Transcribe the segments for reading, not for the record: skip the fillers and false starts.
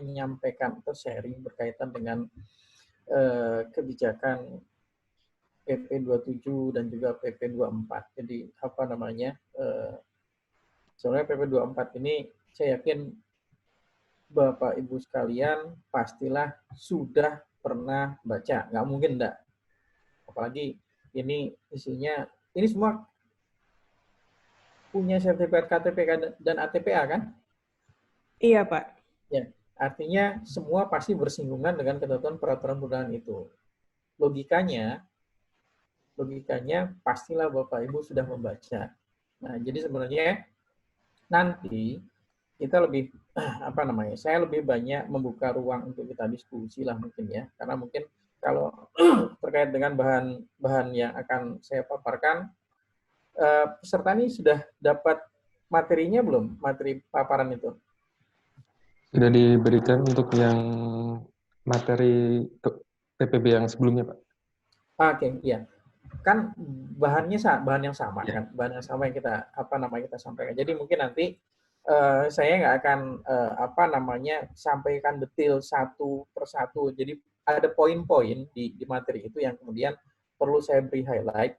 menyampaikan atau sharing berkaitan dengan kebijakan PP 27 dan juga PP 24. Jadi apa namanya? Sebenarnya PP 24 ini saya yakin Bapak Ibu sekalian pastilah sudah pernah baca, nggak mungkin enggak. Apalagi ini isinya, ini semua punya sertifikat KTP dan ATPA kan? Iya, Pak. Ya, artinya semua pasti bersinggungan dengan ketentuan peraturan perundangan itu. Logikanya pastilah Bapak Ibu sudah membaca. Nah, jadi sebenarnya nanti kita lebih apa namanya? Saya lebih banyak membuka ruang untuk kita diskusi lah mungkin ya, karena mungkin kalau terkait dengan bahan-bahan yang akan saya paparkan, peserta ini sudah dapat materinya belum? Materi paparan itu? Sudah diberikan untuk yang materi PPB yang sebelumnya, Pak. Oke, iya. Kan bahan yang sama Ya. kan, bahan yang sama yang kita kita sampaikan. Jadi mungkin nanti saya nggak akan sampaikan detail satu persatu. Jadi ada poin-poin di materi itu yang kemudian perlu saya beri highlight,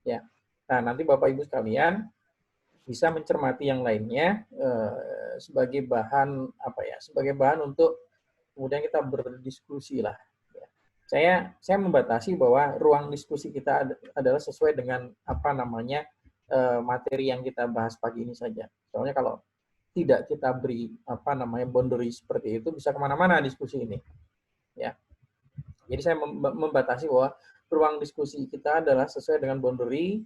ya. Nah, nanti Bapak Ibu sekalian bisa mencermati yang lainnya sebagai bahan sebagai bahan untuk kemudian kita berdiskusi lah. Saya membatasi bahwa ruang diskusi kita adalah sesuai dengan materi yang kita bahas pagi ini saja. Soalnya kalau tidak kita beri boundary seperti itu, bisa kemana-mana diskusi ini. Ya. Jadi saya membatasi bahwa ruang diskusi kita adalah sesuai dengan boundary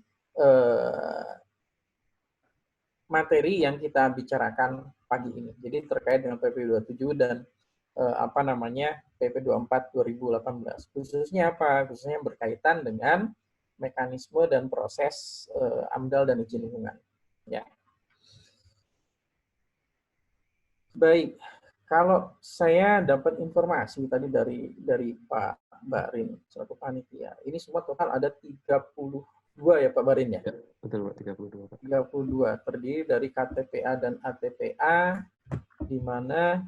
materi yang kita bicarakan pagi ini. Jadi terkait dengan PP 27 dan PP 24 2018. Khususnya apa? Khususnya yang berkaitan dengan mekanisme dan proses AMDAL dan izin lingkungan. Ya. Baik, kalau saya dapat informasi tadi dari Pak Barin selaku panitia, ini semua total ada 32 ya Pak Barin ya? Ya, betul Pak, 32 Pak. 32 terdiri dari KTPA dan ATPA, di mana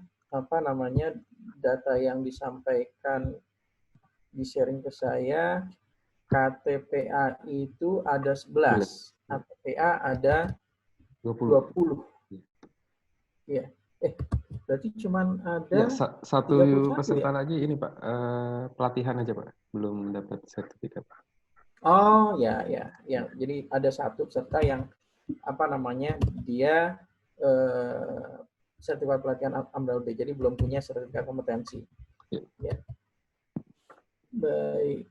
data yang disampaikan di sharing ke saya, KTPA itu ada 11, ATPA ada 20. Ya. Berarti cuman ada satu 31, peserta ya? lagi ini Pak, pelatihan aja Pak, belum dapat sertifikat Pak. Oh ya. Jadi ada satu peserta yang dia sertifikat pelatihan AMDAL B, jadi belum punya sertifikat kompetensi. Ya. Baik.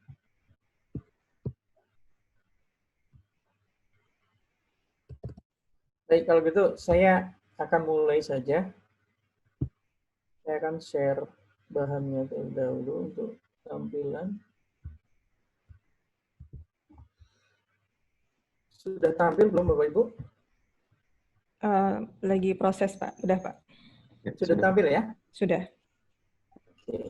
Baik, kalau gitu saya akan mulai saja. Saya akan share bahannya terlebih dahulu untuk tampilan. Sudah tampil belum Bapak Ibu? Lagi proses Pak, udah Pak. Ya, sudah tampil ya? Sudah. Oke.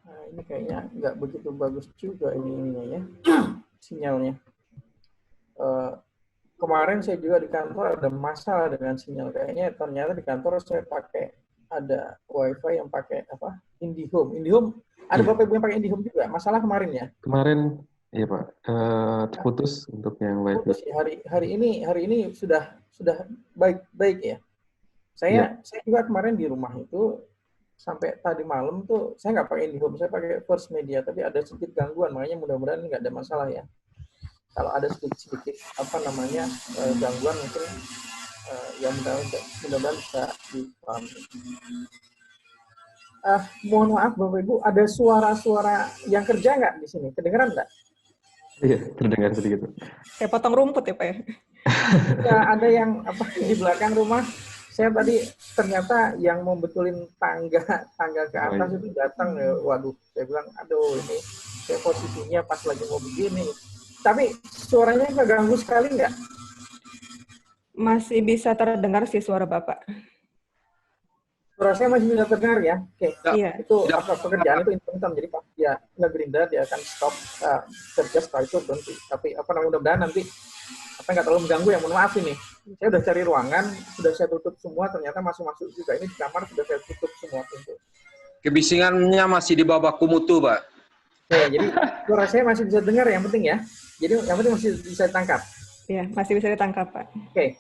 Nah, ini kayaknya nggak begitu bagus juga ininya ya, sinyalnya. Kemarin saya juga di kantor ada masalah dengan sinyal, kayaknya ternyata di kantor saya pakai ada wifi yang pakai IndiHome. IndiHome ada Bapak Ibu yang pakai IndiHome juga. Masalah kemarin ya? Kemarin iya Pak, terputus untuk yang wifi. Putus ya, hari ini sudah baik ya. Saya juga kemarin di rumah itu sampai tadi malam tuh saya nggak pakai IndiHome, saya pakai First Media, tapi ada sedikit gangguan, makanya mudah-mudahan nggak ada masalah ya. Kalau ada sedikit gangguan mungkin ya mudah-mudahan bisa dipahami. Mohon maaf Bapak Ibu, ada suara-suara yang kerja nggak di sini? Kedengeran nggak? Iya, terdengar sedikit. Kayak potong rumput ya Pak ya? Ya, ada yang di belakang rumah. Saya tadi ternyata yang mau betulin tangga ke atas itu datang ya. Waduh, saya bilang aduh ini saya posisinya pas lagi mau begini. Tapi suaranya nggak ganggu sekali nggak? Masih bisa terdengar sih suara Bapak. Suara saya masih bisa terdengar ya? Oke. Iya. Itu Tidak. pekerjaan itu intermittent, jadi pas dia nge-gerinda dia akan stop kerja, setelah itu berhenti. Tapi mudah-mudahan nanti nggak terlalu mengganggu ya, mohon maaf ini. Saya udah cari ruangan, sudah saya tutup semua, ternyata masuk juga. Ini di kamar sudah saya tutup semua pintu. Kebisingannya masih di bawah baku mutu, Pak. Oke, jadi suara saya masih bisa dengar, yang penting ya. Jadi yang penting masih bisa ditangkap. Iya, masih bisa ditangkap, Pak. Oke.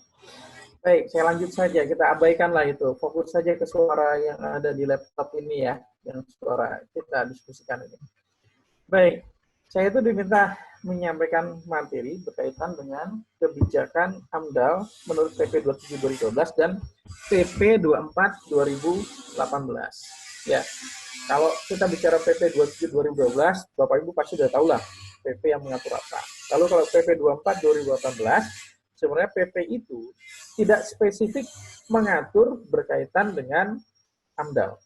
Baik, saya lanjut saja. Kita abaikanlah itu. Fokus saja ke suara yang ada di laptop ini ya, yang suara kita diskusikan ini. Baik, saya itu diminta menyampaikan materi berkaitan dengan kebijakan AMDAL menurut PP 27 2012 dan PP 24 2018. Ya, kalau kita bicara PP 27 2012, Bapak Ibu pasti sudah tahu lah PP yang mengatur apa. Lalu kalau PP 24 2018, sebenarnya PP itu tidak spesifik mengatur berkaitan dengan AMDAL.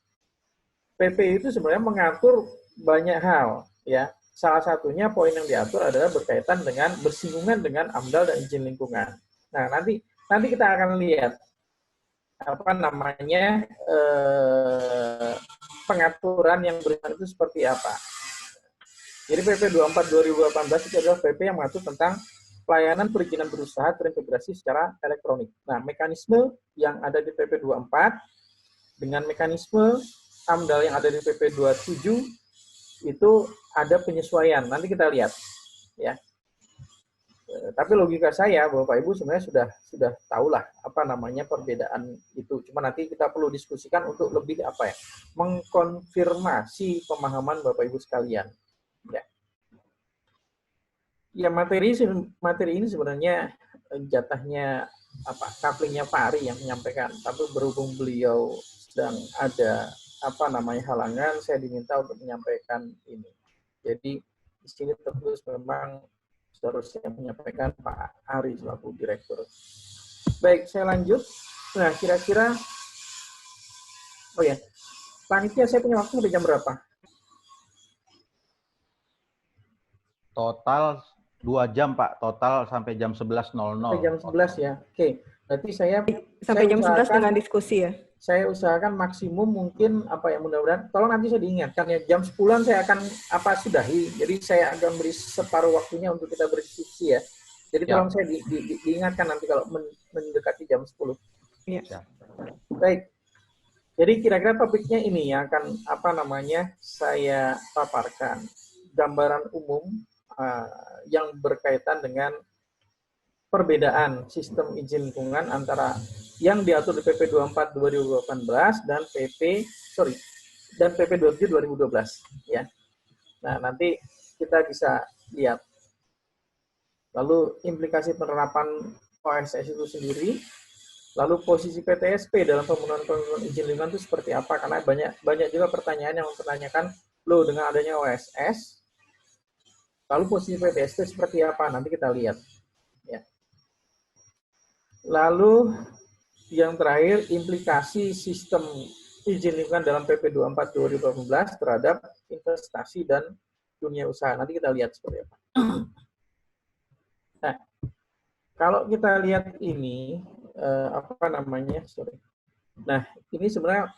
PP itu sebenarnya mengatur banyak hal, ya. Salah satunya poin yang diatur adalah berkaitan dengan bersinggungan dengan AMDAL dan izin lingkungan. Nah, nanti kita akan lihat pengaturan yang beriman itu seperti apa. Jadi PP 24 2018 itu adalah PP yang mengatur tentang pelayanan perizinan berusaha terintegrasi secara elektronik. Nah, mekanisme yang ada di PP 24 dengan mekanisme AMDAL yang ada di PP 27 itu ada penyesuaian. Nanti kita lihat, ya. Tapi logika saya, Bapak Ibu sebenarnya sudah tahulah perbedaan itu. Cuma nanti kita perlu diskusikan untuk lebih mengkonfirmasi pemahaman Bapak Ibu sekalian. Ya. Ya, materi ini sebenarnya jatahnya couplingnya Pak Ari yang menyampaikan. Tapi berhubung beliau sedang ada halangan, saya diminta untuk menyampaikan ini. Jadi di sini tertulis memang seharusnya menyampaikan Pak Ari selaku direktur. Baik, saya lanjut. Nah, kira-kira panitia saya punya waktu sampai jam berapa? Total 2 jam, Pak. Total sampai jam 11.00. Sampai jam 11 ya. Oke. Berarti sampai jam 11 dengan diskusi ya. Saya usahakan maksimum mungkin mudah-mudahan tolong nanti saya diingatkan ya, jam 10-an saya akan sudahi. Jadi saya akan beri separuh waktunya untuk kita berdiskusi ya. Jadi tolong saya diingatkan nanti kalau mendekati jam 10. Iya. Baik. Jadi kira-kira topiknya ini yang akan saya paparkan. Gambaran umum yang berkaitan dengan perbedaan sistem izin lingkungan antara yang diatur di PP 24 2018 dan PP 27 2012 ya. Nah, nanti kita bisa lihat. Lalu implikasi penerapan OSS itu sendiri, lalu posisi PTSP dalam pemenuhan izin lingkungan itu seperti apa, karena banyak juga pertanyaan yang mempertanyakan, loh dengan adanya OSS, lalu posisi PTSP seperti apa, nanti kita lihat. Ya. Lalu yang terakhir, implikasi sistem izin lingkungan dalam PP 24 2018 terhadap investasi dan dunia usaha. Nanti kita lihat seperti apa. Nah, kalau kita lihat ini, Nah, ini sebenarnya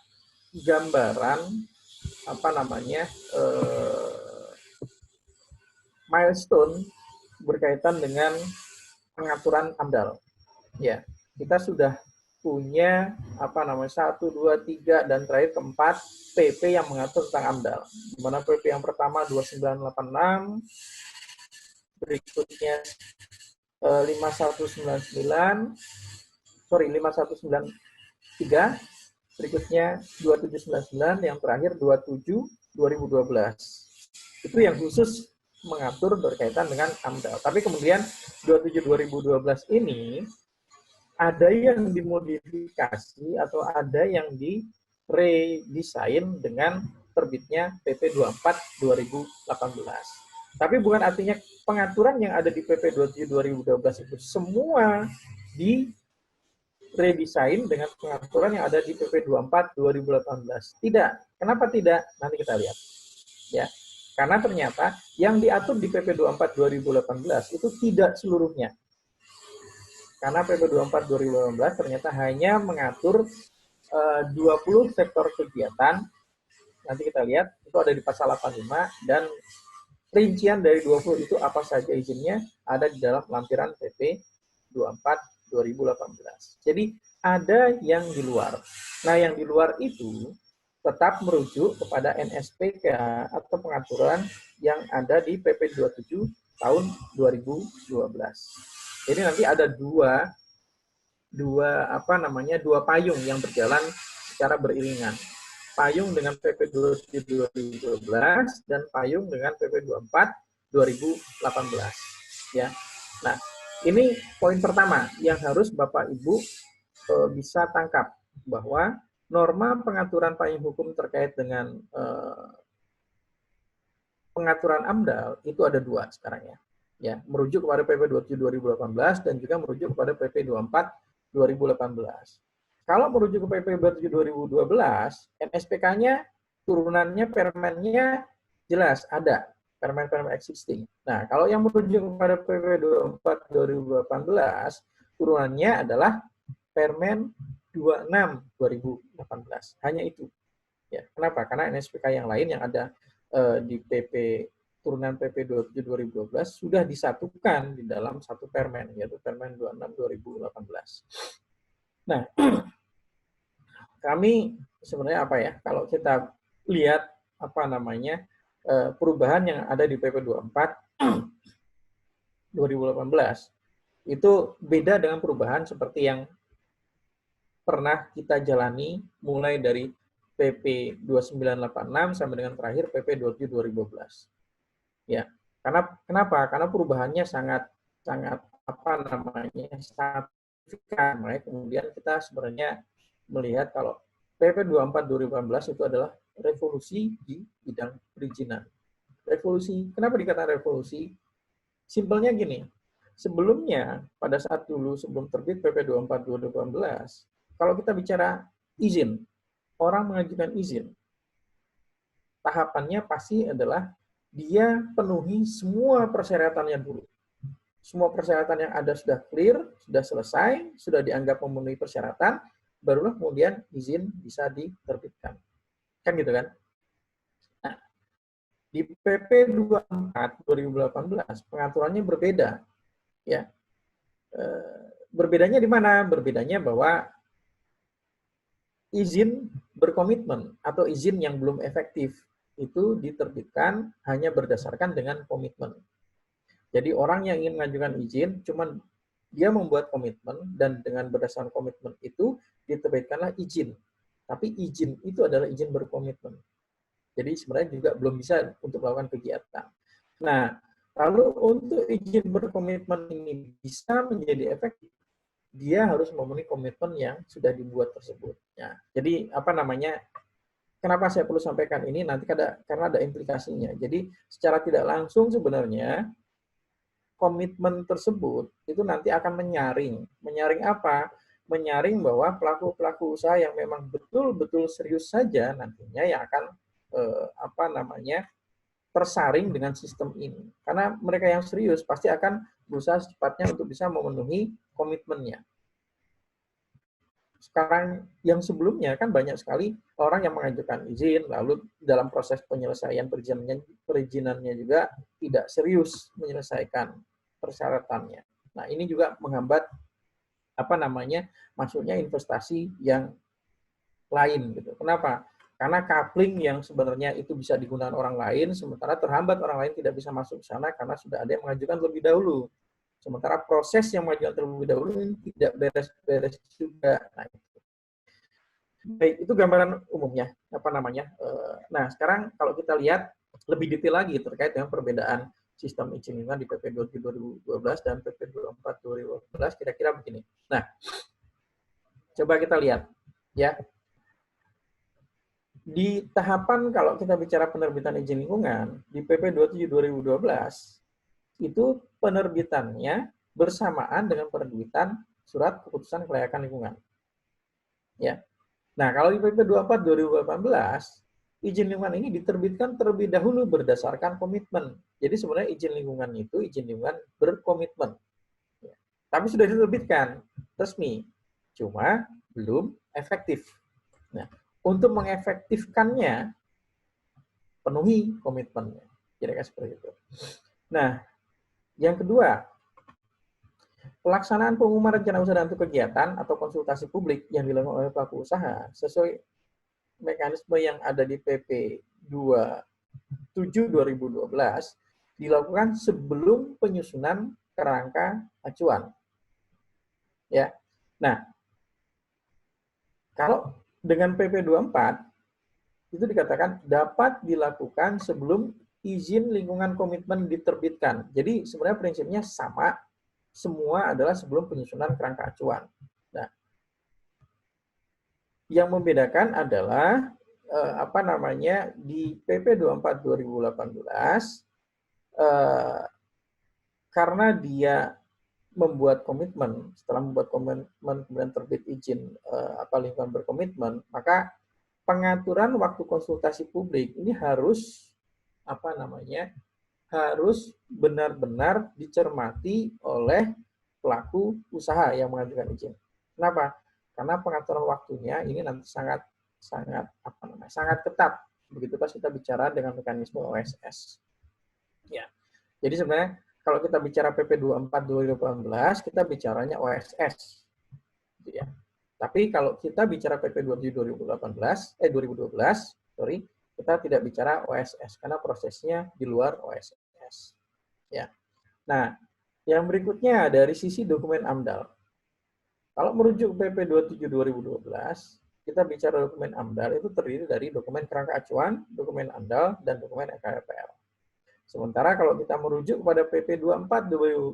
gambaran, milestone berkaitan dengan pengaturan AMDAL. Ya, kita sudah punya 1, 2, 3 dan terakhir keempat PP yang mengatur tentang AMDAL. Di mana PP yang pertama 2986, berikutnya 5193, berikutnya 2799, yang terakhir 27 2012. Itu yang khusus mengatur berkaitan dengan AMDAL. Tapi kemudian 27 2012 ini ada yang dimodifikasi atau ada yang diredesain dengan terbitnya PP 24 2018. Tapi bukan artinya pengaturan yang ada di PP 27 2012 itu semua diredesain dengan pengaturan yang ada di PP 24 2018. Tidak. Kenapa tidak? Nanti kita lihat. Ya. Karena ternyata yang diatur di PP 24 2018 itu tidak seluruhnya. Karena PP 24 2018 ternyata hanya mengatur 20 sektor kegiatan. Nanti kita lihat itu ada di pasal 85 dan rincian dari 20 itu apa saja izinnya ada di dalam lampiran PP 24 2018. Jadi ada yang di luar. Nah, yang di luar itu tetap merujuk kepada NSPK atau pengaturan yang ada di PP 27 tahun 2012. Jadi nanti ada dua payung yang berjalan secara beriringan. Payung dengan PP 27 2012 dan payung dengan PP 24 2018. Ya. Nah, ini poin pertama yang harus Bapak Ibu bisa tangkap, bahwa norma pengaturan payung hukum terkait dengan pengaturan AMDAL itu ada dua sekarang ya. Ya, merujuk kepada PP 27 2018 dan juga merujuk kepada PP 24 2018. Kalau merujuk ke PP 27 2012, NSPK-nya turunannya permennya jelas ada, permen-permen existing. Nah, kalau yang merujuk kepada PP 24 2018, turunannya adalah Permen 26 2018. Hanya itu. Ya, kenapa? Karena NSPK yang lain yang ada di PP turunan PP 27 2012 sudah disatukan di dalam satu permen, yaitu Permen 26 2018. Nah, kami sebenarnya apa ya? Kalau kita lihat perubahan yang ada di PP 24 2018 itu beda dengan perubahan seperti yang pernah kita jalani mulai dari PP 2986 sampai dengan terakhir PP 27 2012. Ya, kenapa? Karena perubahannya sangat signifikan. Makanya kemudian kita sebenarnya melihat kalau PP 24 2018 itu adalah revolusi di bidang perizinan. Revolusi, kenapa dikatakan revolusi? Simpelnya gini, sebelumnya pada saat dulu sebelum terbit PP 24 2018, kalau kita bicara izin, orang mengajukan izin, tahapannya pasti adalah dia penuhi semua persyaratannya dulu. Semua persyaratan yang ada sudah clear, sudah selesai, sudah dianggap memenuhi persyaratan, barulah kemudian izin bisa diterbitkan. Kan gitu kan? Nah, di PP 24 2018 pengaturannya berbeda. Ya. Berbedanya di mana? Berbedanya bahwa izin berkomitmen atau izin yang belum efektif itu diterbitkan hanya berdasarkan dengan komitmen. Jadi orang yang ingin mengajukan izin, cuman dia membuat komitmen dan dengan berdasarkan komitmen itu diterbitkanlah izin. Tapi izin itu adalah izin berkomitmen. Jadi sebenarnya juga belum bisa untuk melakukan kegiatan. Nah, lalu untuk izin berkomitmen ini bisa menjadi efektif, dia harus memenuhi komitmen yang sudah dibuat tersebut. Ya, jadi kenapa saya perlu sampaikan ini nanti karena ada implikasinya. Jadi secara tidak langsung sebenarnya komitmen tersebut itu nanti akan menyaring. Menyaring apa? Menyaring bahwa pelaku-pelaku usaha yang memang betul-betul serius saja nantinya yang akan tersaring dengan sistem ini. Karena mereka yang serius pasti akan berusaha secepatnya untuk bisa memenuhi komitmennya. Sekarang yang sebelumnya kan banyak sekali orang yang mengajukan izin, lalu dalam proses penyelesaian perizinannya juga tidak serius menyelesaikan persyaratannya. Nah, ini juga menghambat masuknya investasi yang lain gitu. Kenapa? Karena coupling yang sebenarnya itu bisa digunakan orang lain, sementara terhambat orang lain tidak bisa masuk ke sana karena sudah ada yang mengajukan lebih dahulu. Sementara proses yang mengajukan terlebih dahulu ini tidak beres-beres juga. Nah, baik, itu gambaran umumnya. Nah, sekarang kalau kita lihat lebih detail lagi terkait dengan perbedaan sistem izin lingkungan di PP 27 2012 dan PP 24 2012, kira-kira begini. Nah, coba kita lihat ya. Di tahapan kalau kita bicara penerbitan izin lingkungan di PP 27 2012 itu penerbitannya bersamaan dengan penerbitan surat keputusan kelayakan lingkungan. Ya. Nah, kalau di PP 24 2018 izin lingkungan ini diterbitkan terlebih dahulu berdasarkan komitmen. Jadi sebenarnya izin lingkungan itu izin lingkungan berkomitmen. Ya. Tapi sudah diterbitkan resmi, cuma belum efektif. Nah, untuk mengefektifkannya, penuhi komitmennya. Kira-kira seperti itu. Nah, yang kedua, pelaksanaan pengumuman rencana usaha dan kegiatan atau konsultasi publik yang dilakukan oleh pelaku usaha sesuai mekanisme yang ada di PP 27/2012 dilakukan sebelum penyusunan kerangka acuan. Ya. Nah, kalau dengan PP 24 itu dikatakan dapat dilakukan sebelum izin lingkungan komitmen diterbitkan. Jadi sebenarnya prinsipnya sama, semua adalah sebelum penyusunan kerangka acuan. Nah, yang membedakan adalah di PP 24 2018 karena dia membuat komitmen, setelah membuat komitmen kemudian terbit izin lingkungan berkomitmen, maka pengaturan waktu konsultasi publik ini harus harus benar-benar dicermati oleh pelaku usaha yang mengajukan izin. Kenapa? Karena pengaturan waktunya ini nanti sangat ketat. Begitu pas kita bicara dengan mekanisme OSS. Ya. Jadi sebenarnya kalau kita bicara PP 24 2018, kita bicaranya OSS. Gitu ya. Tapi kalau kita bicara PP 27 2012, kita tidak bicara OSS karena prosesnya di luar OSS. Ya. Nah, yang berikutnya dari sisi dokumen AMDAL. Kalau merujuk PP 27 2012, kita bicara dokumen AMDAL itu terdiri dari dokumen kerangka acuan, dokumen AMDAL, dan dokumen RKLPL. Sementara kalau kita merujuk kepada PP 24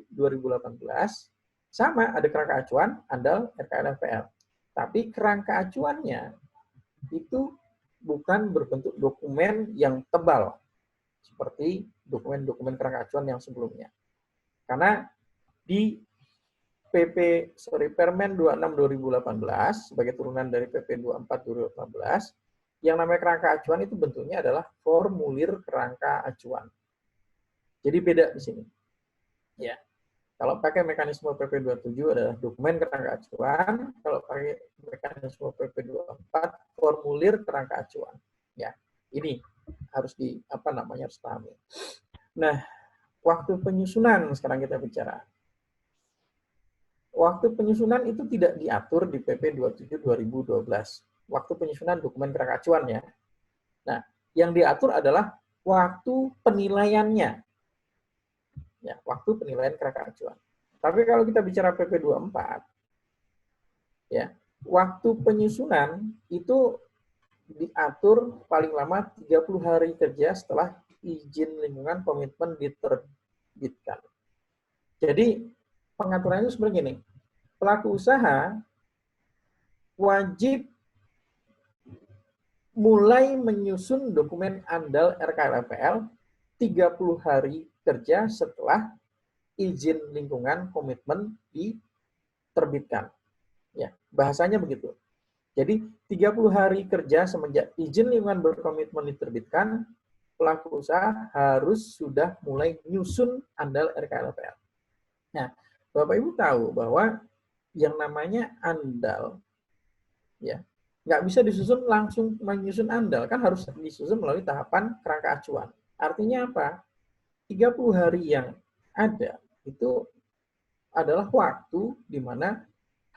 2018, sama ada kerangka acuan, AMDAL, RKLPL. Tapi kerangka acuannya itu bukan berbentuk dokumen yang tebal seperti dokumen-dokumen kerangka acuan yang sebelumnya. Karena di Permen 26 2018 sebagai turunan dari PP 24 2018, yang namanya kerangka acuan itu bentuknya adalah formulir kerangka acuan. Jadi beda di sini. Ya. Kalau pakai mekanisme PP 27 adalah dokumen kerangka acuan, kalau pakai mekanisme PP 24 formulir kerangka acuan. Ya. Ini harus harus pahami. Nah, waktu penyusunan sekarang kita bicara. Waktu penyusunan itu tidak diatur di PP 27 2012. Waktu penyusunan dokumen kerangka acuan ya. Nah, yang diatur adalah waktu penilaiannya. Ya, waktu penilaian kerangka acuan. Tapi kalau kita bicara PP 24, ya, waktu penyusunan itu diatur paling lama 30 hari kerja setelah izin lingkungan komitmen diterbitkan. Jadi, pengaturannya seperti ini. Pelaku usaha wajib mulai menyusun dokumen AMDAL RKLPL 30 hari kerja setelah izin lingkungan komitmen diterbitkan. Ya, bahasanya begitu. Jadi 30 hari kerja semenjak izin lingkungan berkomitmen diterbitkan, pelaku usaha harus sudah mulai nyusun AMDAL RKLPL. Nah, Bapak Ibu tahu bahwa yang namanya AMDAL, ya, nggak bisa disusun langsung menyusun AMDAL, kan harus disusun melalui tahapan kerangka acuan. Artinya apa? 30 hari yang ada itu adalah waktu di mana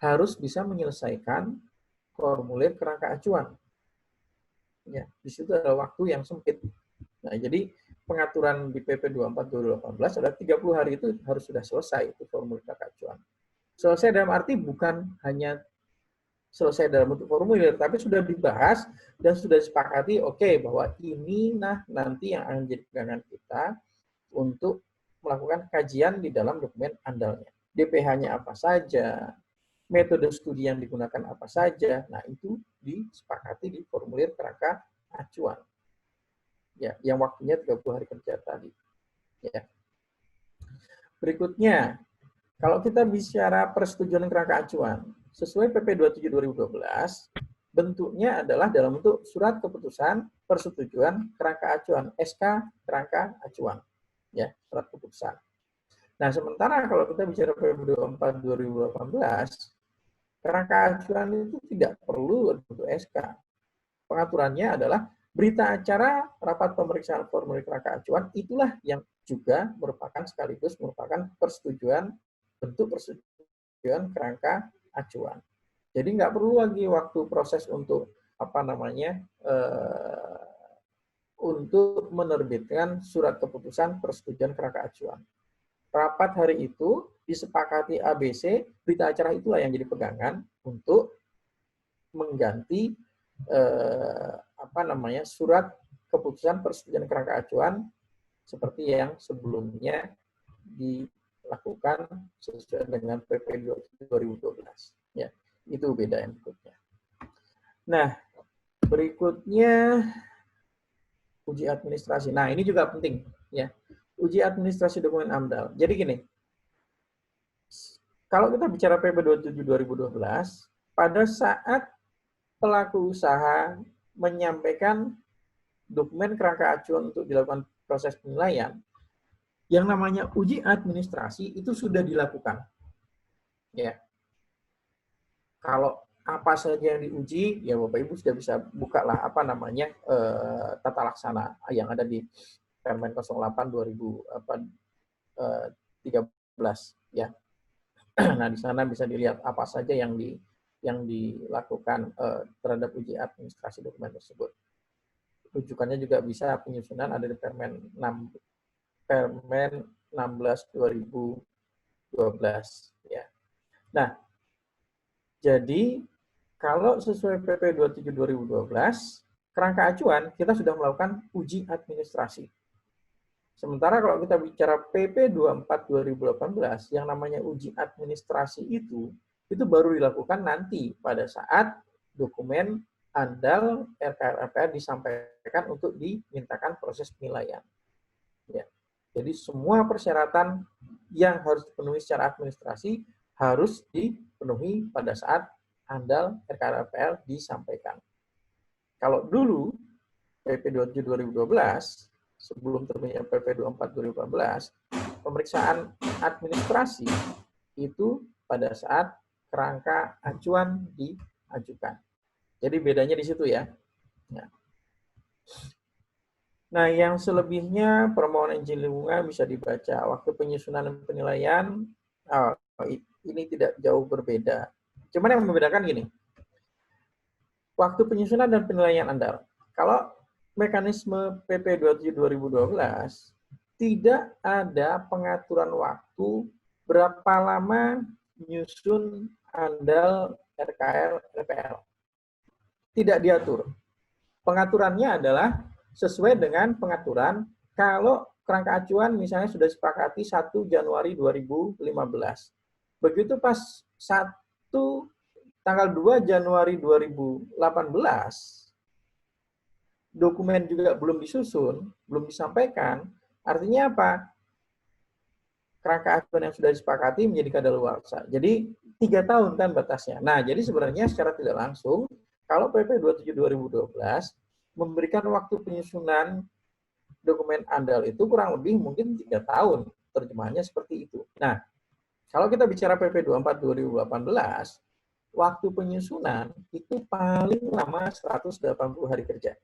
harus bisa menyelesaikan formulir kerangka acuan. Ya, di situ ada waktu yang sempit. Nah, jadi pengaturan di PP 24 2018 adalah 30 hari itu harus sudah selesai itu formulir kerangka acuan. Selesai dalam arti bukan hanya selesai dalam bentuk formulir, tapi sudah dibahas dan sudah disepakati, bahwa ini nanti yang akan jadi pegangan kita untuk melakukan kajian di dalam dokumen AMDAL-nya. DPH-nya apa saja, metode studi yang digunakan apa saja, nah itu disepakati di formulir kerangka acuan. Ya, yang waktunya 30 hari kerja tadi. Ya. Berikutnya, kalau kita bicara persetujuan kerangka acuan, sesuai PP 27 2012, bentuknya adalah dalam bentuk surat keputusan persetujuan kerangka acuan, SK kerangka acuan. Ya, surat keputusan. Nah, sementara kalau kita bicara PP 24 2018, kerangka acuan itu tidak perlu bentuk SK. pengaturannya adalah berita acara rapat pemeriksaan formulir kerangka acuan itulah yang juga merupakan sekaligus merupakan bentuk persetujuan kerangka acuan. Jadi nggak perlu lagi waktu proses untuk untuk menerbitkan surat keputusan persetujuan kerangka acuan. Rapat hari itu disepakati ABC, berita acara itulah yang jadi pegangan untuk mengganti surat keputusan persetujuan kerangka acuan seperti yang sebelumnya dilakukan sesuai dengan PP 2012. Ya, itu beda yang berikutnya. Nah, berikutnya uji administrasi. Nah, ini juga penting ya. Uji administrasi dokumen AMDAL. Jadi gini, kalau kita bicara PP 27 2012, pada saat pelaku usaha menyampaikan dokumen kerangka acuan untuk dilakukan proses penilaian, yang namanya uji administrasi itu sudah dilakukan. Ya. Kalau apa saja yang diuji, ya Bapak Ibu sudah bisa buka lah tata laksana yang ada di Permen 08 2013 ya. Nah, di sana bisa dilihat apa saja yang dilakukan terhadap uji administrasi dokumen tersebut. Rujukannya juga bisa penyusunan ada di Permen 16 2012 ya. Nah, jadi kalau sesuai PP 27 2012, kerangka acuan kita sudah melakukan uji administrasi. Sementara kalau kita bicara PP 24 2018, yang namanya uji administrasi itu baru dilakukan nanti pada saat dokumen AMDAL RKR disampaikan untuk dimintakan proses penilaian. Ya. Jadi semua persyaratan yang harus dipenuhi secara administrasi harus dipenuhi pada saat AMDAL RKR disampaikan. Kalau dulu PP 27 2012 sebelum terbitnya PP 24 2018, pemeriksaan administrasi itu pada saat kerangka acuan diajukan. Jadi bedanya di situ ya. Nah, yang selebihnya permohonan izin lingkungan bisa dibaca. Waktu penyusunan dan penilaian, ini tidak jauh berbeda. Cuman yang membedakan gini, waktu penyusunan dan penilaian AMDAL. Kalau mekanisme PP 27 2012, tidak ada pengaturan waktu berapa lama menyusun AMDAL RKR RPL. Tidak diatur. Pengaturannya adalah sesuai dengan pengaturan kalau kerangka acuan misalnya sudah disepakati 1 Januari 2015. Begitu pas tanggal 2 Januari 2018, dokumen juga belum disusun, belum disampaikan, artinya apa? Kerangka acuan yang sudah disepakati menjadi kadaluarsa. Jadi 3 tahun kan batasnya. Nah, jadi sebenarnya secara tidak langsung, kalau PP 27 2012 memberikan waktu penyusunan dokumen AMDAL itu kurang lebih mungkin 3 tahun. Terjemahannya seperti itu. Nah, kalau kita bicara PP 24 2018, waktu penyusunan itu paling lama 180 hari kerja.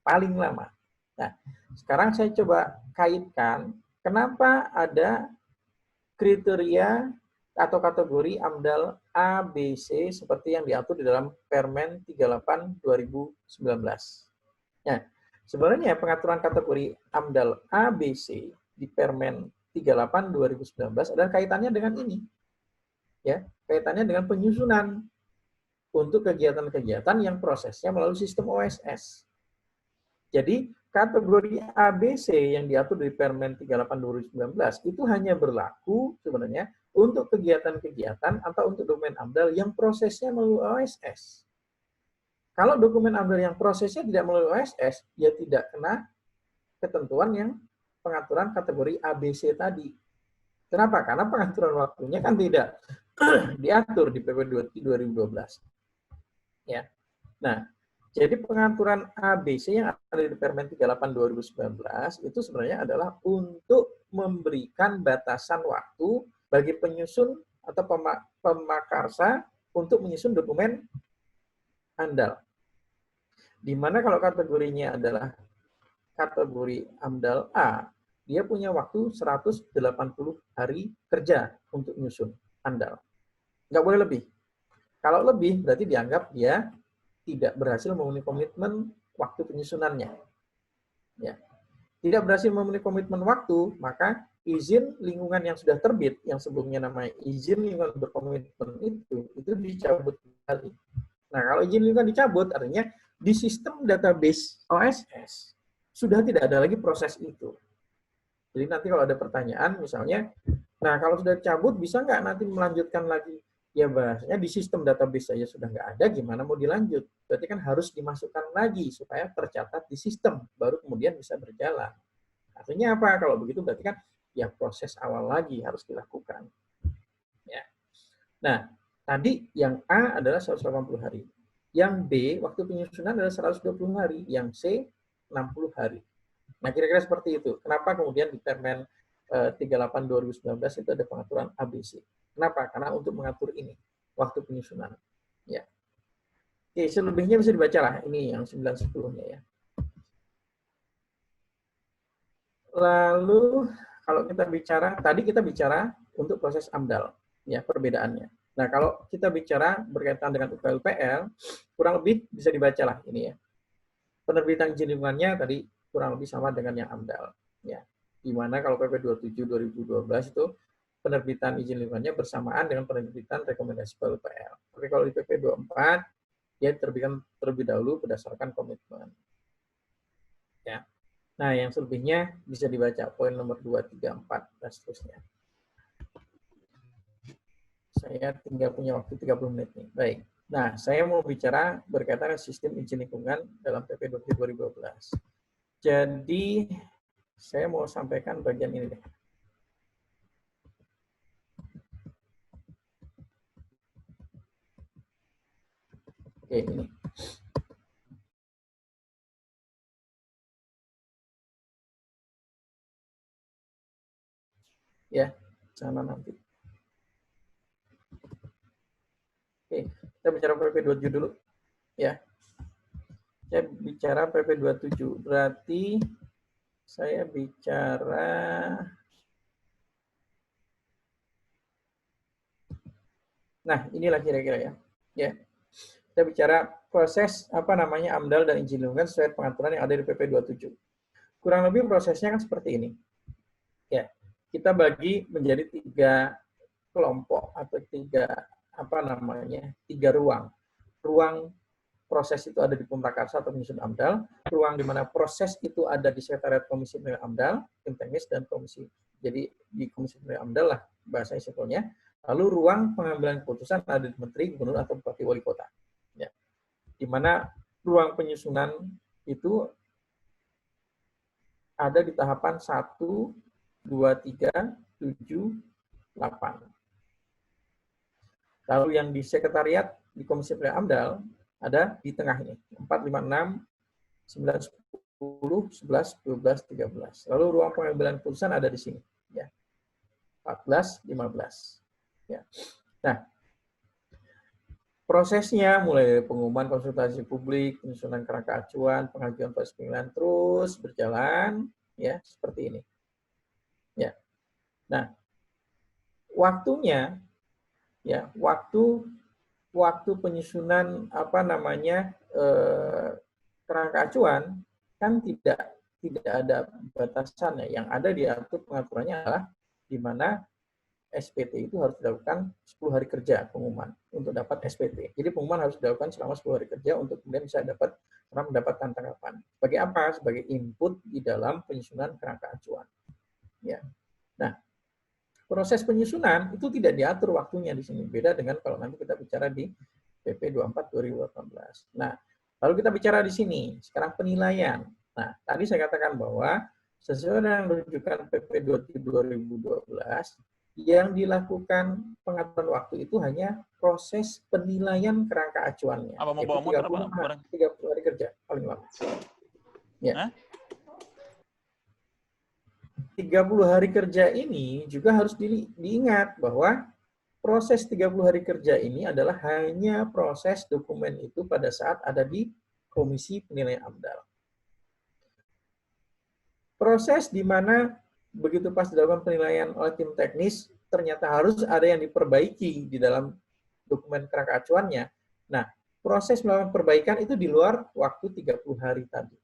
Paling lama. Nah, sekarang saya coba kaitkan kenapa ada kriteria atau kategori AMDAL A, B, C seperti yang diatur di dalam Permen 38 2019. Nah, sebenarnya pengaturan kategori AMDAL A, B, C di Permen 38 2019 adalah kaitannya dengan ini. Ya, kaitannya dengan penyusunan untuk kegiatan-kegiatan yang prosesnya melalui sistem OSS. Jadi, kategori ABC yang diatur di Permen 38 2019 itu hanya berlaku sebenarnya untuk kegiatan-kegiatan atau untuk dokumen AMDAL yang prosesnya melalui OSS. Kalau dokumen AMDAL yang prosesnya tidak melalui OSS, dia tidak kena ketentuan yang pengaturan kategori ABC tadi. Kenapa? Karena pengaturan waktunya kan tidak diatur di PP 2012. Ya. Nah, jadi pengaturan ABC yang ada di Permen 38 2019 itu sebenarnya adalah untuk memberikan batasan waktu bagi penyusun atau pemakarsa untuk menyusun dokumen AMDAL. Di mana kalau kategorinya adalah kategori AMDAL A, dia punya waktu 180 hari kerja untuk nyusun AMDAL. Nggak boleh lebih. Kalau lebih, berarti dianggap dia tidak berhasil memenuhi komitmen waktu penyusunannya. Ya. Tidak berhasil memenuhi komitmen waktu, maka izin lingkungan yang sudah terbit, yang sebelumnya namanya izin lingkungan berkomitmen itu dicabut kembali. Nah, kalau izin lingkungan dicabut, artinya di sistem database OSS sudah tidak ada lagi proses itu. Jadi nanti kalau ada pertanyaan, misalnya, nah kalau sudah dicabut, bisa nggak nanti melanjutkan lagi? Ya bahasanya di sistem database saja sudah nggak ada, gimana mau dilanjut? Berarti kan harus dimasukkan lagi supaya tercatat di sistem, baru kemudian bisa berjalan. Artinya apa? Kalau begitu berarti kan ya proses awal lagi harus dilakukan. Ya. Nah, tadi yang A adalah 180 hari. Yang B, waktu penyusunan adalah 120 hari. Yang C, 60 hari. Nah, kira-kira seperti itu. Kenapa kemudian di Permen 38/2019 itu ada pengaturan ABC? Kenapa? Karena untuk mengatur ini, waktu penyusunan. Ya. Oke, selebihnya bisa dibaca lah. Ini yang 9-10-nya ya. Lalu, kalau kita bicara, tadi kita bicara untuk proses AMDAL, ya perbedaannya. Nah, kalau kita bicara berkaitan dengan UKLPL, kurang lebih bisa dibaca lah ini ya. Penerbitan izin lingkungannya tadi kurang lebih sama dengan yang AMDAL. Ya. Di mana kalau PP 27/2012 itu penerbitan izin lingkungannya bersamaan dengan penerbitan rekomendasi UKLPL. Tapi kalau di PP 24, dia diterbitkan terlebih dahulu berdasarkan komitmen. Ya. Nah, yang selebihnya bisa dibaca poin nomor 2, 3, 4, dan seterusnya. Saya tinggal punya waktu 30 menit nih. Baik. Nah, saya mau bicara berkaitan dengan sistem izin lingkungan dalam PP 2012. Jadi, saya mau sampaikan bagian ini deh. Oke, ini. Ya, sana nanti. Oke, kita bicara PP 27 dulu. Ya. Saya bicara PP 27. Berarti saya bicara nah, inilah kira-kira ya. Ya. Kita bicara proses AMDAL dan izin lingkungan sesuai pengaturan yang ada di PP 27. Kurang lebih prosesnya kan seperti ini. Ya. Kita bagi menjadi 3 kelompok atau 3 ruang. Ruang proses itu ada di Pemrakarsa atau penyusun AMDAL, ruang di mana proses itu ada di Sekretariat Komisi Pemilihan AMDAL, tim teknis dan komisi. Jadi di Komisi Pemilihan AMDAL lah bahasa simpelnya. Lalu ruang pengambilan keputusan ada di Menteri, Gubernur atau Bupati Wali Kota. Ya. Di mana ruang penyusunan itu ada di tahapan 1, 2, 3, 7, 8. Lalu yang di Sekretariat di Komisi Pemilihan AMDAL ada di tengah ini, 4, 5, 6, 9, 10, 11, 12, 13. Lalu ruang pengambilan keputusan ada di sini. Ya. 14, 15. Ya. Nah, prosesnya mulai dari pengumuman konsultasi publik, penyusunan kerangka acuan, pengajuan proses pemilihan terus berjalan, ya seperti ini. Ya. Nah, waktunya, ya waktu penyusunan kerangka acuan kan tidak ada batasannya. Yang ada diatur pengaturannya adalah di mana SPT itu harus dilakukan 10 hari kerja pengumuman untuk dapat SPT. Jadi pengumuman harus dilakukan selama 10 hari kerja untuk kemudian bisa mendapatkan tanggapan. Sebagai apa? Sebagai input di dalam penyusunan kerangka acuan. Ya. Nah, proses penyusunan itu tidak diatur waktunya di sini. Beda dengan kalau nanti kita bicara di PP 24/2018. Nah, lalu kita bicara di sini. Sekarang penilaian. Nah, tadi saya katakan bahwa sesuai dengan rujukan PP 2012, yang dilakukan pengaturan waktu itu hanya proses penilaian kerangka acuannya. Apa mau bawa motor apa? 30 hari kerja, paling lama. Ya. Hah? 30 hari kerja ini juga harus diingat bahwa proses 30 hari kerja ini adalah hanya proses dokumen itu pada saat ada di Komisi Penilaian AMDAL. Proses di mana begitu pas dilakukan penilaian oleh tim teknis, ternyata harus ada yang diperbaiki di dalam dokumen kerangka acuannya. Nah, proses melakukan perbaikan itu di luar waktu 30 hari tadi.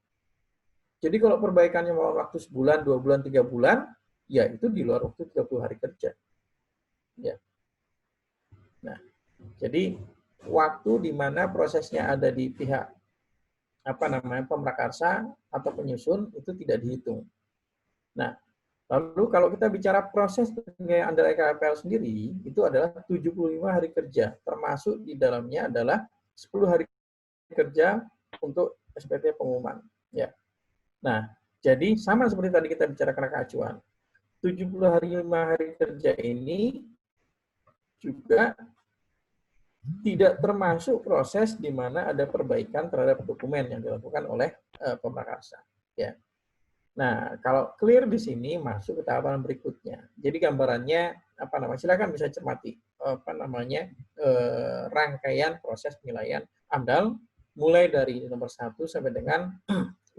Jadi kalau perbaikannya mau waktu sebulan, 2 bulan, 3 bulan, ya itu di luar waktu 30 hari kerja. Ya. Nah, jadi waktu di mana prosesnya ada di pihak pemrakarsa atau penyusun itu tidak dihitung. Nah, lalu kalau kita bicara proses penilaian AMDAL EKLPL sendiri, itu adalah 75 hari kerja, termasuk di dalamnya adalah 10 hari kerja untuk SPT pengumuman. Ya. Nah, jadi sama seperti tadi kita bicara kerangka acuan. 75 hari kerja ini juga tidak termasuk proses di mana ada perbaikan terhadap dokumen yang dilakukan oleh pemrakarsa. Ya. Nah, kalau clear di sini masuk ke tahapan berikutnya. Jadi gambarannya silakan bisa cermati rangkaian proses penilaian AMDAL mulai dari nomor 1 sampai dengan 15.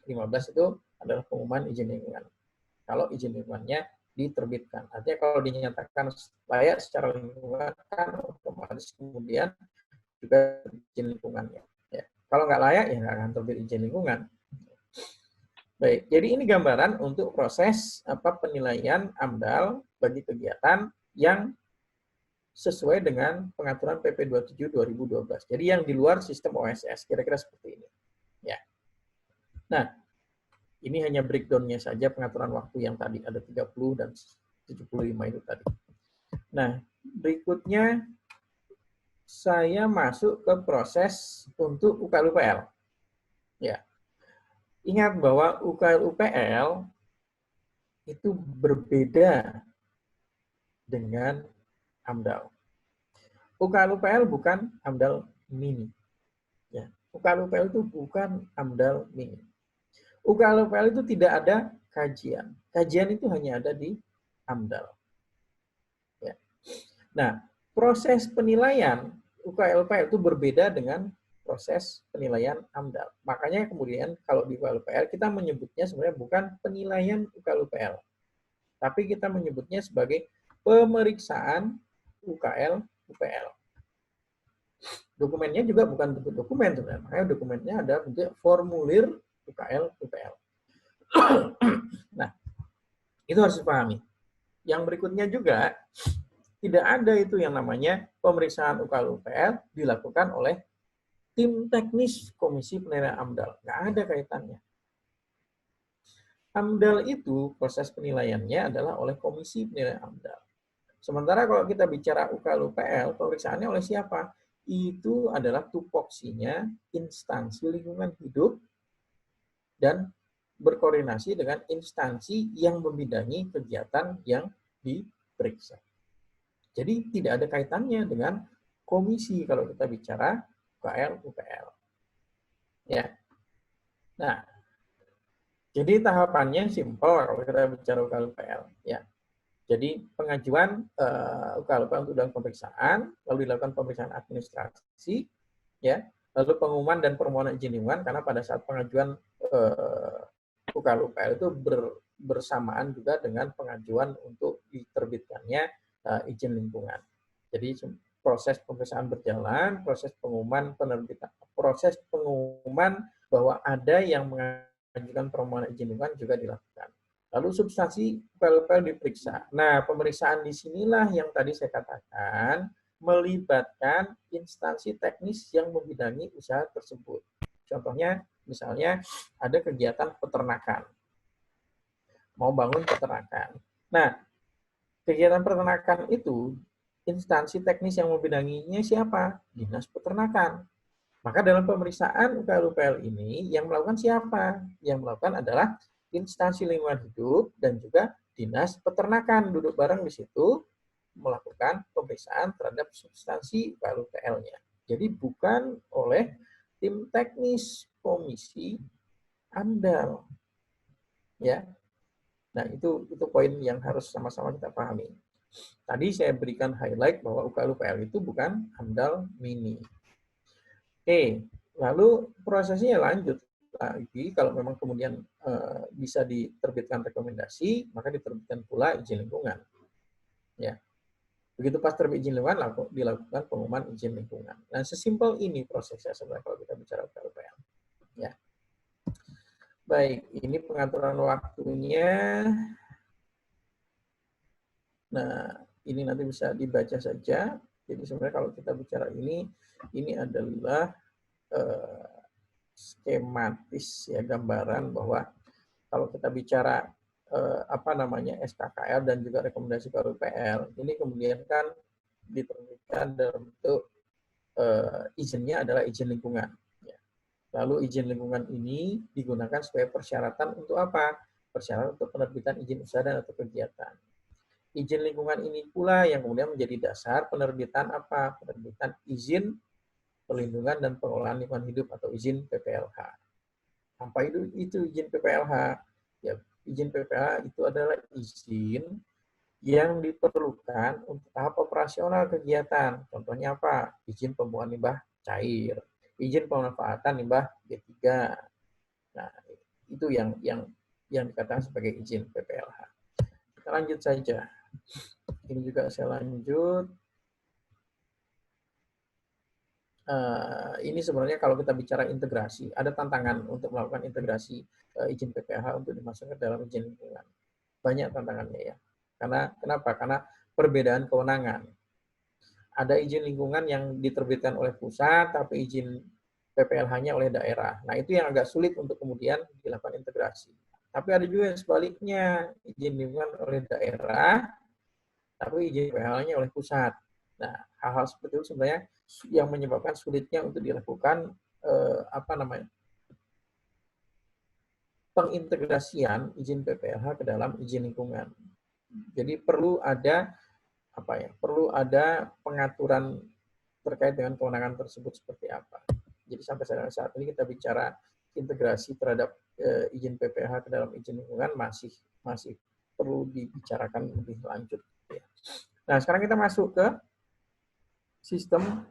15 itu adalah pengumuman izin lingkungan. Kalau izin lingkungannya diterbitkan. Artinya kalau dinyatakan layak secara lingkungan, kan otomatis kemudian juga izin lingkungannya. Ya. Kalau nggak layak, ya nggak akan terbit izin lingkungan. Baik, jadi ini gambaran untuk proses penilaian AMDAL bagi kegiatan yang sesuai dengan pengaturan PP 27 2012. Jadi yang di luar sistem OSS, kira-kira seperti ini. Ya. Nah, ini hanya breakdown-nya saja pengaturan waktu yang tadi ada 30 dan 75 itu tadi. Nah, berikutnya saya masuk ke proses untuk UKL-UPL. Ya. Ingat bahwa UKL-UPL itu berbeda dengan AMDAL. UKL-UPL bukan AMDAL mini. Ya. UKL-UPL itu bukan AMDAL mini. UKL-UPL itu tidak ada kajian. Kajian itu hanya ada di AMDAL. Ya. Nah, proses penilaian UKL-UPL itu berbeda dengan proses penilaian AMDAL. Makanya kemudian kalau di UKL-UPL kita menyebutnya sebenarnya bukan penilaian UKL-UPL, tapi kita menyebutnya sebagai pemeriksaan UKL-UPL. Dokumennya juga bukan bentuk dokumen sebenarnya, makanya dokumennya ada bentuk formulir UKL-UPL. Nah, itu harus dipahami. Yang berikutnya juga, tidak ada itu yang namanya pemeriksaan UKL-UPL dilakukan oleh tim teknis Komisi Penilaian AMDAL. Nggak ada kaitannya. AMDAL itu proses penilaiannya adalah oleh Komisi Penilaian AMDAL. Sementara kalau kita bicara UKL-UPL, pemeriksaannya oleh siapa? Itu adalah tupoksinya instansi lingkungan hidup dan berkoordinasi dengan instansi yang membidangi kegiatan yang diperiksa. Jadi tidak ada kaitannya dengan komisi kalau kita bicara UKL-UPL. Ya. Nah, jadi tahapannya simpel kalau kita bicara UKL-UPL. Ya. Jadi pengajuan UKL-UPL untuk dilakukan pemeriksaan, lalu dilakukan pemeriksaan administrasi, ya, lalu pengumuman dan permohonan izin lingkungan, karena pada saat pengajuan UKL-UPL itu bersamaan juga dengan pengajuan untuk diterbitkannya izin lingkungan. Jadi proses pemeriksaan berjalan, proses pengumuman penerbitan, proses pengumuman bahwa ada yang mengajukan permohonan izin lingkungan juga dilakukan. Lalu substansi UKL-UPL diperiksa. Nah, pemeriksaan di sinilah yang tadi saya katakan melibatkan instansi teknis yang membidangi usaha tersebut. Contohnya, misalnya ada kegiatan peternakan. Mau bangun peternakan. Nah, kegiatan peternakan itu, instansi teknis yang membidanginya siapa? Dinas Peternakan. Maka dalam pemeriksaan UKL-UPL ini, yang melakukan siapa? Yang melakukan adalah instansi lingkungan hidup dan juga Dinas Peternakan. Duduk bareng di situ, melakukan pemeriksaan terhadap substansi UKL-UPL-nya. Jadi bukan oleh tim teknis komisi AMDAL. Ya. Nah, itu poin yang harus sama-sama kita pahami. Tadi saya berikan highlight bahwa UKL-UPL itu bukan AMDAL mini. Oke, Lalu prosesnya lanjut lagi, kalau memang kemudian bisa diterbitkan rekomendasi, maka diterbitkan pula izin lingkungan. Ya. Begitu pas terbit izin lingkungan, dilakukan pengumuman izin lingkungan. Nah, sesimpel ini prosesnya sebenarnya kalau kita bicara PUPL. Ya. Baik, ini pengaturan waktunya. Nah, ini nanti bisa dibaca saja. Jadi sebenarnya kalau kita bicara ini adalah skematis ya, gambaran bahwa kalau kita bicara SKKL dan juga rekomendasi PUPL, ini kemudian kan diterbitkan dalam bentuk izinnya adalah izin lingkungan. Ya. Lalu izin lingkungan ini digunakan sebagai persyaratan untuk apa? Persyaratan untuk penerbitan izin usaha dan atau kegiatan. Izin lingkungan ini pula yang kemudian menjadi dasar penerbitan apa? Penerbitan izin perlindungan dan pengelolaan lingkungan hidup atau izin PPLH. Apa itu izin PPLH? Ya, izin PPLH itu adalah izin yang diperlukan untuk tahap operasional kegiatan. Contohnya apa? Izin pembuangan limbah cair, izin pemanfaatan limbah B3. Nah, itu yang dikatakan sebagai izin PPLH. Kita lanjut saja. Ini juga saya lanjut. Ini sebenarnya kalau kita bicara integrasi, ada tantangan untuk melakukan integrasi izin PPLH untuk dimasukkan dalam izin lingkungan. Banyak tantangannya ya. Kenapa? Karena perbedaan kewenangan. Ada izin lingkungan yang diterbitkan oleh pusat, tapi izin PPLH-nya oleh daerah. Nah, itu yang agak sulit untuk kemudian dilakukan integrasi. Tapi ada juga yang sebaliknya, izin lingkungan oleh daerah, tapi izin PPLH-nya oleh pusat. Nah, hal-hal seperti itu sebenarnya yang menyebabkan sulitnya untuk dilakukan pengintegrasian izin PPLH ke dalam izin lingkungan. Jadi perlu ada pengaturan terkait dengan kewenangan tersebut seperti apa. Jadi sampai saat ini kita bicara integrasi terhadap izin PPLH ke dalam izin lingkungan masih perlu dibicarakan lebih lanjut. Nah, sekarang kita masuk ke sistem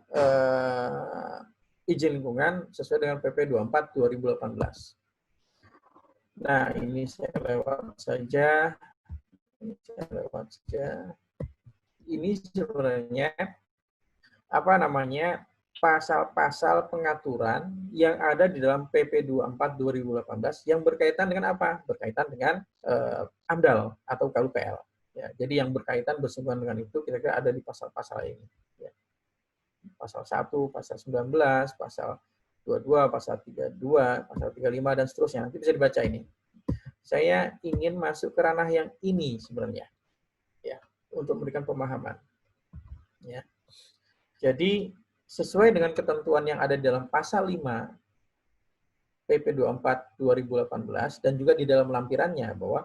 izin lingkungan sesuai dengan PP 24 2018. Nah, ini saya lewat saja. Ini sebenarnya pasal-pasal pengaturan yang ada di dalam PP 24 2018 yang berkaitan dengan apa? Berkaitan dengan AMDAL atau KUPL. Ya, jadi yang berkaitan bersinggungan dengan itu kira-kira ada di pasal-pasal ini. Ya. Pasal 1, pasal 19, pasal 22, pasal 32, pasal 35, dan seterusnya. Nanti bisa dibaca ini. Saya ingin masuk ke ranah yang ini sebenarnya, ya, untuk memberikan pemahaman. Ya. Jadi, sesuai dengan ketentuan yang ada di dalam pasal 5 PP 24 2018 dan juga di dalam lampirannya bahwa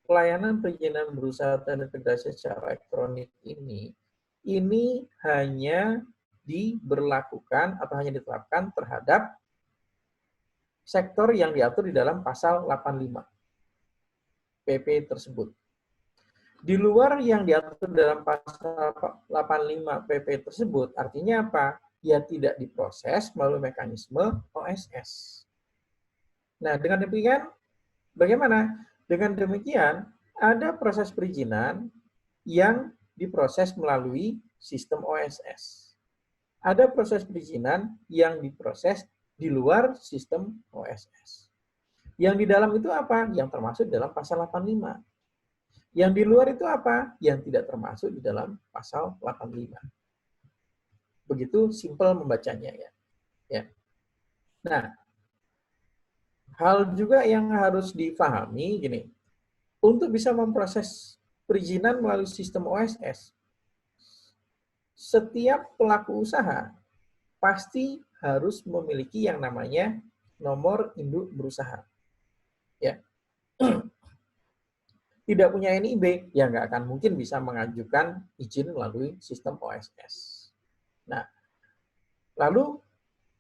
pelayanan perizinan berusaha terintegrasi secara elektronik ini hanya diberlakukan atau hanya diterapkan terhadap sektor yang diatur di dalam pasal 85 PP tersebut. Di luar yang diatur dalam pasal 85 PP tersebut, artinya apa? Ya tidak diproses melalui mekanisme OSS. Nah, dengan demikian, bagaimana? Dengan demikian, ada proses perizinan yang diproses melalui sistem OSS. Ada proses perizinan yang diproses di luar sistem OSS. Yang di dalam itu apa? Yang termasuk dalam pasal 85. Yang di luar itu apa? Yang tidak termasuk di dalam pasal 85. Begitu simpel membacanya ya. Ya. Nah, hal juga yang harus difahami gini. Untuk bisa memproses perizinan melalui sistem OSS, setiap pelaku usaha pasti harus memiliki yang namanya nomor induk berusaha. Ya. Tidak punya NIB, ya nggak akan mungkin bisa mengajukan izin melalui sistem OSS. Nah, lalu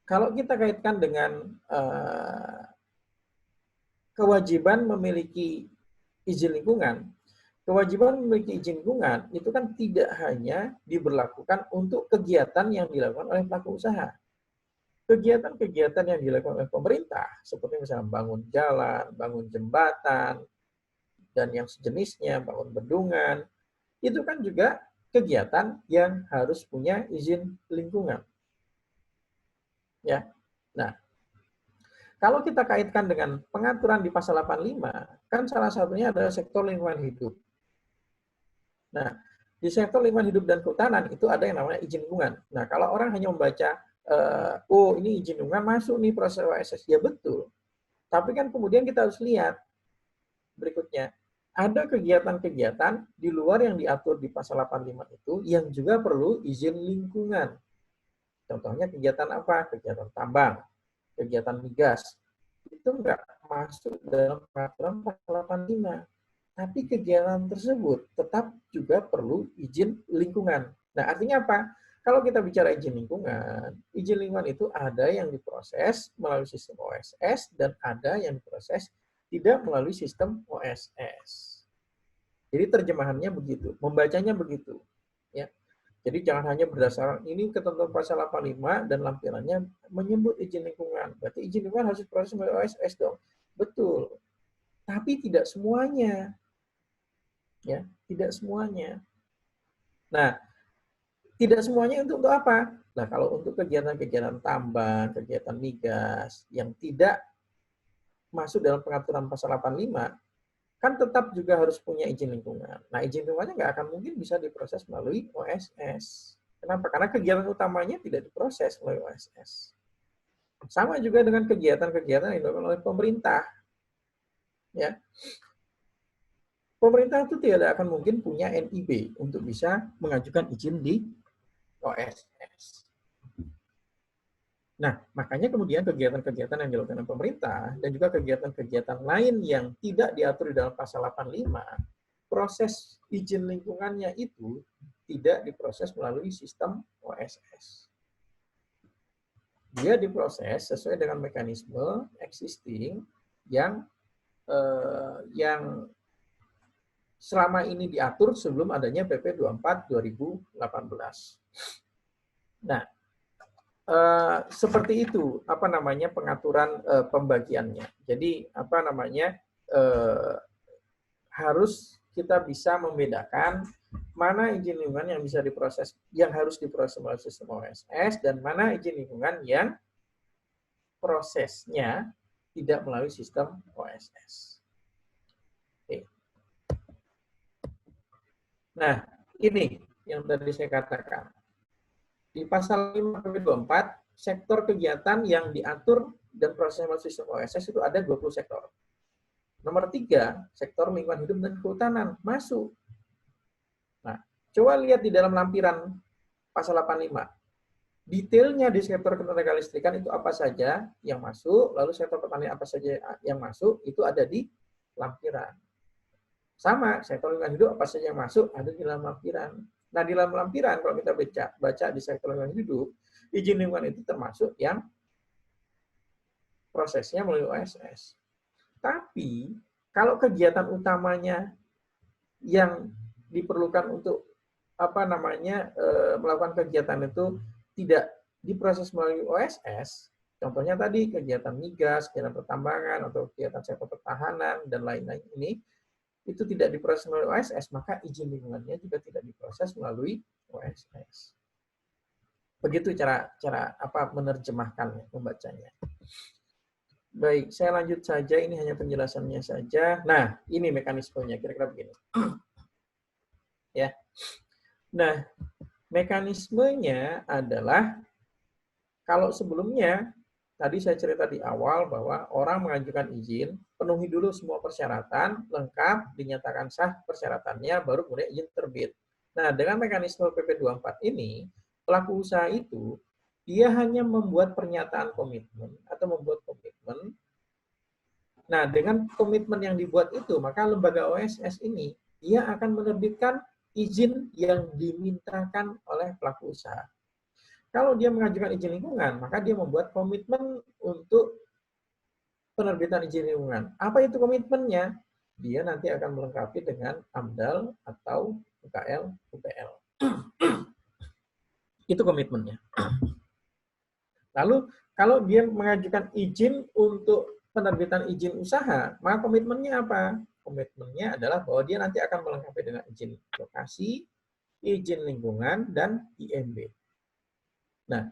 kalau kita kaitkan dengan kewajiban memiliki izin lingkungan, kewajiban memiliki izin lingkungan itu kan tidak hanya diberlakukan untuk kegiatan yang dilakukan oleh pelaku usaha, kegiatan-kegiatan yang dilakukan oleh pemerintah, seperti misalnya bangun jalan, bangun jembatan, dan yang sejenisnya, bangun bendungan, itu kan juga kegiatan yang harus punya izin lingkungan. Ya. Nah, kalau kita kaitkan dengan pengaturan di pasal 85, kan salah satunya adalah sektor lingkungan hidup. Nah, di sektor lingkungan hidup dan kehutanan itu ada yang namanya izin lingkungan. Nah, kalau orang hanya membaca, oh ini izin lingkungan masuk nih proses OSS, ya betul. Tapi kan kemudian kita harus lihat berikutnya, ada kegiatan-kegiatan di luar yang diatur di pasal 85 itu yang juga perlu izin lingkungan. Contohnya kegiatan apa? Kegiatan tambang, kegiatan migas. Itu enggak masuk dalam peraturan pasal 85. Tapi kegiatan tersebut tetap juga perlu izin lingkungan. Nah, artinya apa? Kalau kita bicara izin lingkungan itu ada yang diproses melalui sistem OSS dan ada yang diproses tidak melalui sistem OSS. Jadi terjemahannya begitu, membacanya begitu. Ya. Jadi jangan hanya berdasarkan ini ketentuan pasal 85 dan lampirannya menyebut izin lingkungan. Berarti izin lingkungan harus diproses melalui OSS dong. Betul. Tapi tidak semuanya. Ya, tidak semuanya. Nah, tidak semuanya untuk apa? Nah, kalau untuk kegiatan-kegiatan tambang, kegiatan migas yang tidak masuk dalam pengaturan pasal 85, kan tetap juga harus punya izin lingkungan. Nah, izin lingkungannya nggak akan mungkin bisa diproses melalui OSS. Kenapa? Karena kegiatan utamanya tidak diproses melalui OSS. Sama juga dengan kegiatan-kegiatan yang dilakukan oleh pemerintah. Ya. Pemerintah itu tidak akan mungkin punya NIB untuk bisa mengajukan izin di OSS. Nah, makanya kemudian kegiatan-kegiatan yang dilakukan oleh pemerintah dan juga kegiatan-kegiatan lain yang tidak diatur di dalam pasal 85, proses izin lingkungannya itu tidak diproses melalui sistem OSS. Dia diproses sesuai dengan mekanisme existing yang selama ini diatur sebelum adanya PP 24 2018. Nah, seperti itu pengaturan pembagiannya. Jadi harus kita bisa membedakan mana izin lingkungan yang bisa diproses, yang harus diproses melalui sistem OSS dan mana izin lingkungan yang prosesnya tidak melalui sistem OSS. Oke. Nah, ini yang tadi saya katakan. Di pasal 5 PP 24, sektor kegiatan yang diatur dan prosesnya melalui sistem OSS itu ada 20 sektor. Nomor 3, sektor lingkungan hidup dan kehutanan masuk. Nah, coba lihat di dalam lampiran pasal 85. Detailnya di sektor ketenagalistrikan itu apa saja yang masuk, lalu sektor pertanian apa saja yang masuk, itu ada di lampiran. Sama, sektor lingkungan hidup apa saja yang masuk, ada di dalam lampiran. Nah, di dalam lampiran, kalau kita baca di sektor lingkungan hidup, izin lingkungan itu termasuk yang prosesnya melalui OSS. Tapi, kalau kegiatan utamanya yang diperlukan untuk melakukan kegiatan itu tidak diproses melalui OSS, contohnya tadi kegiatan migas, kegiatan pertambangan, atau kegiatan sektor pertahanan, dan lain-lain ini, itu tidak diproses melalui OSS, maka izin lingkungannya juga tidak diproses melalui OSS. Begitu cara menerjemahkan, membacanya. Baik, saya lanjut saja, ini hanya penjelasannya saja. Nah, ini mekanismenya, kira-kira begini. Ya. Nah, mekanismenya adalah, kalau sebelumnya, tadi saya cerita di awal bahwa orang mengajukan izin, penuhi dulu semua persyaratan, lengkap, dinyatakan sah persyaratannya, baru kemudian izin terbit. Nah, dengan mekanisme PP 24 ini, pelaku usaha itu, dia hanya membuat pernyataan komitmen atau membuat komitmen. Nah, dengan komitmen yang dibuat itu, maka lembaga OSS ini, dia akan menerbitkan izin yang dimintakan oleh pelaku usaha. Kalau dia mengajukan izin lingkungan, maka dia membuat komitmen untuk penerbitan izin lingkungan. Apa itu komitmennya? Dia nanti akan melengkapi dengan AMDAL atau UKL, UPL. Itu komitmennya. Lalu kalau dia mengajukan izin untuk penerbitan izin usaha, maka komitmennya apa? Komitmennya adalah bahwa dia nanti akan melengkapi dengan izin lokasi, izin lingkungan, dan IMB. Nah,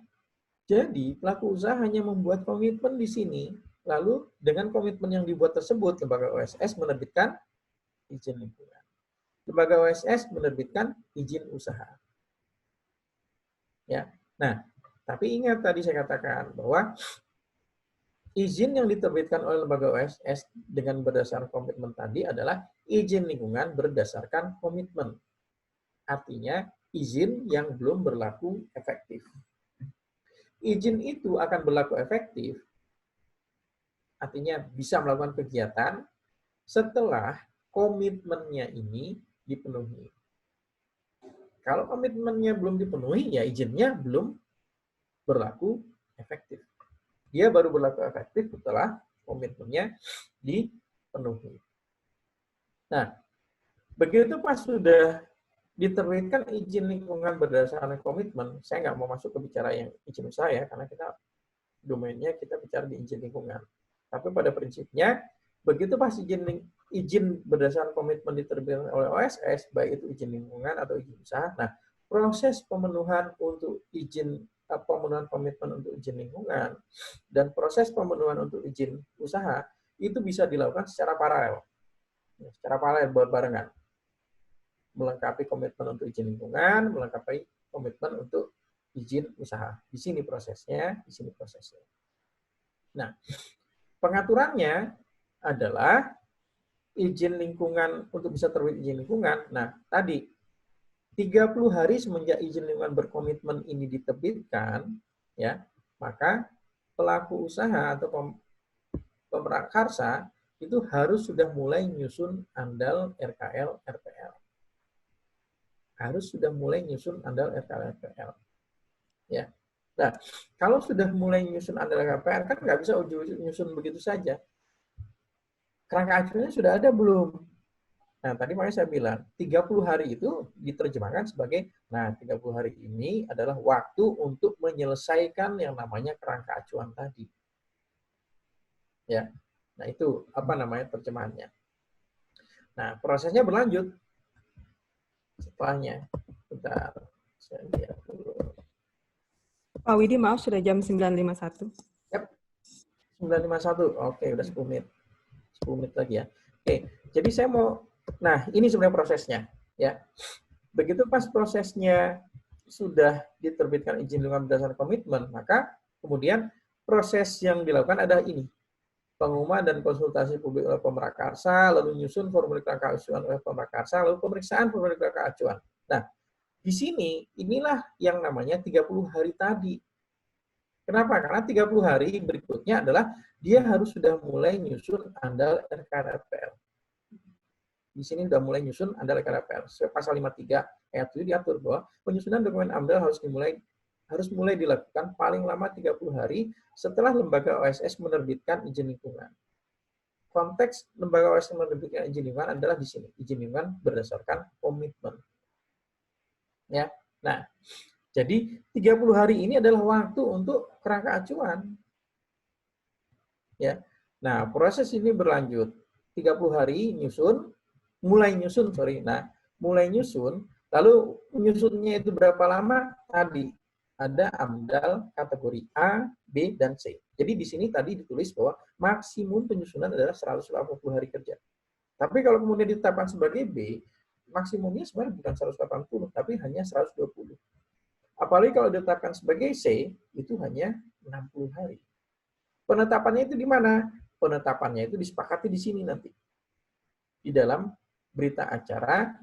jadi pelaku usaha hanya membuat komitmen di sini, lalu dengan komitmen yang dibuat tersebut, lembaga OSS menerbitkan izin lingkungan. Lembaga OSS menerbitkan izin usaha. Ya. Nah, tapi ingat tadi saya katakan bahwa izin yang diterbitkan oleh lembaga OSS dengan berdasarkan komitmen tadi adalah izin lingkungan berdasarkan komitmen. Artinya, izin yang belum berlaku efektif. Izin itu akan berlaku efektif, artinya bisa melakukan kegiatan setelah komitmennya ini dipenuhi. Kalau komitmennya belum dipenuhi, ya izinnya belum berlaku efektif. Dia baru berlaku efektif setelah komitmennya dipenuhi. Nah, begitu pas sudah diterbitkan izin lingkungan berdasarkan komitmen, saya nggak mau masuk ke bicara yang izin usaha ya, karena kita domainnya kita bicara di izin lingkungan. Tapi pada prinsipnya, begitu pas izin berdasarkan komitmen diterbitkan oleh OSS, baik itu izin lingkungan atau izin usaha, nah proses pemenuhan untuk pemenuhan komitmen untuk izin lingkungan dan proses pemenuhan untuk izin usaha itu bisa dilakukan secara paralel, berbarengan. Melengkapi komitmen untuk izin lingkungan, melengkapi komitmen untuk izin usaha. Di sini prosesnya, di sini prosesnya. Nah, pengaturannya adalah izin lingkungan untuk bisa terbit izin lingkungan. Nah, tadi 30 hari semenjak izin lingkungan berkomitmen ini diterbitkan, ya, maka pelaku usaha atau pemrakarsa itu harus sudah mulai nyusun andal RKL RPL. Harus sudah mulai nyusun andal RKL RPL. Ya. Nah, kalau sudah mulai nyusun andal RPL kan nggak bisa ujuk-ujuk nyusun begitu saja. Kerangka acuannya sudah ada belum? Nah, tadi makanya saya bilang 30 hari itu diterjemahkan sebagai, nah 30 hari ini adalah waktu untuk menyelesaikan yang namanya kerangka acuan tadi. Ya. Nah, itu apa namanya terjemahannya. Nah, prosesnya berlanjut. Setelahnya, bentar, saya lihat dulu. Pak Widi, maaf sudah jam 9.51. Yap, 9.51. Oke, udah 10 menit. 10 menit lagi ya. Oke, jadi saya mau, nah ini sebenarnya prosesnya. Ya, begitu pas prosesnya sudah diterbitkan izin lingkungan berdasarkan komitmen, maka kemudian proses yang dilakukan adalah ini. Pengumuman dan konsultasi publik oleh pemrakarsa, lalu nyusun formulir kerangka acuan oleh pemrakarsa, lalu pemeriksaan formulir kerangka acuan. Nah, di sini inilah yang namanya 30 hari tadi. Kenapa? Karena 30 hari berikutnya adalah dia harus sudah mulai nyusun andal RKRPL. Di sini sudah mulai nyusun andal RKRPL. Pasal 53 ayat 7 diatur bahwa penyusunan dokumen amdal harus mulai dilakukan paling lama 30 hari setelah lembaga OSS menerbitkan izin lingkungan. Konteks lembaga OSS menerbitkan izin lingkungan adalah di sini, izin lingkungan berdasarkan komitmen. Ya. Nah, jadi 30 hari ini adalah waktu untuk kerangka acuan. Ya. Nah, proses ini berlanjut 30 hari mulai nyusun. Nah, mulai nyusun, lalu menyusunnya itu berapa lama? Tadi ada AMDAL kategori A, B, dan C. Jadi di sini tadi ditulis bahwa maksimum penyusunan adalah 180 hari kerja. Tapi kalau kemudian ditetapkan sebagai B, maksimumnya sebenarnya bukan 180, tapi hanya 120. Apalagi kalau ditetapkan sebagai C, itu hanya 60 hari. Penetapannya itu di mana? Penetapannya itu disepakati di sini nanti. Di dalam berita acara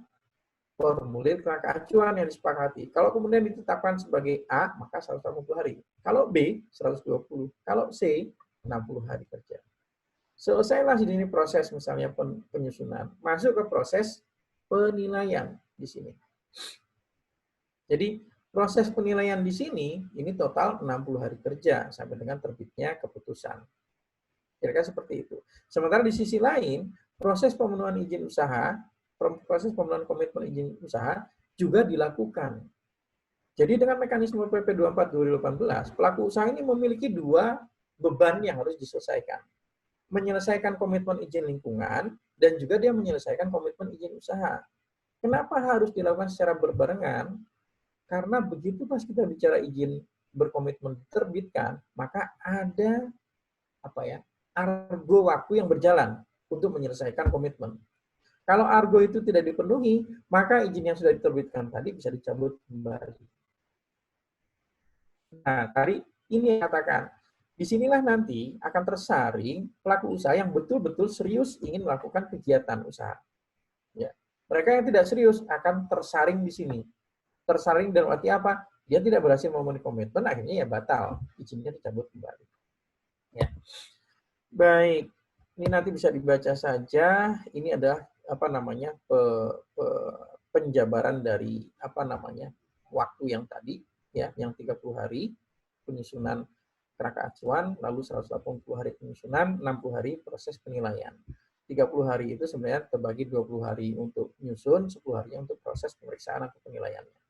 formulir kerangka acuan yang disepakati. Kalau kemudian ditetapkan sebagai A, maka 180 hari. Kalau B, 120. Kalau C, 60 hari kerja. Selesailah ini proses misalnya penyusunan. Masuk ke proses penilaian di sini. Jadi, proses penilaian di sini, ini total 60 hari kerja sampai dengan terbitnya keputusan. Kira-kira seperti itu. Sementara di sisi lain, proses pemenuhan izin usaha, proses pemenuhan komitmen izin usaha juga dilakukan. Jadi dengan mekanisme PP 24 2018, pelaku usaha ini memiliki dua beban yang harus diselesaikan. Menyelesaikan komitmen izin lingkungan dan juga dia menyelesaikan komitmen izin usaha. Kenapa harus dilakukan secara berbarengan? Karena begitu pas kita bicara izin berkomitmen diterbitkan, maka ada argo waktu yang berjalan untuk menyelesaikan komitmen. Kalau argo itu tidak dipenuhi, maka izin yang sudah diterbitkan tadi bisa dicabut kembali. Nah, tadi ini yang katakan, disinilah nanti akan tersaring pelaku usaha yang betul-betul serius ingin melakukan kegiatan usaha. Ya. Mereka yang tidak serius akan tersaring di sini. Tersaring dalam arti apa? Dia tidak berhasil memenuhi komitmen, akhirnya ya batal, izinnya dicabut kembali. Ya. Baik, ini nanti bisa dibaca saja. Ini adalah penjabaran dari waktu yang tadi, ya, yang 30 hari penyusunan kerangka acuan, lalu 180 hari penyusunan, 60 hari proses penilaian. 30 hari itu sebenarnya terbagi 20 hari untuk menyusun, 10 hari untuk proses pemeriksaan atau penilaiannya.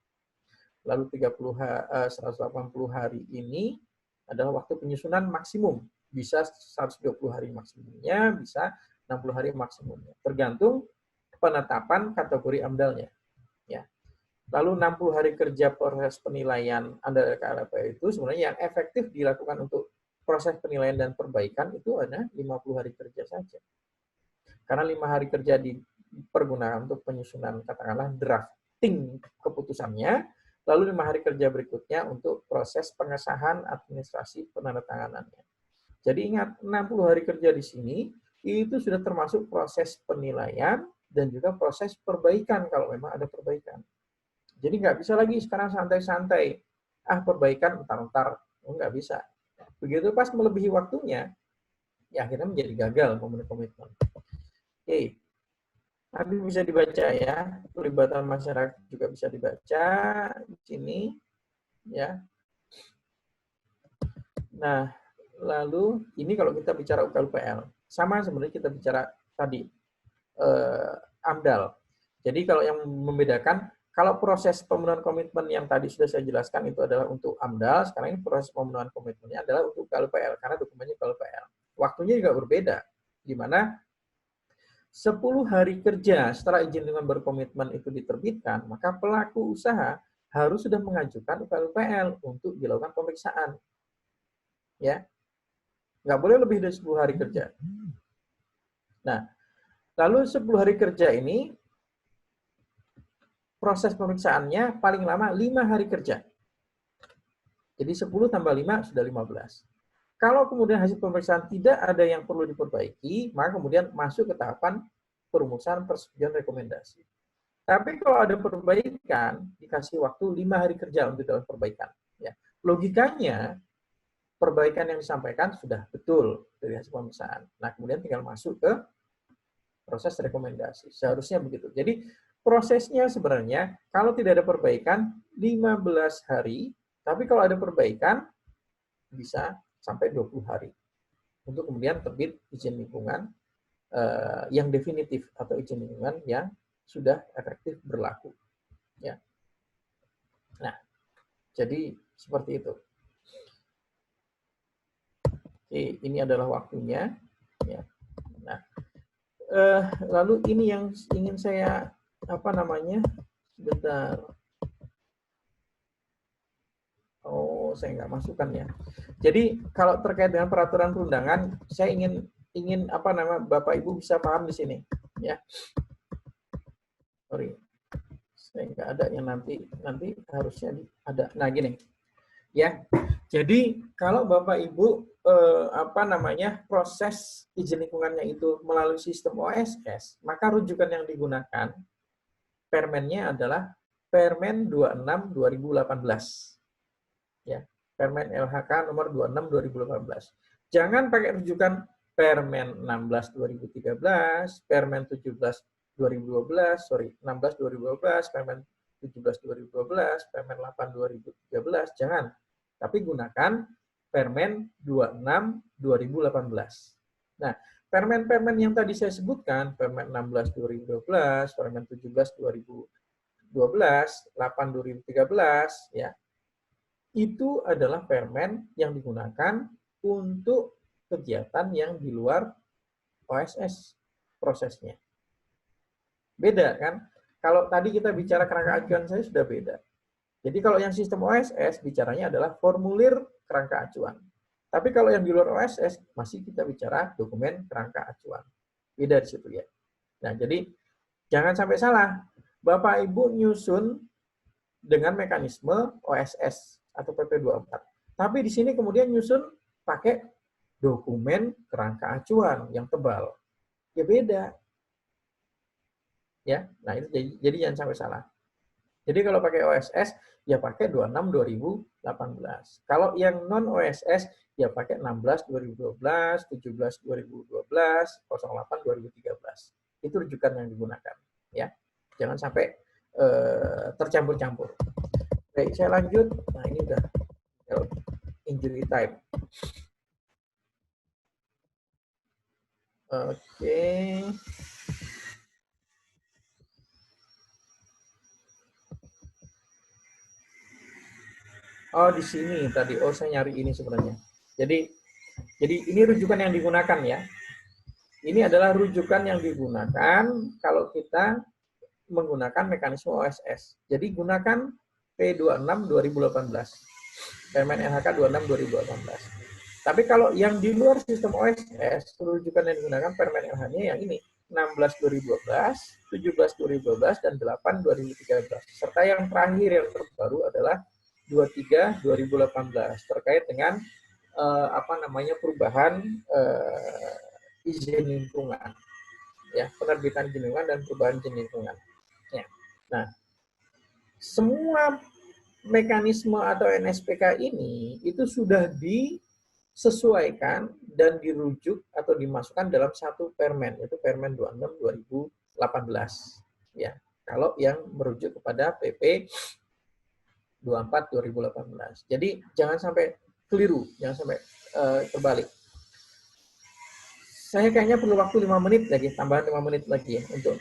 Lalu 180 hari ini adalah waktu penyusunan maksimum. Bisa 120 hari maksimumnya, bisa 60 hari maksimumnya. Tergantung penetapan kategori AMDAL-nya. Ya. Lalu 60 hari kerja proses penilaian AMDAL KLP itu sebenarnya yang efektif dilakukan untuk proses penilaian dan perbaikan itu ada 50 hari kerja saja. Karena 5 hari kerja dipergunakan untuk penyusunan, katakanlah drafting keputusannya, lalu 5 hari kerja berikutnya untuk proses pengesahan administrasi penandatanganannya. Jadi ingat, 60 hari kerja di sini itu sudah termasuk proses penilaian dan juga proses perbaikan kalau memang ada perbaikan. Jadi nggak bisa lagi sekarang santai-santai, perbaikan entar-entar, nggak bisa. Begitu pas melebihi waktunya, ya akhirnya menjadi gagal memenuhi komitmen. Oke, nanti bisa dibaca ya, pelibatan masyarakat juga bisa dibaca di sini, ya. Nah, lalu ini kalau kita bicara UKLPL, sama sebenarnya kita bicara tadi AMDAL. Jadi kalau yang membedakan, kalau proses pemenuhan komitmen yang tadi sudah saya jelaskan itu adalah untuk AMDAL, sekarang ini proses pemenuhan komitmennya adalah untuk UKLPL karena dokumennya UKLPL. Waktunya juga berbeda, di mana 10 hari kerja setelah izin lingkungan berkomitmen itu diterbitkan, maka pelaku usaha harus sudah mengajukan UKLPL untuk dilakukan pemeriksaan. Ya, nggak boleh lebih dari 10 hari kerja. Nah, lalu 10 hari kerja ini, proses pemeriksaannya paling lama 5 hari kerja. Jadi 10 tambah 5 sudah 15. Kalau kemudian hasil pemeriksaan tidak ada yang perlu diperbaiki, maka kemudian masuk ke tahapan perumusan persetujuan rekomendasi. Tapi kalau ada perbaikan, dikasih waktu 5 hari kerja untuk dalam perbaikan. Ya. Logikanya, perbaikan yang disampaikan sudah betul dari hasil pemeriksaan. Nah, kemudian tinggal masuk ke proses rekomendasi. Seharusnya begitu. Jadi, prosesnya sebenarnya, kalau tidak ada perbaikan, 15 hari, tapi kalau ada perbaikan, bisa sampai 20 hari. Untuk kemudian terbit izin lingkungan yang definitif atau izin lingkungan yang sudah efektif berlaku. Ya. Nah, jadi seperti itu. Oke, ini adalah waktunya. Ya. Nah, lalu ini yang ingin saya sebentar. Oh, saya nggak masukkan ya. Jadi kalau terkait dengan peraturan perundangan, saya ingin Bapak Ibu bisa paham di sini, ya. Sorry, saya nggak ada yang nanti harusnya ada. Nah gini, ya. Jadi kalau Bapak Ibu proses izin lingkungannya itu melalui sistem OSS, maka rujukan yang digunakan Permennya adalah Permen 26 2018. Ya, Permen LHK nomor 26 2018. Jangan pakai rujukan Permen 16 2013, Permen 17 2012, 16 2012, Permen 17 2012, Permen 8 2013, jangan. Tapi gunakan Permen 26 2018. Nah, permen-permen yang tadi saya sebutkan, Permen 16 2012, Permen 17 8/2013 ya, itu adalah permen yang digunakan untuk kegiatan yang di luar OSS prosesnya. Beda kan? Kalau tadi kita bicara kerangka acuan saya sudah beda. Jadi kalau yang sistem OSS bicaranya adalah formulir kerangka acuan. Tapi kalau yang di luar OSS masih kita bicara dokumen kerangka acuan. Beda di situ ya. Nah, jadi jangan sampai salah. Bapak Ibu nyusun dengan mekanisme OSS atau PP24. Tapi di sini kemudian nyusun pakai dokumen kerangka acuan yang tebal. Ya beda. Ya, nah itu jadi jangan sampai salah. Jadi kalau pakai OSS ya pakai 26/2018. Kalau yang non OSS ya pakai 16/2012, 17/2012, 08/2013. Itu rujukan yang digunakan, ya. Jangan sampai tercampur-campur. Baik, saya lanjut. Nah, ini udah injury time. Oke. Oh, di sini tadi. Oh, saya nyari ini sebenarnya. Jadi ini rujukan yang digunakan ya. Ini adalah rujukan yang digunakan kalau kita menggunakan mekanisme OSS. Jadi gunakan P26/2018. Permen LHK 26/2018. Tapi kalau yang di luar sistem OSS, rujukan yang digunakan permen LH-nya yang ini, 16/2012, 17/2012, dan 8/2013. Serta yang terakhir yang terbaru adalah 23/2018 terkait dengan perubahan izin lingkungan, ya, penerbitan izin lingkungan dan perubahan izin lingkungan. Ya. Nah, semua mekanisme atau NSPK ini itu sudah disesuaikan dan dirujuk atau dimasukkan dalam satu permen, yaitu Permen 26/2018. Ya, kalau yang merujuk kepada PP 24/2018. Jadi jangan sampai keliru, jangan sampai terbalik. Saya kayaknya perlu waktu 5 menit lagi, tambahan 5 menit lagi ya, untuk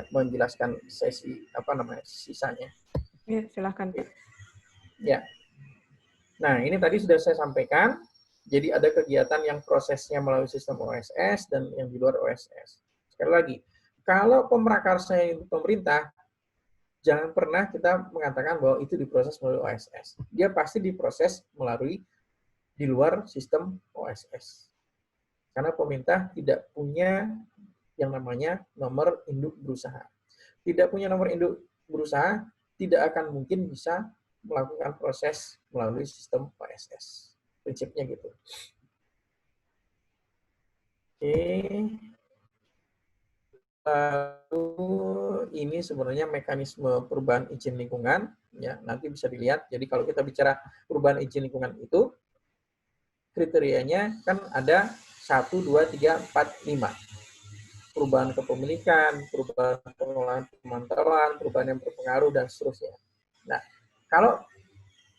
menjelaskan sesi sisanya. Ya, silakan Pak. Ya. Nah, ini tadi sudah saya sampaikan. Jadi ada kegiatan yang prosesnya melalui sistem OSS dan yang di luar OSS. Sekali lagi, kalau pemrakarsa itu pemerintah, jangan pernah kita mengatakan bahwa itu diproses melalui OSS. Dia pasti diproses melalui di luar sistem OSS. Karena pemerintah tidak punya yang namanya nomor induk berusaha. Tidak punya nomor induk berusaha, tidak akan mungkin bisa melakukan proses melalui sistem OSS. Prinsipnya gitu. Oke. Lalu ini sebenarnya mekanisme perubahan izin lingkungan, ya, nanti bisa dilihat. Jadi kalau kita bicara perubahan izin lingkungan itu kriterianya kan ada 1, 2, 3, 4, 5. Perubahan kepemilikan, perubahan pengelolaan pemantauan, perubahan yang berpengaruh dan seterusnya. Nah, kalau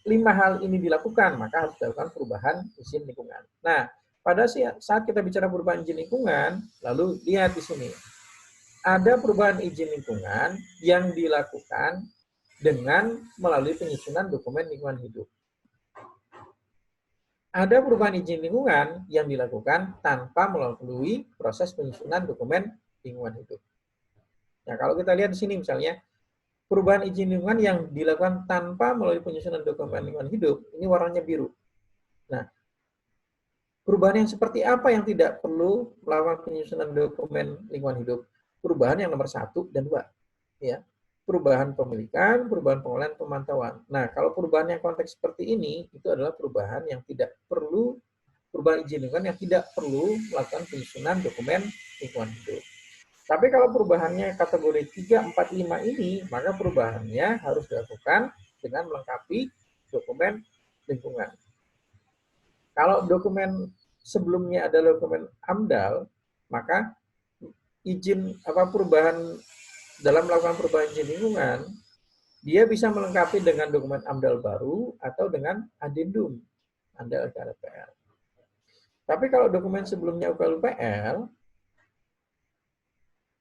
5 hal ini dilakukan, maka harus dilakukan perubahan izin lingkungan. Nah, pada saat kita bicara perubahan izin lingkungan, lalu lihat di sini. Ada perubahan izin lingkungan yang dilakukan dengan melalui penyusunan dokumen lingkungan hidup. Ada perubahan izin lingkungan yang dilakukan tanpa melalui proses penyusunan dokumen lingkungan hidup. Nah, kalau kita lihat di sini misalnya, perubahan izin lingkungan yang dilakukan tanpa melalui penyusunan dokumen lingkungan hidup, ini warnanya biru. Nah, perubahan yang seperti apa yang tidak perlu melakukan penyusunan dokumen lingkungan hidup? Perubahan yang nomor 1 dan 2. Ya. Perubahan pemilikan, perubahan pengelolaan, pemantauan. Nah, kalau perubahan yang konteks seperti ini, itu adalah perubahan yang tidak perlu, perubahan izin lingkungan yang tidak perlu melakukan penyusunan dokumen lingkungan hidup. Tapi kalau perubahannya kategori 3, 4, 5 ini, maka perubahannya harus dilakukan dengan melengkapi dokumen lingkungan. Kalau dokumen sebelumnya adalah dokumen AMDAL, maka perubahan dalam melakukan perubahan izin lingkungan, dia bisa melengkapi dengan dokumen AMDAL baru atau dengan adendum AMDAL UKLPL. Tapi kalau dokumen sebelumnya UKLPL,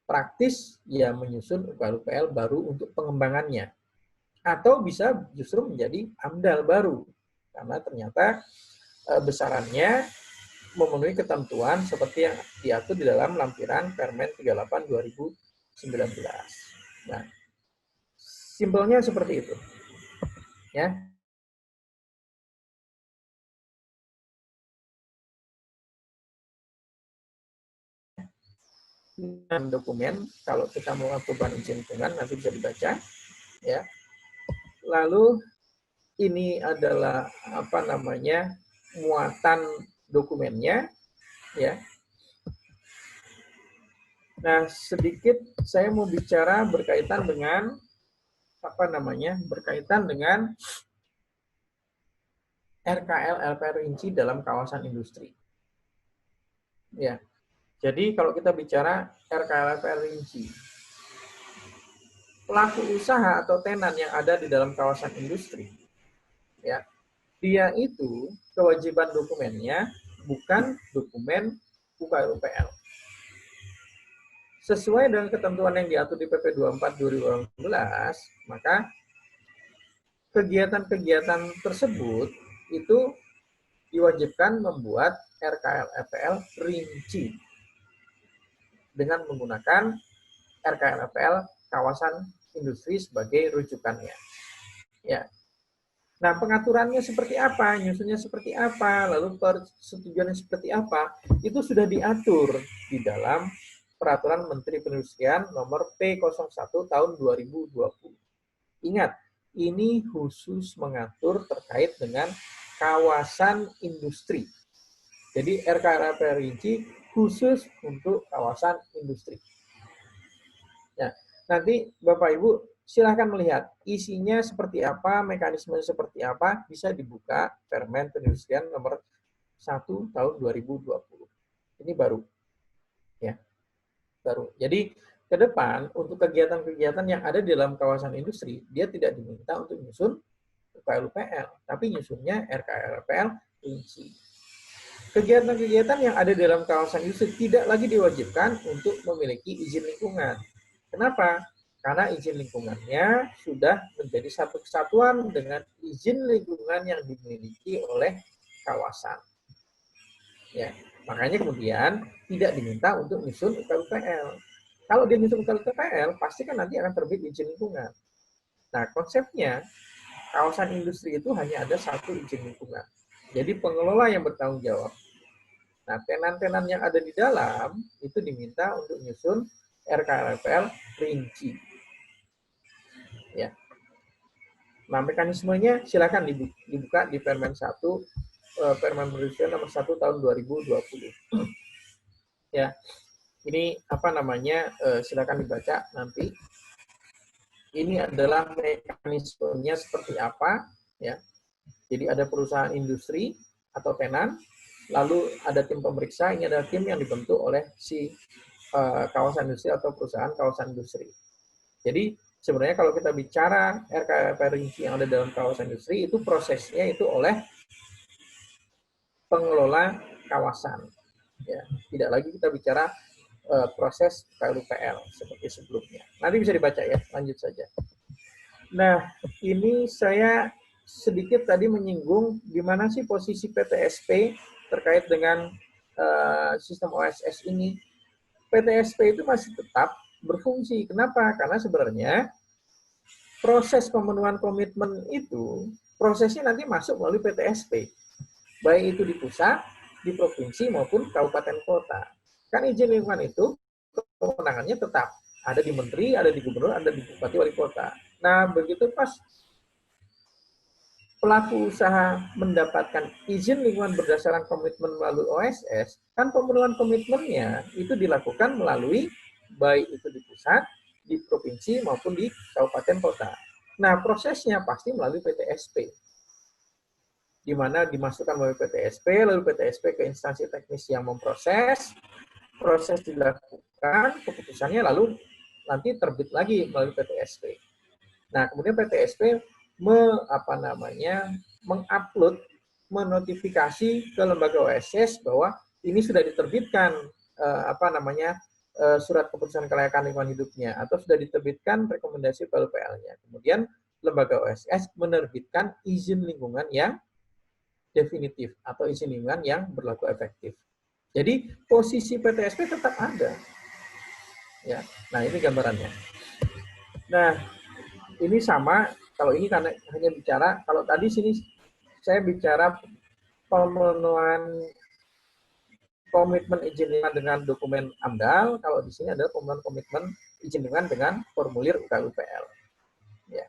praktis ya menyusun UKL-UKL baru untuk pengembangannya. Atau bisa justru menjadi AMDAL baru. Karena ternyata besarannya memenuhi ketentuan seperti yang diatur di dalam lampiran Permen 38 2019. Nah, simpelnya seperti itu. Ya. Dokumen, kalau kita mau perubahan izin lingkungan nanti bisa dibaca, ya. Lalu ini adalah apa namanya muatan dokumennya, ya. Nah, sedikit saya mau bicara berkaitan dengan apa namanya berkaitan dengan RKL LPR rinci dalam kawasan industri. Ya. Jadi kalau kita bicara RKL LPR rinci, pelaku usaha atau tenan yang ada di dalam kawasan industri, ya, dia itu kewajiban dokumennya bukan dokumen UKL-UPL. Sesuai dengan ketentuan yang diatur di PP 24 2018, maka kegiatan-kegiatan tersebut itu diwajibkan membuat RKL-LPL rinci dengan menggunakan RKL-LPL kawasan industri sebagai rujukannya. Ya. Nah, pengaturannya seperti apa, nyusunnya seperti apa, lalu persetujuannya seperti apa, itu sudah diatur di dalam Peraturan Menteri Perindustrian nomor P01 tahun 2020. Ingat, ini khusus mengatur terkait dengan kawasan industri. Jadi RKL-LPL rinci khusus untuk kawasan industri. Ya, nanti Bapak Ibu silahkan melihat isinya seperti apa, mekanismenya seperti apa, bisa dibuka Permen Perindustrian nomor 1 tahun 2020. Ini baru. Ya. Baru. Jadi ke depan untuk kegiatan-kegiatan yang ada di dalam kawasan industri, dia tidak diminta untuk menyusun UKL-UPL, tapi nyusunnya RKL-LPL rinci. Kegiatan-kegiatan yang ada di dalam kawasan industri tidak lagi diwajibkan untuk memiliki izin lingkungan. Kenapa? Karena izin lingkungannya sudah menjadi satu kesatuan dengan izin lingkungan yang dimiliki oleh kawasan. Ya, makanya kemudian tidak diminta untuk menyusun UKL-UPL. Kalau dia menyusun UKL-UPL, pasti kan nanti akan terbit izin lingkungan. Nah, konsepnya kawasan industri itu hanya ada satu izin lingkungan. Jadi pengelola yang bertanggung jawab. Nah, tenan-tenan yang ada di dalam itu diminta untuk menyusun RKL-LPL rinci. Ya. Nah, mekanismenya silakan dibuka di Permen 1, Permen Perindustrian nomor 1 tahun 2020. Ya. Ini apa namanya? Silakan dibaca nanti. Ini adalah mekanismenya seperti apa, ya. Jadi ada perusahaan industri atau tenan, lalu ada tim pemeriksa, ini adalah tim yang dibentuk oleh si kawasan industri atau perusahaan kawasan industri. Jadi sebenarnya kalau kita bicara RKL-LPL rinci yang ada dalam kawasan industri, itu prosesnya itu oleh pengelola kawasan. Ya, tidak lagi kita bicara proses UKL-UPL seperti sebelumnya. Nanti bisa dibaca ya, lanjut saja. Nah, ini saya sedikit tadi menyinggung di mana sih posisi PTSP terkait dengan sistem OSS ini. PTSP itu masih tetap berfungsi. Kenapa? Karena sebenarnya proses pemenuhan komitmen itu, prosesnya nanti masuk melalui PTSP. Baik itu di pusat, di provinsi, maupun kabupaten kota. Kan izin lingkungan itu, kewenangannya tetap. Ada di menteri, ada di gubernur, ada di bupati, wali kota. Nah, begitu pas pelaku usaha mendapatkan izin lingkungan berdasarkan komitmen melalui OSS, kan pemenuhan komitmennya itu dilakukan melalui baik itu di pusat, di provinsi, maupun di kabupaten kota. Nah, prosesnya pasti melalui PTSP, di mana dimasukkan melalui PTSP, lalu PTSP ke instansi teknis yang memproses, proses dilakukan, keputusannya lalu nanti terbit lagi melalui PTSP. Nah, kemudian PTSP mengupload, menotifikasi ke lembaga OSS bahwa ini sudah diterbitkan surat keputusan kelayakan lingkungan hidupnya atau sudah diterbitkan rekomendasi PLPL-nya. Kemudian lembaga OSS menerbitkan izin lingkungan yang definitif atau izin lingkungan yang berlaku efektif. Jadi posisi PTSP tetap ada. Ya. Nah, ini gambarannya. Nah, ini sama, kalau ini karena hanya bicara, kalau tadi sini saya bicara pemenuhan komitmen izin lingkungan dengan dokumen AMDAL, kalau di sini adalah pemenuhan komitmen izin lingkungan dengan formulir UKUPL. Ya.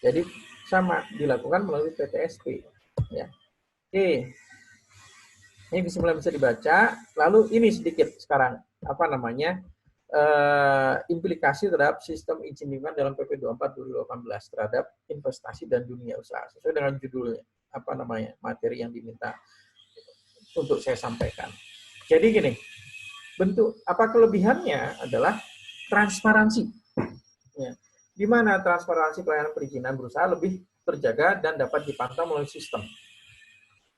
Jadi sama, dilakukan melalui PTSP. Ya. Oke. Ini kesimpulan bisa dibaca. Lalu ini sedikit sekarang, implikasi terhadap sistem izin lingkungan dalam PP 24 2018 terhadap investasi dan dunia usaha. Sesuai dengan judulnya, materi yang diminta untuk saya sampaikan. Jadi gini, kelebihannya adalah transparansi. Ya. Di mana transparansi pelayanan perizinan berusaha lebih terjaga dan dapat dipantau melalui sistem.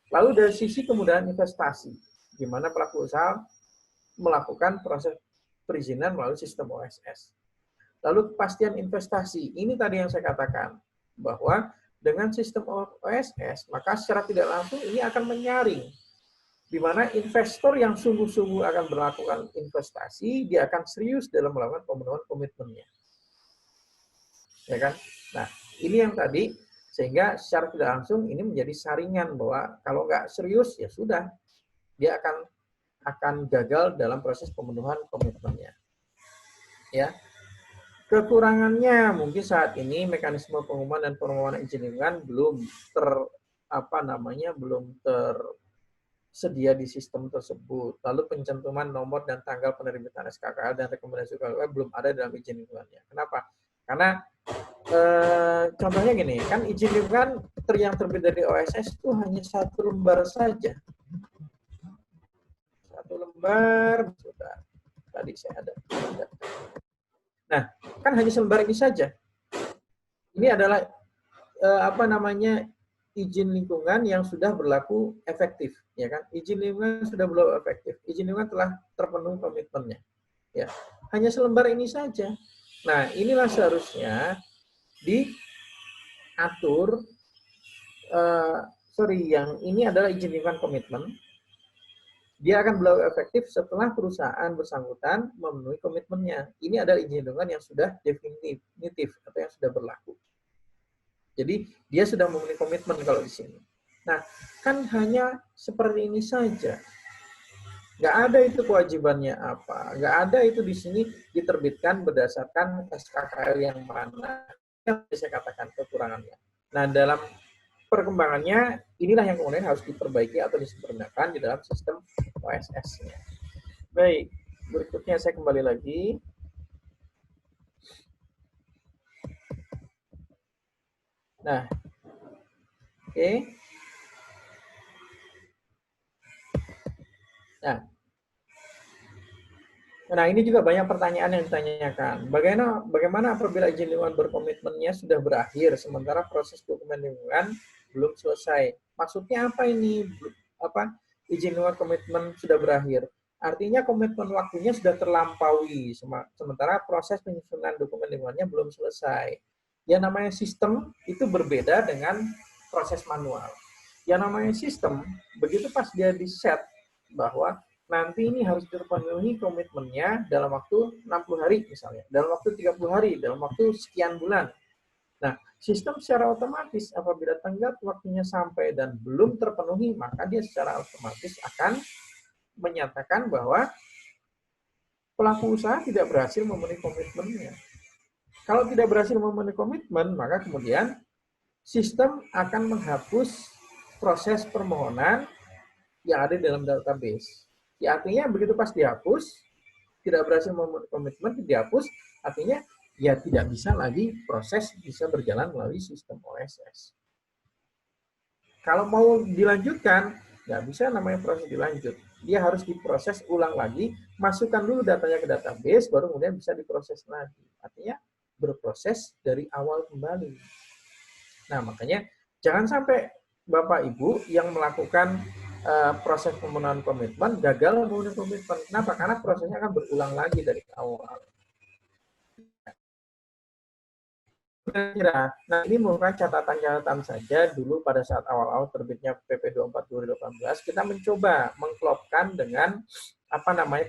Lalu dari sisi kemudahan investasi, di mana pelaku usaha melakukan proses perizinan melalui sistem OSS. Lalu kepastian investasi, ini tadi yang saya katakan, bahwa dengan sistem OSS, maka secara tidak langsung ini akan menyaring, di mana investor yang sungguh-sungguh akan melakukan investasi, dia akan serius dalam melakukan pemenuhan komitmennya. Ya kan? Nah, ini yang tadi, sehingga secara tidak langsung ini menjadi saringan bahwa kalau nggak serius, ya sudah, dia akan gagal dalam proses pemenuhan komitmennya. Ya. Kekurangannya mungkin saat ini mekanisme pengumuman dan permohonan izin lingkungan belum tersedia di sistem tersebut. Lalu pencantuman nomor dan tanggal penerbitan SKKL dan rekomendasi UKUPL belum ada dalam izin lingkungannya. Kenapa? Karena contohnya gini, kan izin lingkungan yang terbit dari OSS itu hanya 1 lembar saja. 1 lembar, sudah. Tadi saya ada. Nah, kan hanya selembar ini saja. Ini adalah izin lingkungan yang sudah berlaku efektif, ya kan? Izin lingkungan sudah berlaku efektif. Izin lingkungan telah terpenuhi komitmennya. Ya, hanya selembar ini saja. Nah, inilah seharusnya diatur. Yang ini adalah izin lingkungan komitmen. Dia akan berlaku efektif setelah perusahaan bersangkutan memenuhi komitmennya. Ini adalah izin lingkungan yang sudah definitif atau yang sudah berlaku. Jadi dia sudah memenuhi komitmen kalau di sini. Nah, kan hanya seperti ini saja. Nggak ada itu kewajibannya apa. Nggak ada itu di sini diterbitkan berdasarkan SKKL yang mana. Yang saya katakan kekurangannya. Nah, dalam perkembangannya, inilah yang kemudian harus diperbaiki atau disempurnakan di dalam sistem OSS-nya. Baik, berikutnya saya kembali lagi. Nah, oke. Nah, ini juga banyak pertanyaan yang ditanyakan. Bagaimana apabila izin lingkungan berkomitmennya sudah berakhir, sementara proses dokumen lingkungan belum selesai? Maksudnya apa ini? Izin lingkungan komitmen sudah berakhir? Artinya komitmen waktunya sudah terlampaui, sementara proses penyusunan dokumen lingkungannya belum selesai. Yang namanya sistem itu berbeda dengan proses manual. Yang namanya sistem, begitu pas dia di-set bahwa nanti ini harus terpenuhi komitmennya dalam waktu 60 hari misalnya, dalam waktu 30 hari, dalam waktu sekian bulan. Nah, sistem secara otomatis apabila tenggat waktunya sampai dan belum terpenuhi, maka dia secara otomatis akan menyatakan bahwa pelaku usaha tidak berhasil memenuhi komitmennya. Kalau tidak berhasil memenuhi komitmen, maka kemudian sistem akan menghapus proses permohonan yang ada dalam database. Ya, artinya begitu pas dihapus, tidak berhasil memenuhi komitmen, dihapus, artinya ya tidak bisa lagi proses bisa berjalan melalui sistem OSS. Kalau mau dilanjutkan, nggak bisa namanya proses dilanjut. Dia harus diproses ulang lagi, masukkan dulu datanya ke database, baru kemudian bisa diproses lagi. Artinya berproses dari awal kembali. Nah, makanya jangan sampai Bapak Ibu yang melakukan proses pemenuhan komitmen, gagal memenuhi komitmen. Kenapa? Karena prosesnya akan berulang lagi dari awal. Nah, ini merupakan catatan-catatan saja dulu pada saat awal-awal terbitnya PP 24 2018, kita mencoba mengklopkan dengan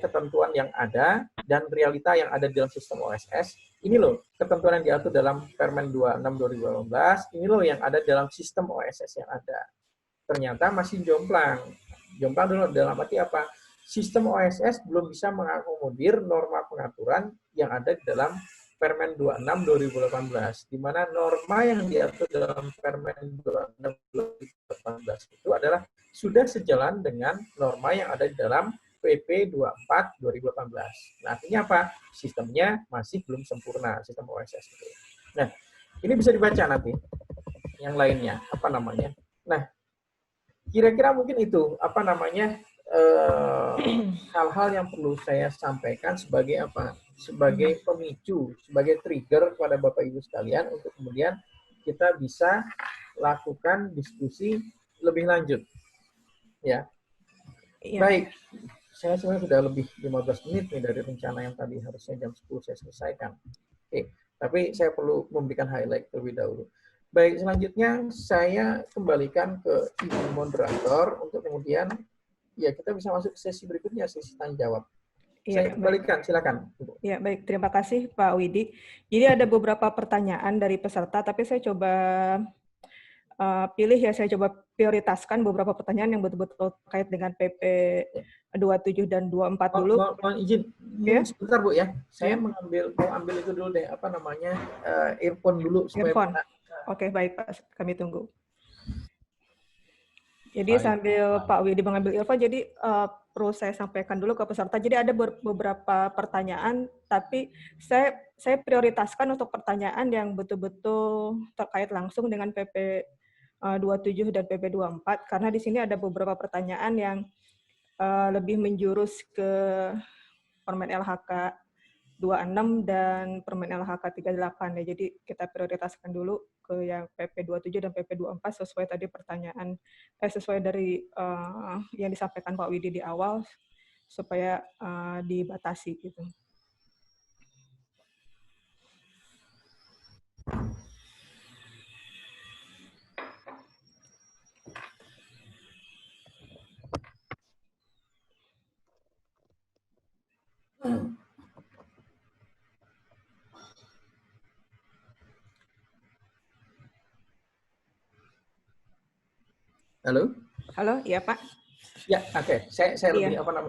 ketentuan yang ada dan realita yang ada di dalam sistem OSS. Ini loh ketentuan yang diatur dalam Permen 26 2018, ini loh yang ada dalam sistem OSS yang ada. Ternyata masih jomplang. Jomplang dulu dalam arti apa? Sistem OSS belum bisa mengakomodir norma pengaturan yang ada di dalam Permen 26 2018, di mana norma yang diatur dalam Permen 26 2018 itu adalah sudah sejalan dengan norma yang ada di dalam PP 24 2018. Nah, artinya apa? Sistemnya masih belum sempurna, sistem OSS itu. Nah, ini bisa dibaca nanti yang lainnya, Nah, kira-kira mungkin itu, hal-hal yang perlu saya sampaikan sebagai sebagai pemicu, sebagai trigger kepada Bapak Ibu sekalian untuk kemudian kita bisa lakukan diskusi lebih lanjut. Ya. Iya. Baik. Saya sebenarnya sudah lebih 15 menit nih dari rencana yang tadi harusnya jam 10 saya selesaikan. Oke, tapi saya perlu memberikan highlight terlebih dahulu. Baik, selanjutnya saya kembalikan ke Ibu moderator untuk kemudian ya kita bisa masuk ke sesi berikutnya, sesi tanya jawab. Saya kembalikan, silakan. Ya, baik. Terima kasih Pak Widi. Jadi ada beberapa pertanyaan dari peserta, tapi saya coba saya coba prioritaskan beberapa pertanyaan yang betul-betul terkait dengan PP 27 dan 24 dulu. Mohon izin, sebentar Bu ya. Saya mau ambil itu dulu deh, earphone dulu. Earphone. Oke, baik Pak. Kami tunggu. Jadi sambil Pak Widi mengambil earphone, jadi perlu saya sampaikan dulu ke peserta. Jadi ada beberapa pertanyaan, tapi saya prioritaskan untuk pertanyaan yang betul-betul terkait langsung dengan PP 27 dan PP 24, karena di sini ada beberapa pertanyaan yang lebih menjurus ke Permen LHK 26 dan Permen LHK 38 ya. Jadi kita prioritaskan dulu ke yang PP 27 dan PP 24 sesuai tadi pertanyaan sesuai dari yang disampaikan Pak Widi di awal supaya dibatasi gitu. Halo? Halo, iya Pak. Ya, oke. Saya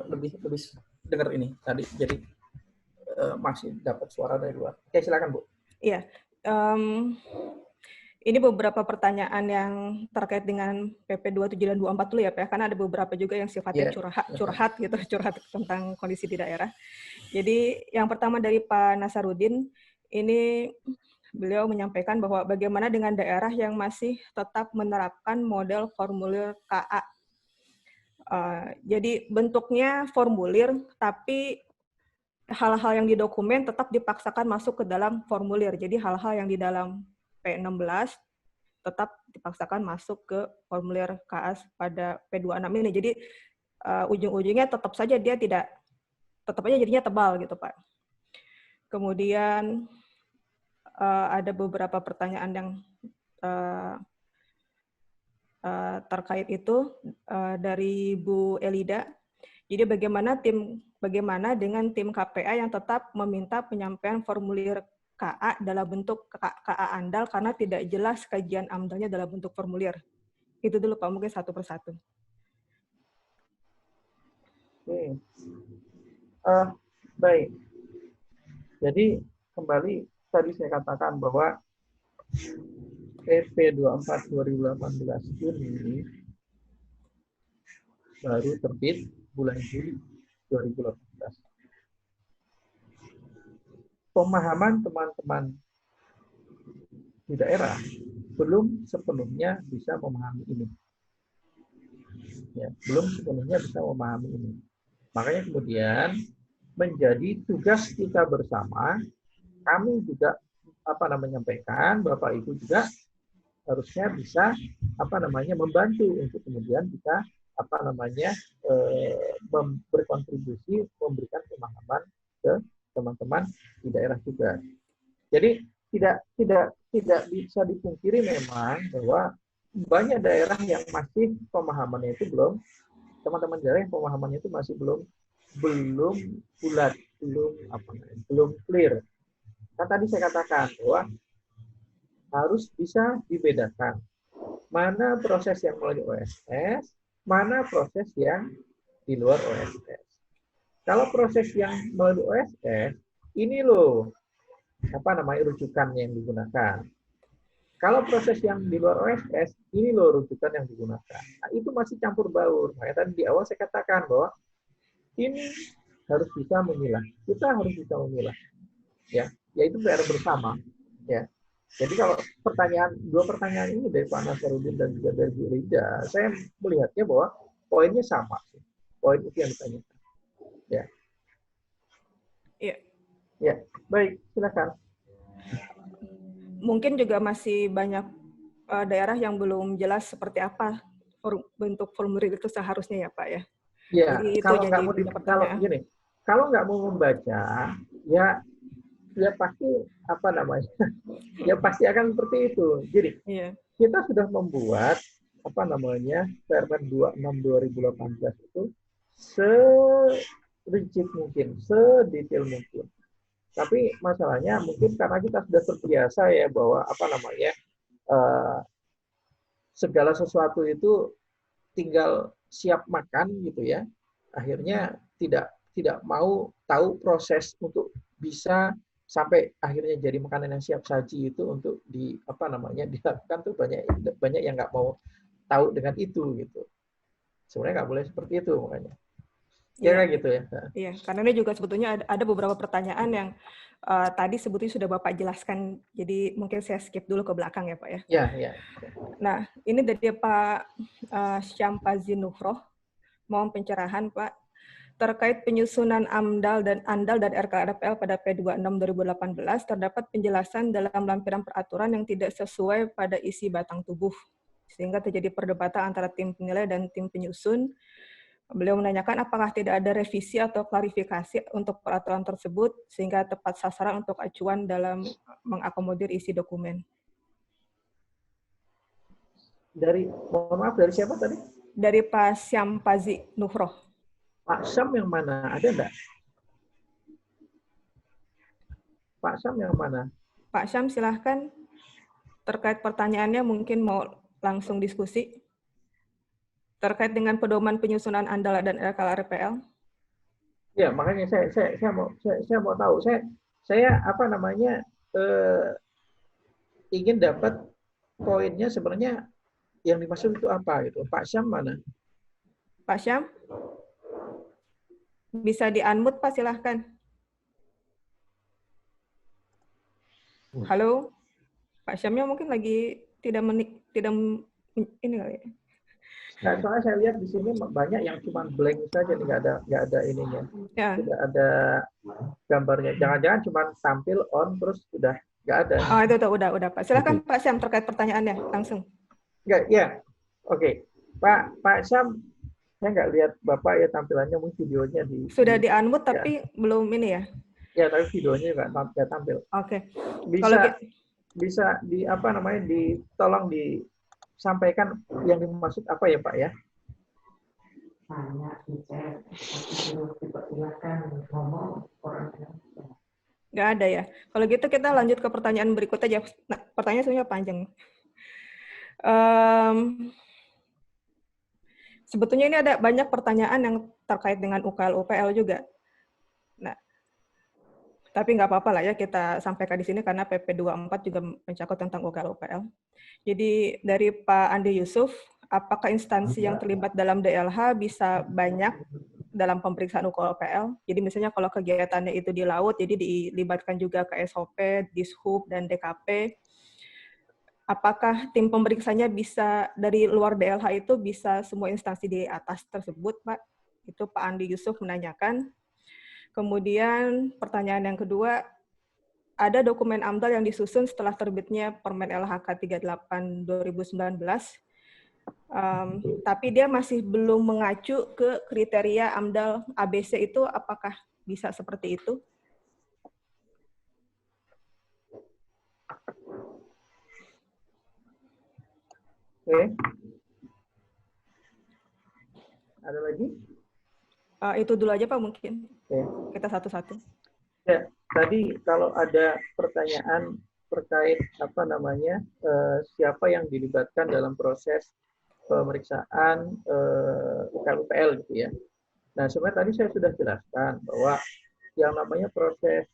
lebih dengar ini tadi. Jadi masih dapat suara dari luar. Oke, silakan Bu. Iya. Ini beberapa pertanyaan yang terkait dengan PP 27 dan 24 dulu ya Pak, karena ada beberapa juga yang sifatnya curhat tentang kondisi di daerah. Jadi yang pertama dari Pak Nasarudin, ini beliau menyampaikan bahwa bagaimana dengan daerah yang masih tetap menerapkan model formulir KA. Jadi bentuknya formulir, tapi hal-hal yang di dokumen tetap dipaksakan masuk ke dalam formulir. Jadi hal-hal yang di dalam P16 tetap dipaksakan masuk ke formulir KA pada P26 ini. Jadi ujung-ujungnya tetap saja dia tetap aja jadinya tebal gitu Pak. Kemudian ada beberapa pertanyaan yang terkait itu dari Bu Elida. Jadi bagaimana dengan tim KPA yang tetap meminta penyampaian formulir KA dalam bentuk KA andal karena tidak jelas kajian amdalnya dalam bentuk formulir. Itu dulu Pak, mungkin satu persatu. Oke. Baik. Jadi kembali tadi saya katakan bahwa PP 24 2018 ini baru terbit bulan Juli 2018. Pemahaman teman-teman di daerah belum sepenuhnya bisa memahami ini. Ya, belum sepenuhnya bisa memahami ini. Makanya kemudian menjadi tugas kita bersama, kami juga menyampaikan, Bapak Ibu juga harusnya bisa membantu untuk kemudian kita berkontribusi memberikan pemahaman ke teman-teman di daerah juga. Jadi tidak bisa dipungkiri memang bahwa banyak daerah yang masih pemahamannya itu belum, teman-teman daerah yang pemahamannya itu masih belum bulat, belum clear. Kan tadi saya katakan bahwa harus bisa dibedakan mana proses yang melalui OSS, mana proses yang di luar OSS. Kalau proses yang melalui OSS, ini loh rujukan yang digunakan. Kalau proses yang di luar OSS, ini loh rujukan yang digunakan. Nah, itu masih campur baur. Makanya tadi di awal saya katakan bahwa ini harus bisa memilah. Kita harus bisa memilah. Ya, yaitu PR bersama. Ya. Jadi kalau dua pertanyaan ini dari Pak Nasarudin dan juga dari Bu Rida, saya melihatnya bahwa poinnya sama. Poin itu yang ditanyakan. Ya. Iya. Ya, baik, silakan. Mungkin juga masih banyak daerah yang belum jelas seperti apa bentuk formulir itu seharusnya ya Pak ya. Ya, jadi itu kalau jadi kalau nggak mau membaca, ya pasti ya pasti akan seperti itu. Jadi kita sudah membuat Permen 26/2018 itu se-rigid mungkin, sedetail mungkin. Tapi masalahnya mungkin karena kita sudah terbiasa ya bahwa segala sesuatu itu tinggal siap makan gitu ya. Akhirnya tidak mau tahu proses untuk bisa sampai akhirnya jadi makanan yang siap saji itu untuk dilakukan tuh banyak yang nggak mau tahu dengan itu gitu. Sebenarnya nggak boleh seperti itu makanya. Ya gitu ya. Iya, karena ini juga sebetulnya ada beberapa pertanyaan yang tadi sebetulnya sudah Bapak jelaskan, jadi mungkin saya skip dulu ke belakang ya Pak ya. Iya. Nah, ini dari Pak Syampazi Nufroh, mohon pencerahan Pak, terkait penyusunan AMDAL dan RKRPL pada P26 2018, terdapat penjelasan dalam lampiran peraturan yang tidak sesuai pada isi batang tubuh, sehingga terjadi perdebatan antara tim penilai dan tim penyusun. Beliau menanyakan apakah tidak ada revisi atau klarifikasi untuk peraturan tersebut sehingga tepat sasaran untuk acuan dalam mengakomodir isi dokumen. Mohon maaf, dari siapa tadi? Dari Pak Syampazi Nufroh. Pak Syam yang mana? Ada enggak? Pak Syam yang mana? Pak Syam silahkan. Terkait pertanyaannya mungkin mau langsung diskusi. Terkait dengan pedoman penyusunan AMDAL dan RKRPL. Ya, makanya saya mau tahu. Saya ingin dapat poinnya sebenarnya yang dimaksud itu apa gitu. Pak Syam mana? Pak Syam? Bisa di-unmute Pak, silahkan. Halo? Pak Syamnya mungkin lagi tidak ini kali ya. Nah, soalnya saya lihat di sini banyak yang cuma blank saja, nggak ada ininya, tidak ada gambarnya. Jangan-jangan cuma tampil on terus udah nggak ada. Oh itu udah Pak. Silakan Pak Syam terkait pertanyaannya langsung. Nggak, ya, oke. Pak Syam, saya nggak lihat Bapak ya tampilannya, mungkin videonya sudah di-unmute tapi belum ini ya. Ya, tapi videonya nggak tampil. Oke. Bisa tolong disampaikan yang dimaksud apa ya Pak ya? Nggak ada ya. Kalau gitu kita lanjut ke pertanyaan berikutnya. Nah, pertanyaan sebenarnya panjang. Sebetulnya ini ada banyak pertanyaan yang terkait dengan UKL-UPL juga. Nah, tapi nggak apa-apa lah ya kita sampaikan di sini karena PP 24 juga mencakup tentang UKL-UPL. Jadi dari Pak Andi Yusuf, apakah instansi yang terlibat dalam DLH bisa banyak dalam pemeriksaan UKL-UPL? Jadi misalnya kalau kegiatannya itu di laut, jadi dilibatkan juga ke SOP, Dishub, dan DKP. Apakah tim pemeriksanya bisa dari luar DLH itu bisa semua instansi di atas tersebut, Pak? Itu Pak Andi Yusuf menanyakan. Kemudian pertanyaan yang kedua, ada dokumen AMDAL yang disusun setelah terbitnya Permen LHK 38 2019. Tapi dia masih belum mengacu ke kriteria AMDAL ABC itu, apakah bisa seperti itu? Oke. Ada lagi? Itu dulu aja Pak mungkin. Oke. Kita satu-satu. Ya, tadi kalau ada pertanyaan terkait siapa yang dilibatkan dalam proses pemeriksaan UKL-UPL gitu ya. Nah, sebenarnya tadi saya sudah jelaskan bahwa yang namanya proses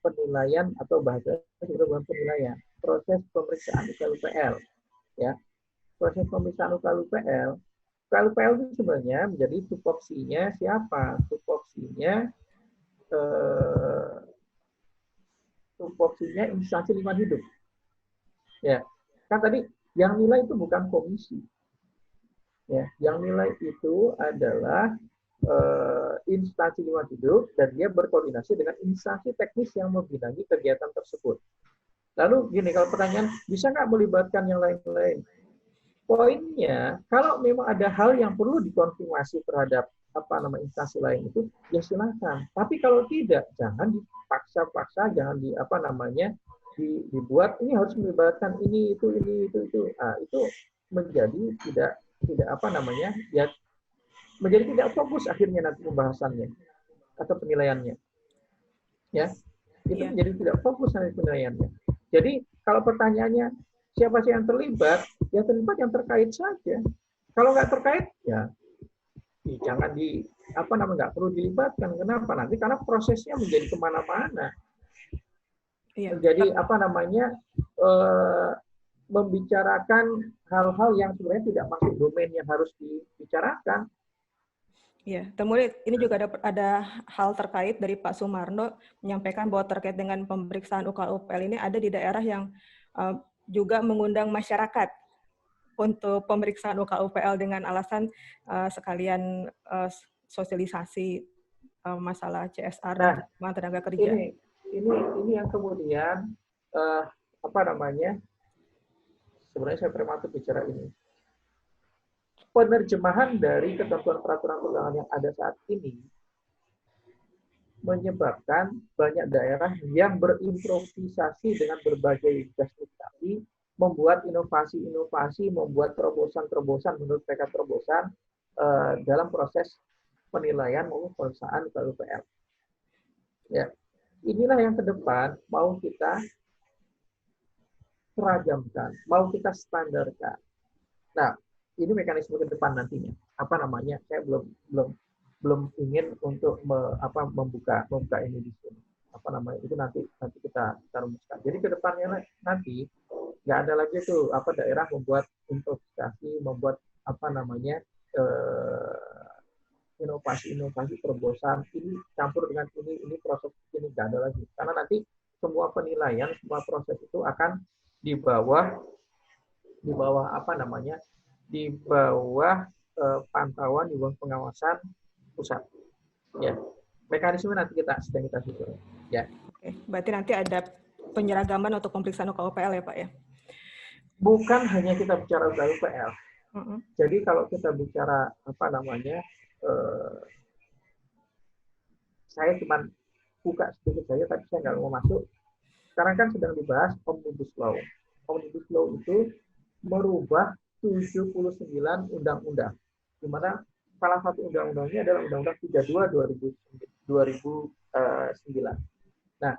penilaian atau bahasa sebenarnya bukan penilaian, proses pemeriksaan UKL-UPL ya. Proses pemeriksaan UKL-UPL itu sebenarnya menjadi tupoksinya siapa? Tupoksinya instansi lingkungan hidup. Ya, kan tadi yang nilai itu bukan komisi. Ya, yang nilai itu adalah instansi lingkungan hidup dan dia berkoordinasi dengan instansi teknis yang membidangi kegiatan tersebut. Lalu gini, kalau pertanyaan, bisa nggak melibatkan yang lain-lain? Poinnya, kalau memang ada hal yang perlu dikonfirmasi terhadap instansi lain itu, ya silakan. Tapi kalau tidak, jangan dipaksa-paksa, jangan dibuat ini harus melibatkan ini itu. Nah, itu menjadi tidak ya menjadi tidak fokus akhirnya nanti pembahasannya atau penilaiannya. Ya. Itu menjadi tidak fokus nanti penilaiannya. Jadi kalau pertanyaannya siapa sih yang terlibat? Ya terlibat yang terkait saja. Kalau nggak terkait, ya jangan nggak perlu dilibatkan. Kenapa? Nanti karena prosesnya menjadi kemana-mana. Iya. Menjadi membicarakan hal-hal yang sebenarnya tidak masuk domain yang harus dibicarakan. Iya, kemudian ini juga ada hal terkait dari Pak Sumarno menyampaikan bahwa terkait dengan pemeriksaan UKL-UPL ini ada di daerah yang juga mengundang masyarakat untuk pemeriksaan UKL-UPL dengan alasan sekalian sosialisasi masalah CSR dan tenaga kerja. Ini yang kemudian sebenarnya saya prematur bicara ini. Penerjemahan dari ketentuan peraturan perundangan yang ada saat ini menyebabkan banyak daerah yang berimprovisasi dengan berbagai justifikasi, membuat inovasi-inovasi, membuat terobosan-terobosan menurut mereka terobosan dalam proses penilaian maupun pemeriksaan UKL. Ya, inilah yang ke depan mau kita seragamkan, mau kita standarkan. Nah, ini mekanisme ke depan nantinya. Saya belum ingin untuk membuka ini di sini. Itu nanti kita rumuskan. Jadi ke depannya nanti nggak ada lagi tuh daerah membuat improvisasi, membuat inovasi terobosan ini campur dengan ini proses ini nggak ada lagi. Karena nanti semua penilaian, semua proses itu akan di bawah pantauan, di bawah pengawasan pusat. Ya, mekanisme nanti sedang kita susun. Ya. Oke, berarti nanti ada penyeragaman untuk pemeriksaan UKL ya Pak ya? Bukan hanya kita bicara UKL. Jadi kalau kita bicara saya cuma buka sedikit saja, tapi saya nggak mau masuk. Sekarang kan sedang dibahas Omnibus Law. Omnibus Law itu merubah 79 undang-undang, di mana salah satu undang-undangnya adalah Undang-Undang 32/2009. Nah,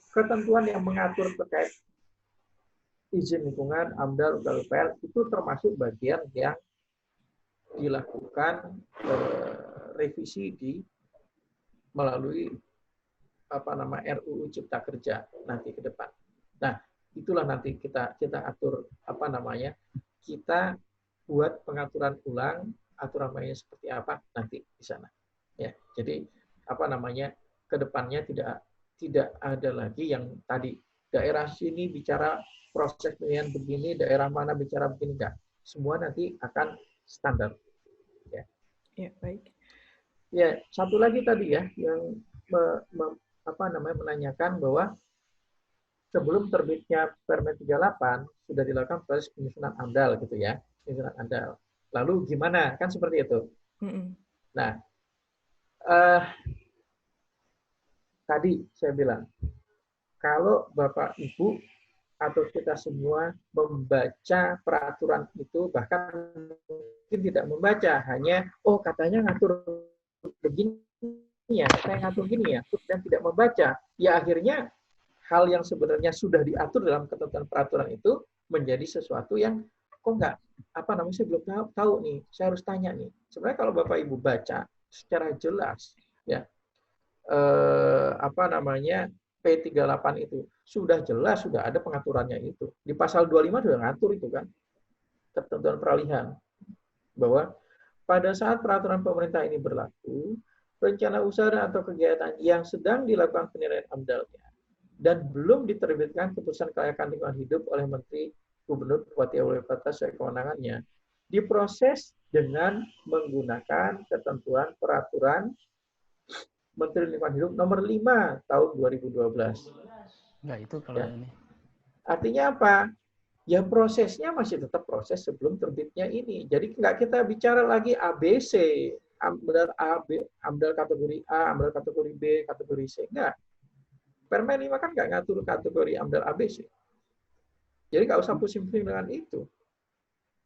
ketentuan yang mengatur terkait izin lingkungan, AMDAL, UKL itu termasuk bagian yang dilakukan revisi melalui RUU Cipta Kerja nanti ke depan. Nah, itulah nanti kita atur kita buat pengaturan ulang aturan mainnya seperti apa nanti di sana. Ya, jadi ke depannya tidak ada lagi yang tadi daerah sini bicara proses penilaian begini, daerah mana bicara begini, enggak. Semua nanti akan standar. Ya. Ya, baik. Ya, satu lagi tadi ya yang menanyakan bahwa sebelum terbitnya Permen 38 sudah dilakukan proses penyusunan AMDAL gitu ya. Penyusunan AMDAL. Lalu gimana? Kan seperti itu. Nah, tadi saya bilang, kalau Bapak Ibu atau kita semua membaca peraturan itu, bahkan mungkin tidak membaca, hanya katanya ngatur begini ya, saya ngatur gini ya, dan tidak membaca, ya akhirnya hal yang sebenarnya sudah diatur dalam ketentuan peraturan itu menjadi sesuatu yang kok nggak, saya belum tahu nih, saya harus tanya nih. Sebenarnya kalau Bapak Ibu baca secara jelas, ya, P38 itu sudah jelas, sudah ada pengaturannya itu. Di pasal 25 sudah ngatur itu kan, ketentuan peralihan, bahwa pada saat peraturan pemerintah ini berlaku, rencana usaha atau kegiatan yang sedang dilakukan penilaian AMDAL-nya dan belum diterbitkan keputusan kelayakan lingkungan hidup oleh Menteri, Gubernur, Bupati, Wali Kota sesuai kewenangannya, diproses dengan menggunakan ketentuan peraturan Menteri Lingkungan Hidup nomor 5 tahun 2012. Enggak, itu kalau ya. ini. Artinya apa? Ya prosesnya masih tetap proses sebelum terbitnya ini. Jadi nggak kita bicara lagi ABC, AMDAL AMDAL kategori A, AMDAL kategori B, kategori C. Enggak. Permen 5 kan nggak ngatur kategori AMDAL ABC. Jadi nggak usah pusing-pusing dengan itu.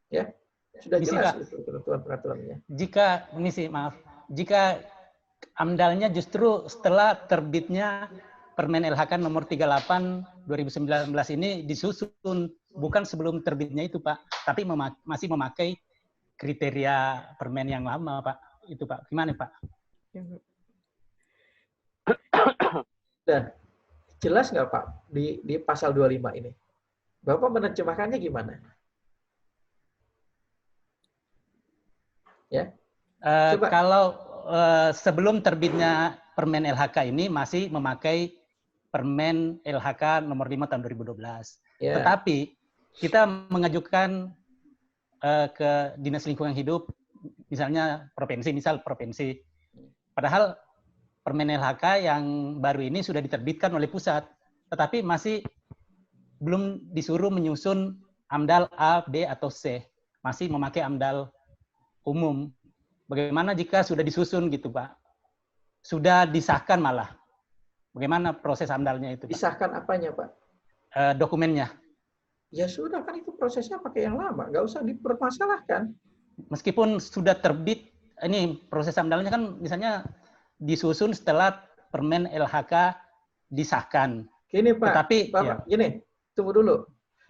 Ya, sudah jelas itu ketentuan peraturannya. Jika AMDAL-nya justru setelah terbitnya Permen LHK nomor 38 2019 ini disusun, bukan sebelum terbitnya itu, Pak, tapi masih memakai kriteria permen yang lama, Pak. Itu, Pak. Gimana, Pak? Dan jelas nggak, Pak, di pasal 25 ini? Bapak menerjemahkannya gimana? Ya. Kalau sebelum terbitnya Permen LHK ini masih memakai Permen LHK nomor 5 tahun 2012. Yeah. Tetapi kita mengajukan ke Dinas Lingkungan Hidup, misalnya provinsi. Padahal Permen LHK yang baru ini sudah diterbitkan oleh pusat, tetapi masih belum disuruh menyusun AMDAL A, B, atau C. Masih memakai AMDAL umum. Bagaimana jika sudah disusun gitu, Pak? Sudah disahkan malah. Bagaimana proses AMDAL-nya itu, Pak? Disahkan apanya, Pak? Dokumennya. Ya sudah, kan itu prosesnya pakai yang lama. Nggak usah dipermasalahkan. Meskipun sudah terbit, ini proses AMDAL-nya kan misalnya disusun setelah Permen LHK disahkan. Gini, Pak. Tetapi, Bapak, gini, tunggu dulu.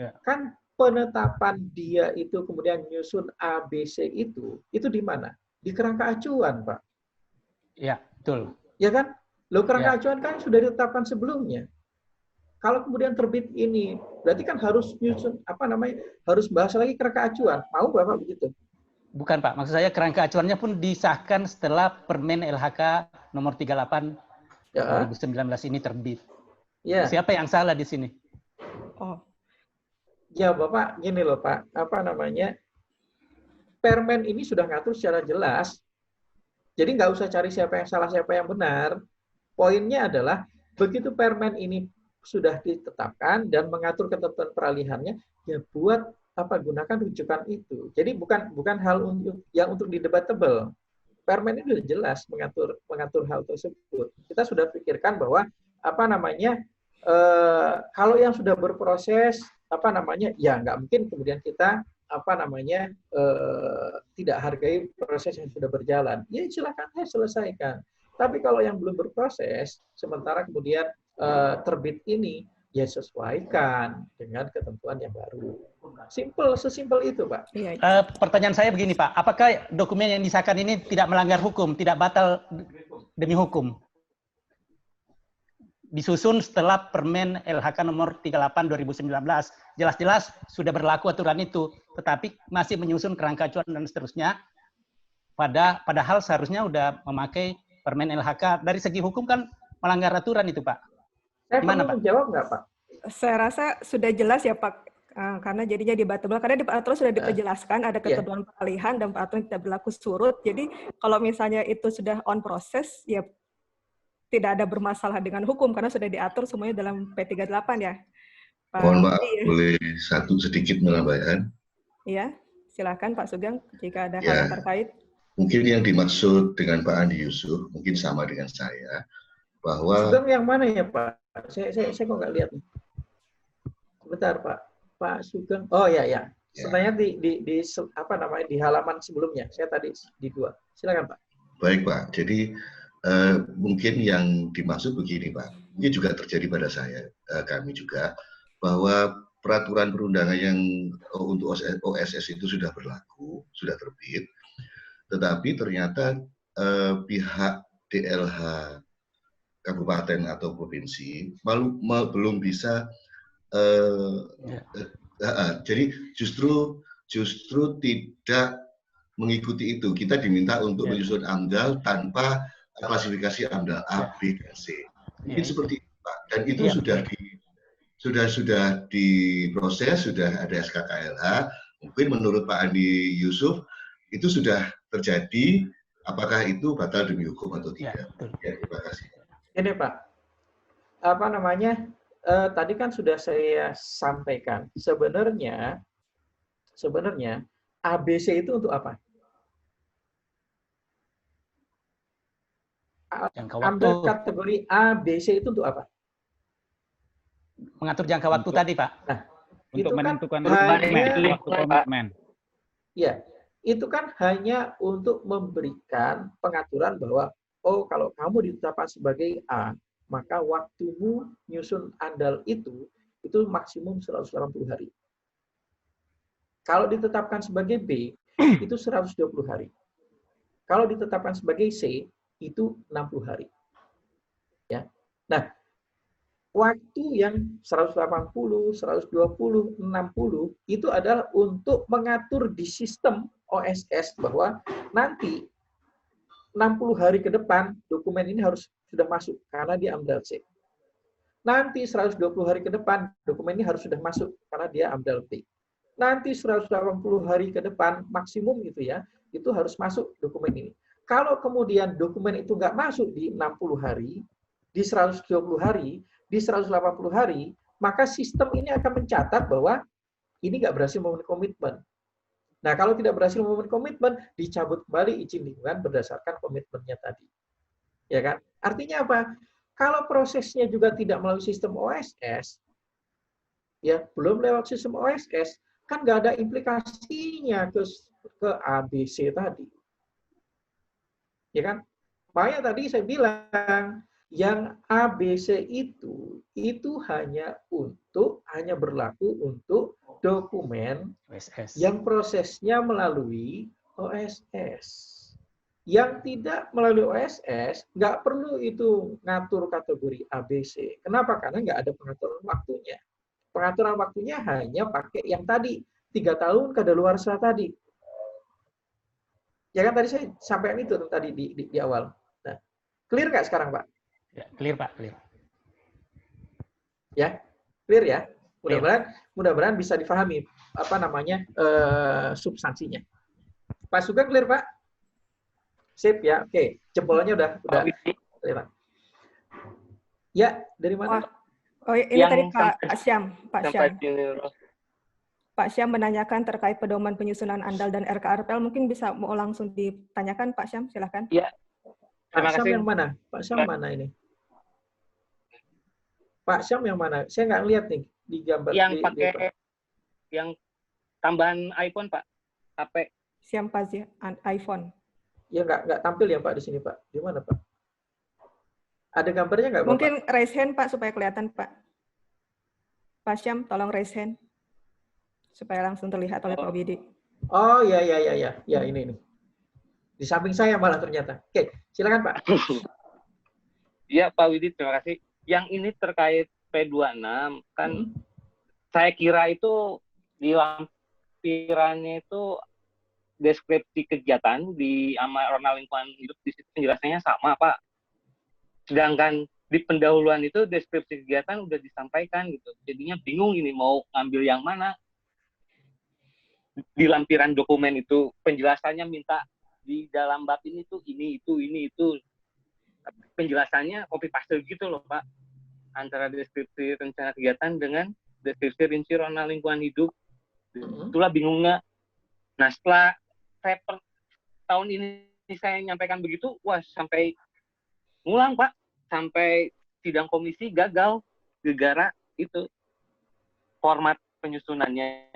Ya. Kan penetapan dia itu kemudian nyusun ABC itu di mana? Di kerangka acuan, Pak. Ya, betul. Ya kan? Loh, kerangka acuan kan sudah ditetapkan sebelumnya. Kalau kemudian terbit ini, berarti kan harus nyusun, harus bahas lagi kerangka acuan. Mau Bapak begitu? Bukan, Pak. Maksud saya kerangka acuannya pun disahkan setelah Permen LHK nomor 38 2019 ini terbit. Ya. Siapa yang salah di sini? Ya, Bapak, gini loh, Pak. Permen ini sudah ngatur secara jelas. Jadi nggak usah cari siapa yang salah, siapa yang benar. Poinnya adalah, begitu permen ini sudah ditetapkan dan mengatur ketentuan peralihannya, ya gunakan rujukan itu. Jadi bukan hal untuk didebatable. Permen ini sudah jelas mengatur hal tersebut. Kita sudah pikirkan bahwa kalau yang sudah berproses ya nggak mungkin kemudian kita tidak hargai proses yang sudah berjalan. Ya silakan selesaikan. Tapi kalau yang belum berproses, sementara kemudian terbit ini, ya sesuaikan dengan ketentuan yang baru. Sesimpel itu, Pak. Pertanyaan saya begini, Pak. Apakah dokumen yang disahkan ini tidak melanggar hukum, tidak batal demi hukum? Disusun setelah Permen LHK nomor 38 2019. Jelas-jelas sudah berlaku aturan itu, tetapi masih menyusun kerangka acuan dan seterusnya. Padahal seharusnya sudah memakai Permen LHK. Dari segi hukum kan melanggar aturan itu, Pak. Saya perlu menjawab nggak, Pak? Saya rasa sudah jelas ya, Pak. Karena jadinya debatable. Karena di peraturan sudah diperjelaskan, ada ketentuan peralihan dan peraturan tidak berlaku surut. Jadi kalau misalnya itu sudah on proses, ya tidak ada bermasalah dengan hukum karena sudah diatur semuanya dalam P38 ya. Mohon maaf, boleh sedikit menambahkan? Iya, Silakan Pak Sugeng jika ada hal Ya, yang terkait. mungkin yang dimaksud dengan Pak Andi Yusuf mungkin sama dengan saya, bahwa Sugeng yang mana ya Pak? Saya kok nggak lihat nih. Sebentar Pak. Pak Sugeng. Oh ya ya. Sebenarnya di apa namanya di halaman sebelumnya. Saya tadi di 2. Silakan Pak. baik Pak. Jadi mungkin yang dimaksud begini Pak. Ini juga terjadi pada saya, kami juga, bahwa peraturan perundangan yang untuk OSS itu sudah berlaku, sudah terbit, tetapi ternyata pihak DLH kabupaten atau provinsi belum bisa jadi justru tidak mengikuti itu. Kita diminta untuk menyusun AMDAL tanpa klasifikasi AMDAL A, B, dan C. Mungkin seperti itu, Pak. Dan itu sudah diproses, sudah ada SKKLH. Mungkin menurut Pak Andi Yusuf itu sudah terjadi. Apakah itu batal demi hukum atau tidak? Ya, terima kasih. Ini Pak, apa namanya? Tadi kan sudah saya sampaikan. Sebenarnya ABC itu untuk apa? Ambil kategori A, B, C itu untuk apa? Mengatur jangka waktu tadi, Pak. Nah, untuk menentukan waktu komitmen. Ya, itu kan hanya untuk memberikan pengaturan bahwa oh kalau kamu ditetapkan sebagai A, maka waktumu nyusun AMDAL itu maksimum 180 hari. Kalau ditetapkan sebagai B, itu 120 hari. Kalau ditetapkan sebagai C, itu 60 hari. Ya. Nah, waktu yang 180, 120, 60 itu adalah untuk mengatur di sistem OSS bahwa nanti 60 hari ke depan dokumen ini harus sudah masuk karena dia AMDAL C. Nanti 120 hari ke depan dokumen ini harus sudah masuk karena dia AMDAL B. Nanti 180 hari ke depan maksimum gitu ya, itu harus masuk dokumen ini. Kalau kemudian dokumen itu nggak masuk di 60 hari, di 120 hari, di 180 hari, maka sistem ini akan mencatat bahwa ini nggak berhasil memenuhi komitmen. Nah, kalau tidak berhasil memenuhi komitmen, dicabut kembali izin lingkungan berdasarkan komitmennya tadi. Ya kan? Artinya apa? Kalau prosesnya juga tidak melalui sistem OSS, ya belum lewat sistem OSS, kan nggak ada implikasinya ke ABC tadi. Ya kan? Makanya tadi saya bilang, yang ABC itu hanya berlaku untuk dokumen OSS yang prosesnya melalui OSS. Yang tidak melalui OSS, nggak perlu itu ngatur kategori ABC. Kenapa? Karena nggak ada pengaturan waktunya. Pengaturan waktunya hanya pakai yang tadi, 3 tahun kadaluarsa tadi. Ya kan tadi saya sampaikan itu tadi di awal. Nah, clear nggak sekarang, Pak? Ya, clear, Pak, clear. Ya, clear ya. Mudah-mudahan bisa difahami apa namanya substansinya. Pak Sugeng clear, Pak? Sip ya. Oke, jempolnya udah clear. Ya, dari mana? Oh, ini yang tadi Pak Syam. Pak Syam menanyakan terkait pedoman penyusunan AMDAL dan RKRPL. Mungkin bisa mau langsung ditanyakan, Pak Syam, silakan. Ya. Terima kasih. Pak Syam yang mana? Pak Syam mana ini? Pak Syam yang mana? Saya nggak lihat nih di gambar. Yang pakai yang tambahan iPhone, Pak. HP. Syam Fazia, iPhone. Ya nggak tampil ya Pak di sini Pak. Di mana Pak? Ada gambarnya nggak Pak? Mungkin raise hand Pak supaya kelihatan Pak. Pak Syam, tolong raise hand supaya langsung terlihat oleh Pak Widi. Oh ya ini. Di samping saya malah ternyata. Oke, silakan Pak. Iya Pak Widi, terima kasih. Yang ini terkait P26 kan saya kira itu di lampirannya itu deskripsi kegiatan di Amanah Lingkungan Hidup di situ penjelasannya sama Pak. Sedangkan di pendahuluan itu deskripsi kegiatan udah disampaikan gitu. Jadinya bingung ini mau ngambil yang mana. Di lampiran dokumen itu penjelasannya minta di dalam bab ini tuh ini itu. Penjelasannya copy paste gitu loh Pak. Antara deskripsi rencana kegiatan dengan deskripsi rinci zona lingkungan hidup. Itulah bingungnya. Nah, setelah saya tahun ini saya menyampaikan begitu, wah sampai ngulang Pak, sampai sidang komisi gagal gara-gara itu format penyusunannya.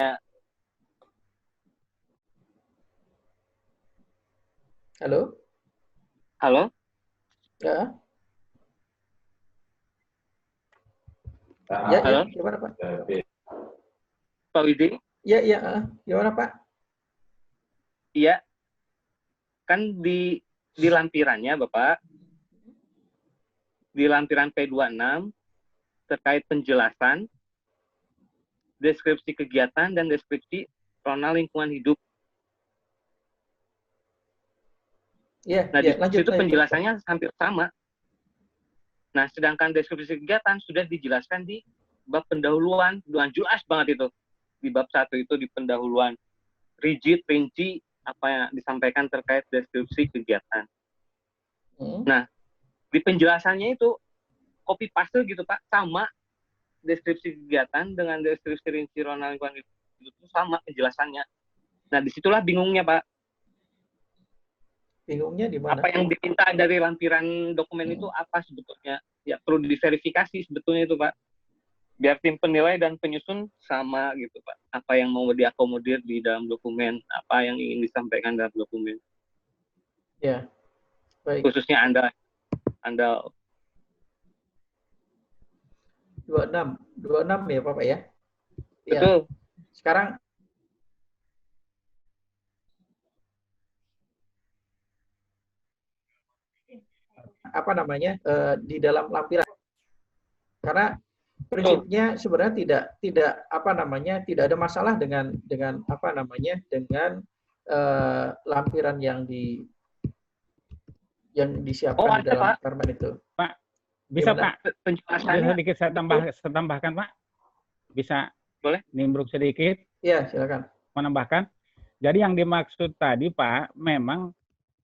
Halo? Halo? Ya. Ya, Halo? ya, gimana Pak? Pak Widi? Ya, ya, gimana Pak? Iya. Kan di lampirannya Bapak, di lampiran P26 terkait penjelasan, deskripsi kegiatan, dan deskripsi zona lingkungan hidup. Ya, Nah, ya, di lanjut, situ lanjut. penjelasannya hampir sama. Nah, sedangkan deskripsi kegiatan sudah dijelaskan di bab pendahuluan, dengan jelas banget itu. Di bab 1 itu di pendahuluan. Rigid, rinci, apa yang disampaikan terkait deskripsi kegiatan. Nah, di penjelasannya itu copy paste gitu Pak, sama deskripsi kegiatan dengan deskripsi rinci zona lingkungan hidup itu sama penjelasannya. Nah, disitulah bingungnya Pak. Bingungnya di mana? Apa yang diminta dari lampiran dokumen itu apa sebetulnya? Ya perlu diverifikasi sebetulnya itu Pak. Biar tim penilai dan penyusun sama gitu Pak. Apa yang mau diakomodir di dalam dokumen, apa yang ingin disampaikan dalam dokumen. Ya, baik. Khususnya Anda 26 ya Bapak ya? Betul. Ya. Sekarang apa namanya di dalam lampiran, karena prinsipnya sebenarnya tidak apa namanya tidak ada masalah dengan apa namanya dengan lampiran yang disiapkan di dalam Pak. permen itu. Pak, bisa Gimana? Pak? Penjelasannya Bisa sedikit saya tambahkan Pak? Bisa? Boleh? Nimbruk sedikit? Iya, silakan. Menambahkan. Jadi yang dimaksud tadi Pak, memang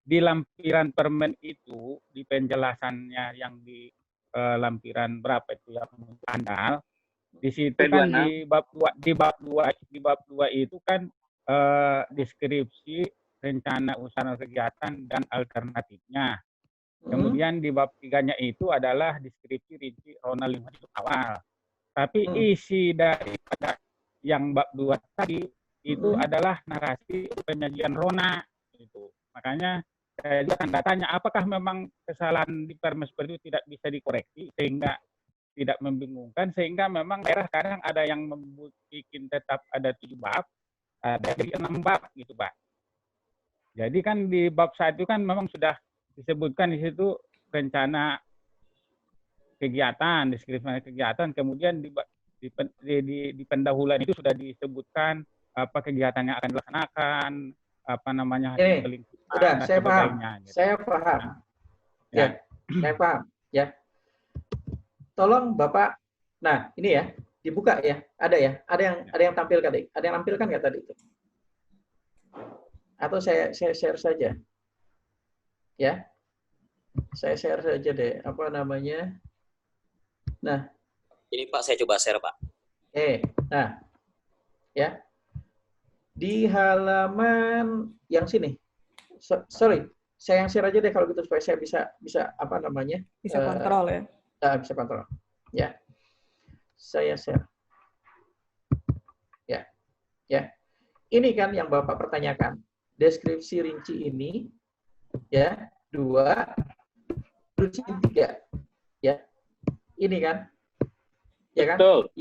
di lampiran permen itu, di penjelasannya yang di lampiran berapa itu yang andal, di situ kan di bab 2 itu kan deskripsi rencana usaha kegiatan dan alternatifnya. Kemudian di bab 3-nya itu adalah deskripsi rinci zona lingkungan hidup awal. Tapi isi daripada yang bab 2 tadi itu adalah narasi penyajian rona itu. Makanya saya akan tanya, apakah memang kesalahan di permen seperti itu tidak bisa dikoreksi sehingga tidak membingungkan, sehingga memang daerah kadang ada yang membuat tetap ada 7 bab, ada jadi 6 bab gitu Pak. Jadi kan di bab 1 kan memang sudah disebutkan di situ rencana kegiatan, deskripsi kegiatan, kemudian di pendahuluan itu sudah disebutkan apa kegiatan yang akan dilaksanakan, apa namanya hasil lingkungan. Udah, saya paham. Gitu. Saya paham. Ya, saya paham. Ya. Tolong Bapak, nah ini ya, dibuka ya. Ada ya? Ada yang tampilkan tadi? Ada yang nampilkan nggak tadi itu? Atau saya share saja? Ya. Saya share saja deh, apa namanya? Nah. Ini Pak, saya coba share Pak. Nah. Ya. Di halaman yang sini. Sorry, saya yang share aja deh kalau gitu supaya saya bisa apa namanya? Bisa kontrol ya. Bisa kontrol. Ya. Saya share. Ya. Ya. Ini kan yang Bapak pertanyakan. Deskripsi rinci ini ya, 2, deskripsi 3. Ya. Ini kan? Ya kan? Betul.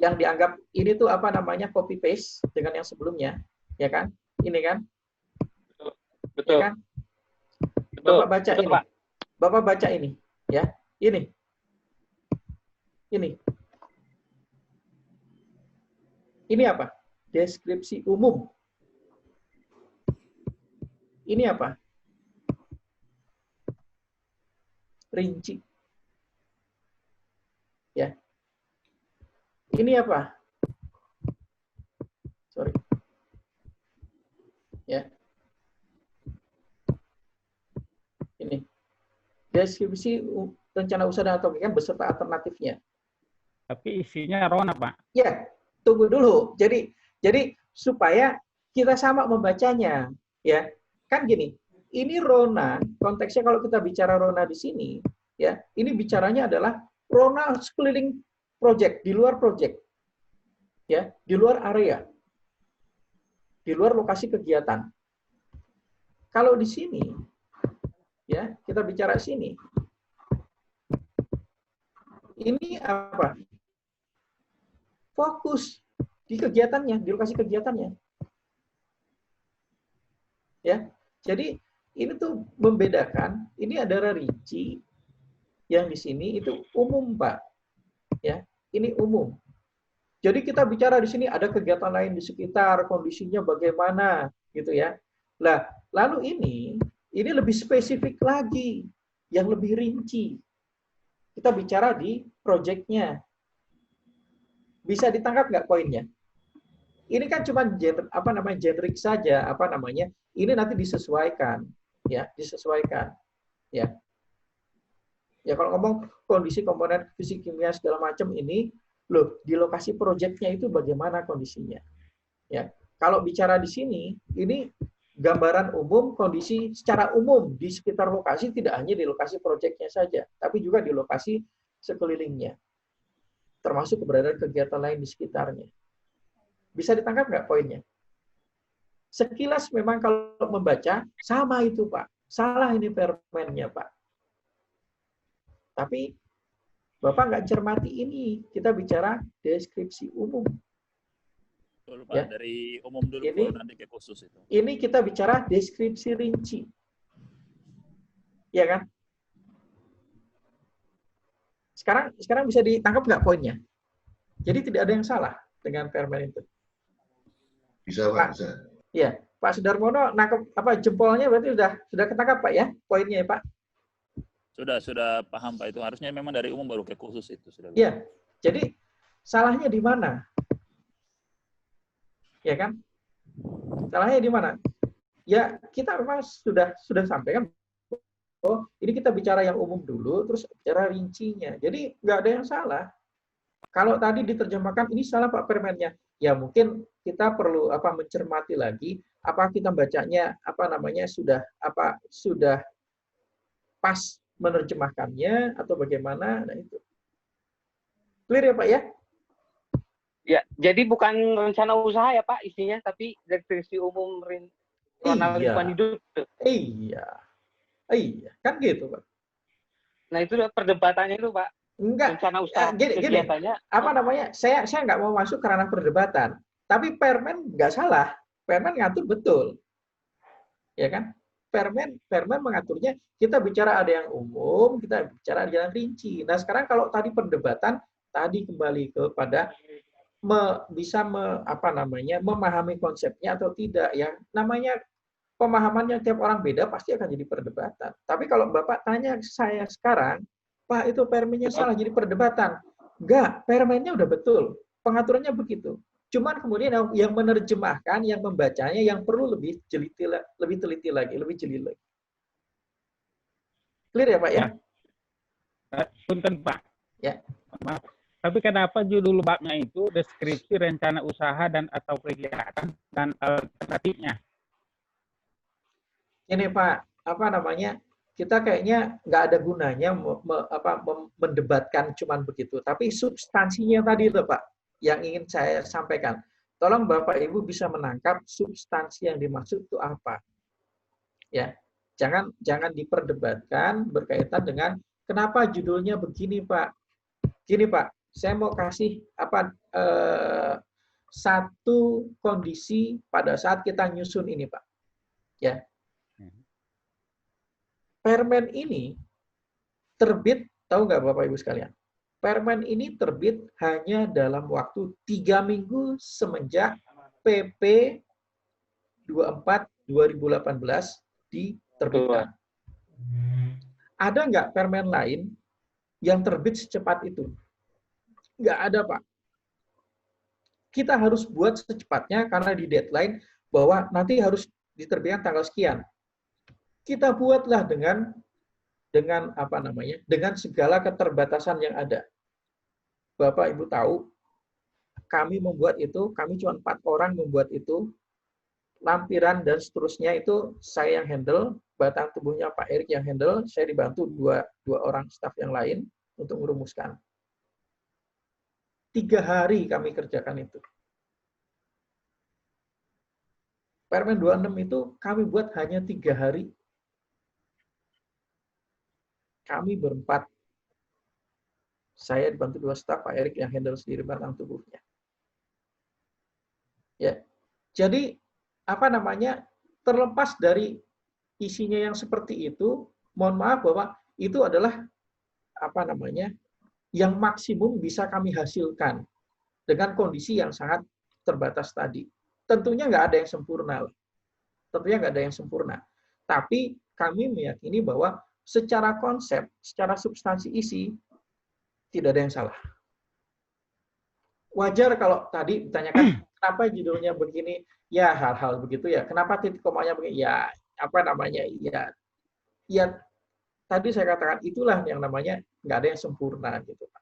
Yang dianggap ini tuh apa namanya copy paste dengan yang sebelumnya, ya kan? Ini kan? Betul. Ya kan? Betul. Bapak baca betul, ini. Pak. Bapak baca ini, ya. Ini. Ini apa? Deskripsi umum. Ini apa? Rinci. Ya. Ini apa? Sorry. Ya. Ini. Deskripsi rencana usaha dan atau kegiatan beserta alternatifnya. Tapi isinya rona, Pak. Ya, tunggu dulu. Jadi supaya kita sama membacanya, ya. Kan gini, ini Rona, konteksnya kalau kita bicara Rona di sini, ya, ini bicaranya adalah Rona sekeliling project, di luar project. Ya, di luar area. Di luar lokasi kegiatan. Kalau di sini, ya, kita bicara sini. Ini apa? Fokus di kegiatannya, di lokasi kegiatannya. Ya. Jadi ini tuh membedakan, ini adalah rinci yang di sini itu umum, Pak. Ya, ini umum. Jadi kita bicara di sini ada kegiatan lain di sekitar, kondisinya bagaimana, gitu ya. Nah, lalu ini lebih spesifik lagi, yang lebih rinci. Kita bicara di proyeknya. Bisa ditangkap nggak poinnya? Ini kan cuma generik saja, ini nanti disesuaikan, ya, disesuaikan, ya. Ya kalau ngomong kondisi komponen fisik kimia segala macam ini, loh, di lokasi proyeknya itu bagaimana kondisinya? Ya, kalau bicara di sini, ini gambaran umum kondisi secara umum di sekitar lokasi, tidak hanya di lokasi proyeknya saja, tapi juga di lokasi sekelilingnya, termasuk keberadaan kegiatan lain di sekitarnya. Bisa ditangkap nggak poinnya? Sekilas memang kalau membaca, sama itu Pak. Salah ini permennya Pak. Tapi Bapak nggak cermati ini. Kita bicara deskripsi umum. Betul, Pak. Ya. Dari umum dulu, Ini, nanti ke khusus itu. Ini kita bicara deskripsi rinci. Ya kan? Sekarang bisa ditangkap nggak poinnya? Jadi tidak ada yang salah dengan permen itu. Bisa, Pak. Bisa. Ya, Pak Sudarmono nangkep jempolnya berarti sudah ketangkap Pak ya poinnya ya Pak. Sudah paham Pak, itu harusnya memang dari umum baru ke khusus itu sudah. Iya. Jadi salahnya di mana? Ya kan? Salahnya di mana? Ya, kita memang sudah sampaikan, oh, ini kita bicara yang umum dulu terus bicara rincinya. Jadi nggak ada yang salah. Kalau tadi diterjemahkan ini salah Pak permennya, ya mungkin kita perlu mencermati lagi apa kita bacanya sudah pas menerjemahkannya atau bagaimana. Nah itu clear ya Pak ya? Ya, jadi bukan rencana usaha ya Pak isinya, tapi deskripsi umum lingkungan hidup. Iya, kan gitu Pak. Nah itu perdebatannya itu Pak. Enggak, rencana usaha gini, saya nggak mau masuk ke ranah perdebatan, tapi permen nggak salah, permen ngatur betul, ya kan? Permen mengaturnya, kita bicara ada yang umum, kita bicara ada yang rinci. Nah sekarang kalau tadi perdebatan, tadi kembali kepada memahami konsepnya atau tidak, ya namanya pemahamannya tiap orang beda pasti akan jadi perdebatan. Tapi kalau Bapak tanya saya sekarang, Pak, itu permennya salah jadi perdebatan. Enggak, permennya udah betul. Pengaturannya begitu. Cuman kemudian yang menerjemahkan, yang membacanya, yang perlu lebih teliti lagi, lebih jeli lagi. Clear ya, Pak ya? Punten, Pak. Ya. Maaf. Tapi kenapa judul babnya itu deskripsi rencana usaha dan atau kegiatan dan alternatifnya? Ini Pak, kita kayaknya nggak ada gunanya mendebatkan cuman begitu. Tapi substansinya tadi itu Pak, yang ingin saya sampaikan. Tolong Bapak Ibu bisa menangkap substansi yang dimaksud itu apa. Ya, jangan diperdebatkan berkaitan dengan kenapa judulnya begini Pak. Gini Pak, saya mau kasih satu kondisi pada saat kita nyusun ini Pak. Ya. Permen ini terbit, tahu nggak Bapak Ibu sekalian? Permen ini terbit hanya dalam waktu 3 minggu semenjak PP 24/2018 diterbitkan. Ada nggak permen lain yang terbit secepat itu? Nggak ada, Pak. Kita harus buat secepatnya karena di deadline bahwa nanti harus diterbitkan tanggal sekian. Kita buatlah dengan segala keterbatasan yang ada. Bapak Ibu tahu, kami membuat itu, kami cuma 4 orang membuat itu, lampiran dan seterusnya itu saya yang handle, batang tubuhnya Pak Erik yang handle, saya dibantu dua orang staf yang lain untuk merumuskan. 3 hari kami kerjakan itu. Permen 26 itu kami buat hanya 3 hari. Kami berempat. Saya dibantu 2 staf, Pak Erik yang handle sendiri batang tubuhnya. Ya. Jadi terlepas dari isinya yang seperti itu, mohon maaf bahwa itu adalah yang maksimum bisa kami hasilkan dengan kondisi yang sangat terbatas tadi. Tentunya nggak ada yang sempurna. Tapi kami meyakini bahwa secara konsep, secara substansi isi, tidak ada yang salah. Wajar kalau tadi ditanyakan, kenapa judulnya begini? Ya, hal-hal begitu ya. Kenapa titik komanya begini? Ya, ya tadi saya katakan itulah yang namanya nggak ada yang sempurna gitu, Pak.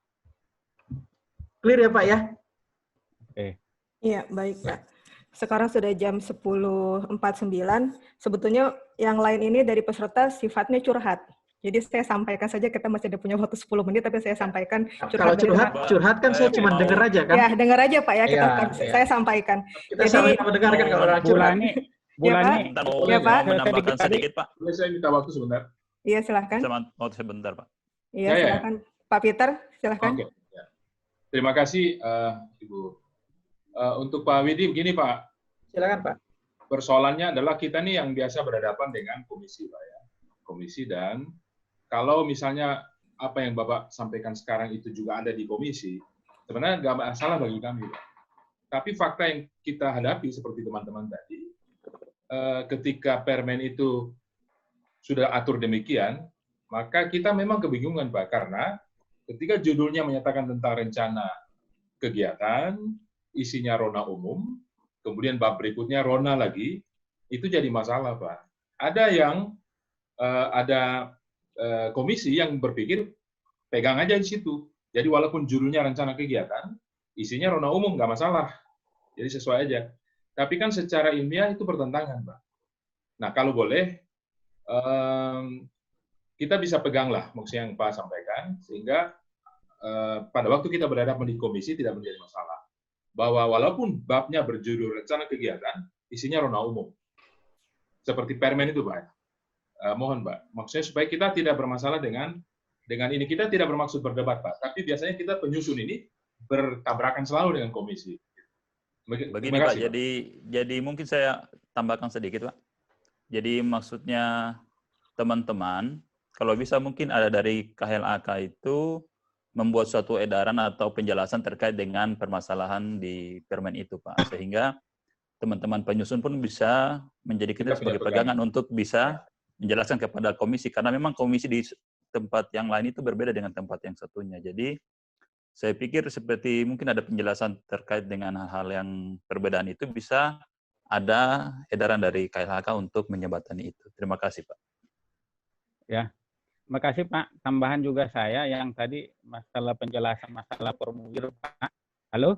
Clear ya, Pak ya? Iya, baik, Pak. Sekarang sudah jam 10.49. Sebetulnya yang lain ini dari peserta sifatnya curhat. Jadi saya sampaikan saja, kita masih ada punya waktu 10 menit, tapi saya sampaikan curhat. Kalau curhat kan saya cuma dengar aja kan? Ya, dengar aja Pak ya, saya sampaikan. Kita sama-sama dengarkan kalau orang curhat. Bulani, ya Pak. Menambahkan sedikit Pak. Boleh saya minta waktu sebentar? Iya, silahkan. Waktu sebentar Pak. Iya, silahkan. Pak Peter, silahkan. Oke. Ya. Terima kasih Ibu. Untuk Pak Widi begini Pak. Silakan Pak. Persoalannya adalah kita nih yang biasa berhadapan dengan komisi Pak ya. Komisi, dan kalau misalnya apa yang Bapak sampaikan sekarang itu juga ada di komisi, sebenarnya nggak masalah bagi kami Pak. Tapi fakta yang kita hadapi seperti teman-teman tadi, ketika permen itu sudah atur demikian, maka kita memang kebingungan Pak, karena ketika judulnya menyatakan tentang rencana kegiatan, isinya rona umum, kemudian bab berikutnya rona lagi, itu jadi masalah Pak. Ada yang komisi yang berpikir pegang aja di situ. Jadi walaupun judulnya rencana kegiatan, isinya rona umum nggak masalah. Jadi sesuai aja. Tapi kan secara ilmiah itu bertentangan, Pak. Nah, kalau boleh, kita bisa peganglah maksudnya yang Pak sampaikan, sehingga pada waktu kita berhadapan di komisi tidak menjadi masalah. Bahwa walaupun babnya berjudul rencana kegiatan, isinya rona umum. Seperti permen itu, Pak. Mohon, Pak. Maksudnya supaya kita tidak bermasalah dengan ini. Kita tidak bermaksud berdebat, Pak. Tapi biasanya kita penyusun ini bertabrakan selalu dengan komisi. Begini Pak, jadi mungkin saya tambahkan sedikit Pak. Jadi maksudnya teman-teman, kalau bisa mungkin ada dari KLAK itu membuat suatu edaran atau penjelasan terkait dengan permasalahan di permen itu Pak. Sehingga teman-teman penyusun pun bisa menjadi kita sebagai pegangan untuk bisa menjelaskan kepada komisi, karena memang komisi di tempat yang lain itu berbeda dengan tempat yang satunya. Jadi saya pikir seperti mungkin ada penjelasan terkait dengan hal-hal yang perbedaan itu bisa ada edaran dari KLHK untuk menjembatani itu. Terima kasih Pak. Ya, terima kasih Pak. Tambahan juga saya yang tadi masalah penjelasan masalah formulir Pak. Halo?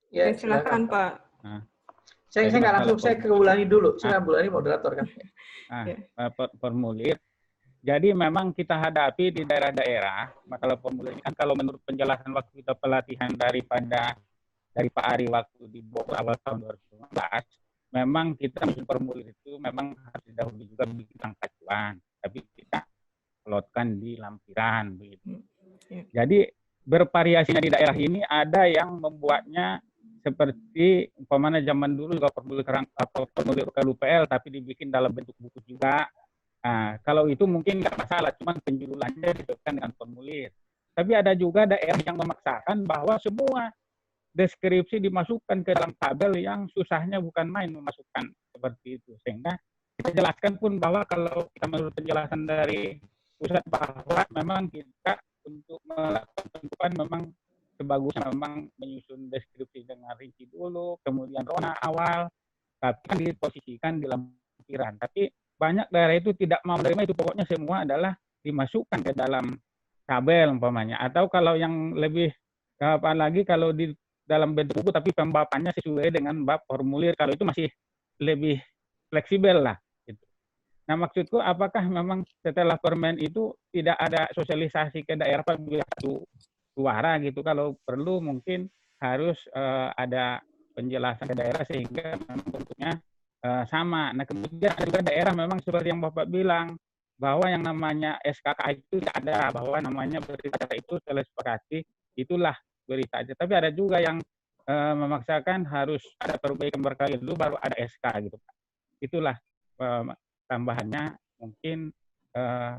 Ya, silakan Pak. Nah, saya nggak langsung, saya ke Bulani dulu. Saya Bulani moderator kan. Formulir. Jadi memang kita hadapi di daerah-daerah masalah formulir ini kan, kalau menurut penjelasan waktu kita pelatihan dari Pak Ari waktu di Bogor awal tahun 2015, memang kita formulir itu memang harus didahului juga bikin acuan, tapi kita plotkan di lampiran begitu. Jadi bervariasinya di daerah ini, ada yang membuatnya seperti umpamanya zaman dulu juga formulir KLUPL tapi dibikin dalam bentuk buku juga. Nah, kalau itu mungkin nggak masalah, cuman penjululannya ditekan dengan formulir. Tapi ada juga daerah yang memaksakan bahwa semua deskripsi dimasukkan ke dalam tabel yang susahnya bukan main memasukkan seperti itu. Sehingga kita jelaskan pun bahwa kalau kita menurut penjelasan dari pusat bahwa memang kita untuk melakukan tentuan memang sebagusnya memang menyusun deskripsi dengan rinci dulu, kemudian rona awal, tapi kan diposisikan di lampiran. Tapi banyak daerah itu tidak mau menerima itu, pokoknya semua adalah dimasukkan ke dalam tabel umpamanya. Atau kalau yang lebih apa lagi, kalau di dalam bentuk buku tapi pembapannya sesuai dengan bab formulir, kalau itu masih lebih fleksibel lah. Gitu. Nah maksudku apakah memang setelah permen itu tidak ada sosialisasi ke daerah apabila satu suara gitu, kalau perlu mungkin harus ada penjelasan ke daerah sehingga memang bentuknya sama. Nah kemudian ada juga daerah memang seperti yang Bapak bilang bahwa yang namanya SKK itu tidak ada, bahwa namanya berita itu telah disepakati, itulah berita aja. Tapi ada juga yang memaksakan harus ada perbaikan berkali dulu baru ada SK gitu Pak. Itulah tambahannya, mungkin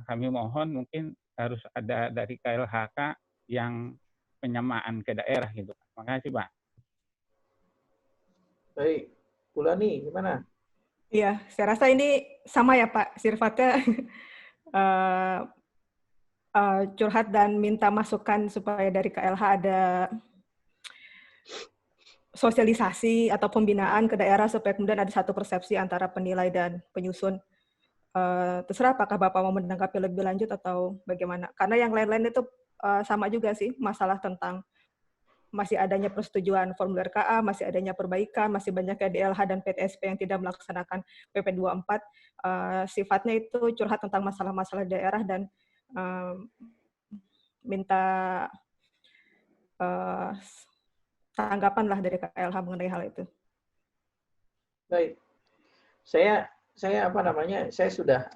kami mohon mungkin harus ada dari KLHK yang penyamaan ke daerah gitu Pak. Terima kasih Pak. Baik, Bulani gimana? Iya, saya rasa ini sama ya Pak, sifatnya curhat dan minta masukan supaya dari KLH ada sosialisasi atau pembinaan ke daerah supaya kemudian ada satu persepsi antara penilai dan penyusun. Terserah apakah Bapak mau menanggapi lebih lanjut atau bagaimana. Karena yang lain-lain itu sama juga sih, masalah tentang masih adanya persetujuan formulir KA, masih adanya perbaikan, masih banyaknya DLH dan PTSP yang tidak melaksanakan PP 24. Sifatnya itu curhat tentang masalah-masalah daerah dan minta tanggapan lah dari KLH mengenai hal itu. Baik, saya sudah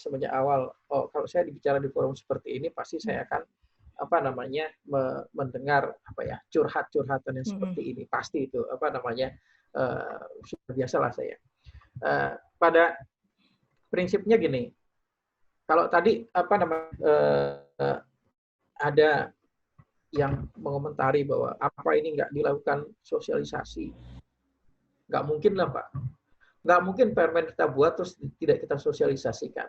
semenjak awal, kalau saya bicara di forum seperti ini pasti saya akan mendengar curhat-curhatan yang seperti ini, pasti itu sudah biasa lah saya. Pada prinsipnya gini, kalau tadi ada yang mengomentari bahwa apa ini nggak dilakukan sosialisasi, nggak mungkin lah Pak, nggak mungkin permen kita buat terus tidak kita sosialisasikan,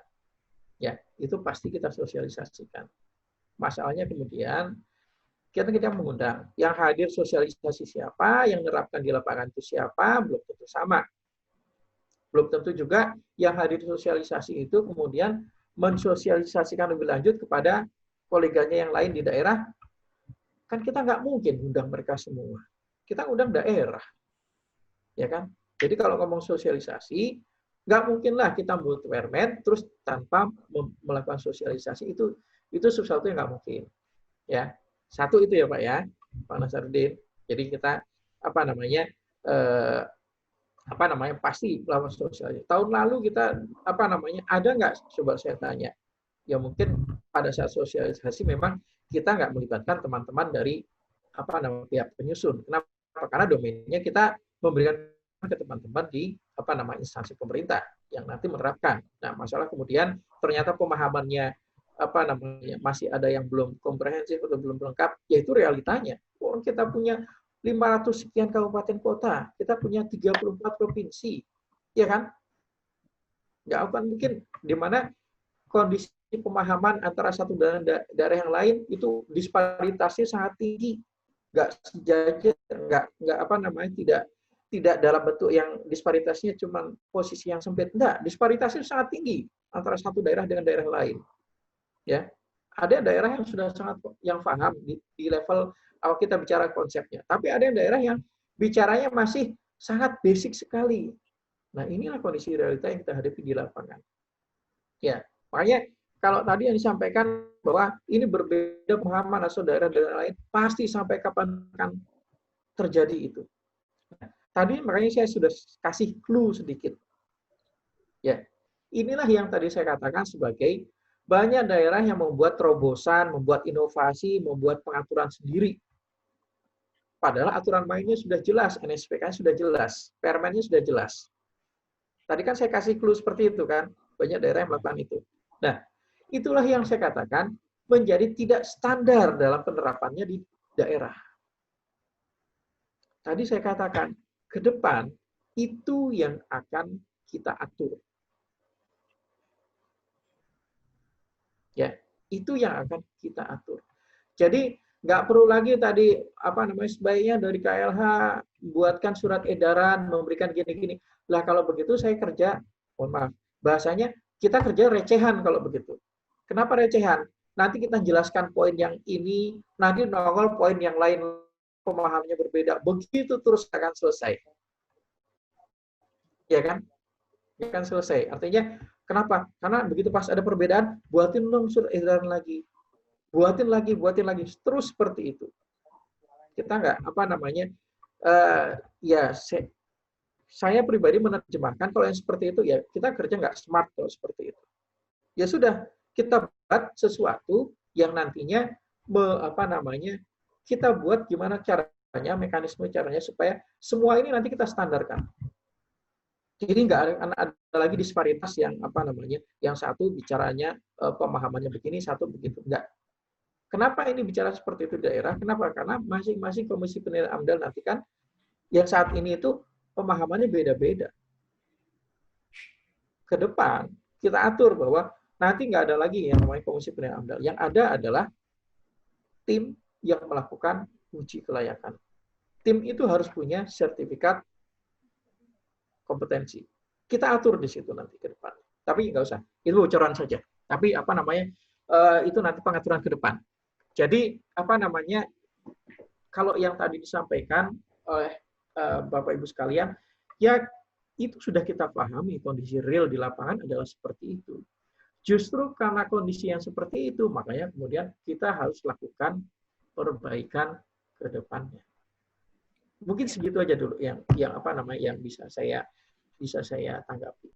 ya itu pasti kita sosialisasikan. Masalahnya kemudian kita mengundang, yang hadir sosialisasi siapa, yang menerapkan di lapangan itu siapa, belum tentu sama. Belum tentu juga yang hadir sosialisasi itu kemudian mensosialisasikan lebih lanjut kepada koleganya yang lain di daerah. Kan kita nggak mungkin undang mereka semua. Kita undang daerah. Ya kan? Jadi kalau ngomong sosialisasi, nggak mungkinlah kita membuat permen terus tanpa melakukan sosialisasi, itu sesuatu yang nggak mungkin. Ya, satu itu ya Pak ya, Pak Nasarudin. Jadi kita pasti melakukan sosialisasi. Tahun lalu kita ada nggak? Coba saya tanya. Ya mungkin pada saat sosialisasi memang kita nggak melibatkan teman-teman dari pihak penyusun. Kenapa? Karena domainnya kita memberikan ke teman-teman di instansi pemerintah yang nanti menerapkan. Nah, masalah kemudian ternyata pemahamannya masih ada yang belum komprehensif atau belum lengkap, yaitu realitanya. Kita punya 500 sekian kabupaten kota, kita punya 34 provinsi, ya kan? Nggak akan mungkin di mana kondisi pemahaman antara satu daerah yang lain itu disparitasnya sangat tinggi, nggak sejajar, tidak dalam bentuk yang disparitasnya cuma posisi yang sempit, enggak, disparitasnya sangat tinggi antara satu daerah dengan daerah lain. Ya, ada daerah yang sudah sangat yang paham di level awal kita bicara konsepnya, tapi ada yang daerah yang bicaranya masih sangat basic sekali. Nah, inilah kondisi realita yang kita hadapi di lapangan. Ya, makanya kalau tadi yang disampaikan bahwa ini berbeda pemahaman atau daerah-daerah lain, pasti sampai kapan akan terjadi itu. Nah, tadi makanya saya sudah kasih clue sedikit. Ya, inilah yang tadi saya katakan sebagai banyak daerah yang membuat terobosan, membuat inovasi, membuat pengaturan sendiri. Padahal aturan mainnya sudah jelas, NSPK sudah jelas, permennya sudah jelas. Tadi kan saya kasih clue seperti itu kan, banyak daerah yang melakukan itu. Nah, itulah yang saya katakan menjadi tidak standar dalam penerapannya di daerah. Tadi saya katakan, ke depan itu yang akan kita atur. Ya, itu yang akan kita atur. Jadi nggak perlu lagi tadi sebaiknya dari KLH buatkan surat edaran memberikan gini-gini. Lah kalau begitu saya kerja, mohon maaf, bahasanya kita kerja recehan kalau begitu. Kenapa recehan? Nanti kita jelaskan poin yang ini, nanti nongol poin yang lain pemahamannya berbeda. Begitu terus akan selesai. Ya kan? Ya kan selesai. Artinya kenapa? Karena begitu pas ada perbedaan, buatin dong surat edaran lagi. Buatin lagi, terus seperti itu. Kita nggak ya saya pribadi menerjemahkan kalau yang seperti itu ya kita kerja nggak smart kalau seperti itu. Ya sudah, kita buat sesuatu yang nantinya kita buat gimana caranya, mekanisme caranya supaya semua ini nanti kita standarkan. Jadi nggak ada lagi disparitas yang yang satu bicaranya pemahamannya begini, satu begitu. Enggak. Kenapa ini bicara seperti itu daerah? Kenapa? Karena masing-masing komisi penilaian AMDAL nanti kan yang saat ini itu pemahamannya beda-beda. Ke depan kita atur bahwa nanti nggak ada lagi yang namanya komisi penilaian AMDAL. Yang ada adalah tim yang melakukan uji kelayakan. Tim itu harus punya sertifikat kompetensi. Kita atur di situ nanti ke depan. Tapi nggak usah, itu bocoran saja. Tapi itu nanti pengaturan ke depan. Jadi kalau yang tadi disampaikan oleh Bapak Ibu sekalian, ya itu sudah kita pahami kondisi real di lapangan adalah seperti itu. Justru karena kondisi yang seperti itu, makanya kemudian kita harus lakukan perbaikan ke depannya. Mungkin segitu aja dulu yang bisa saya tanggapi.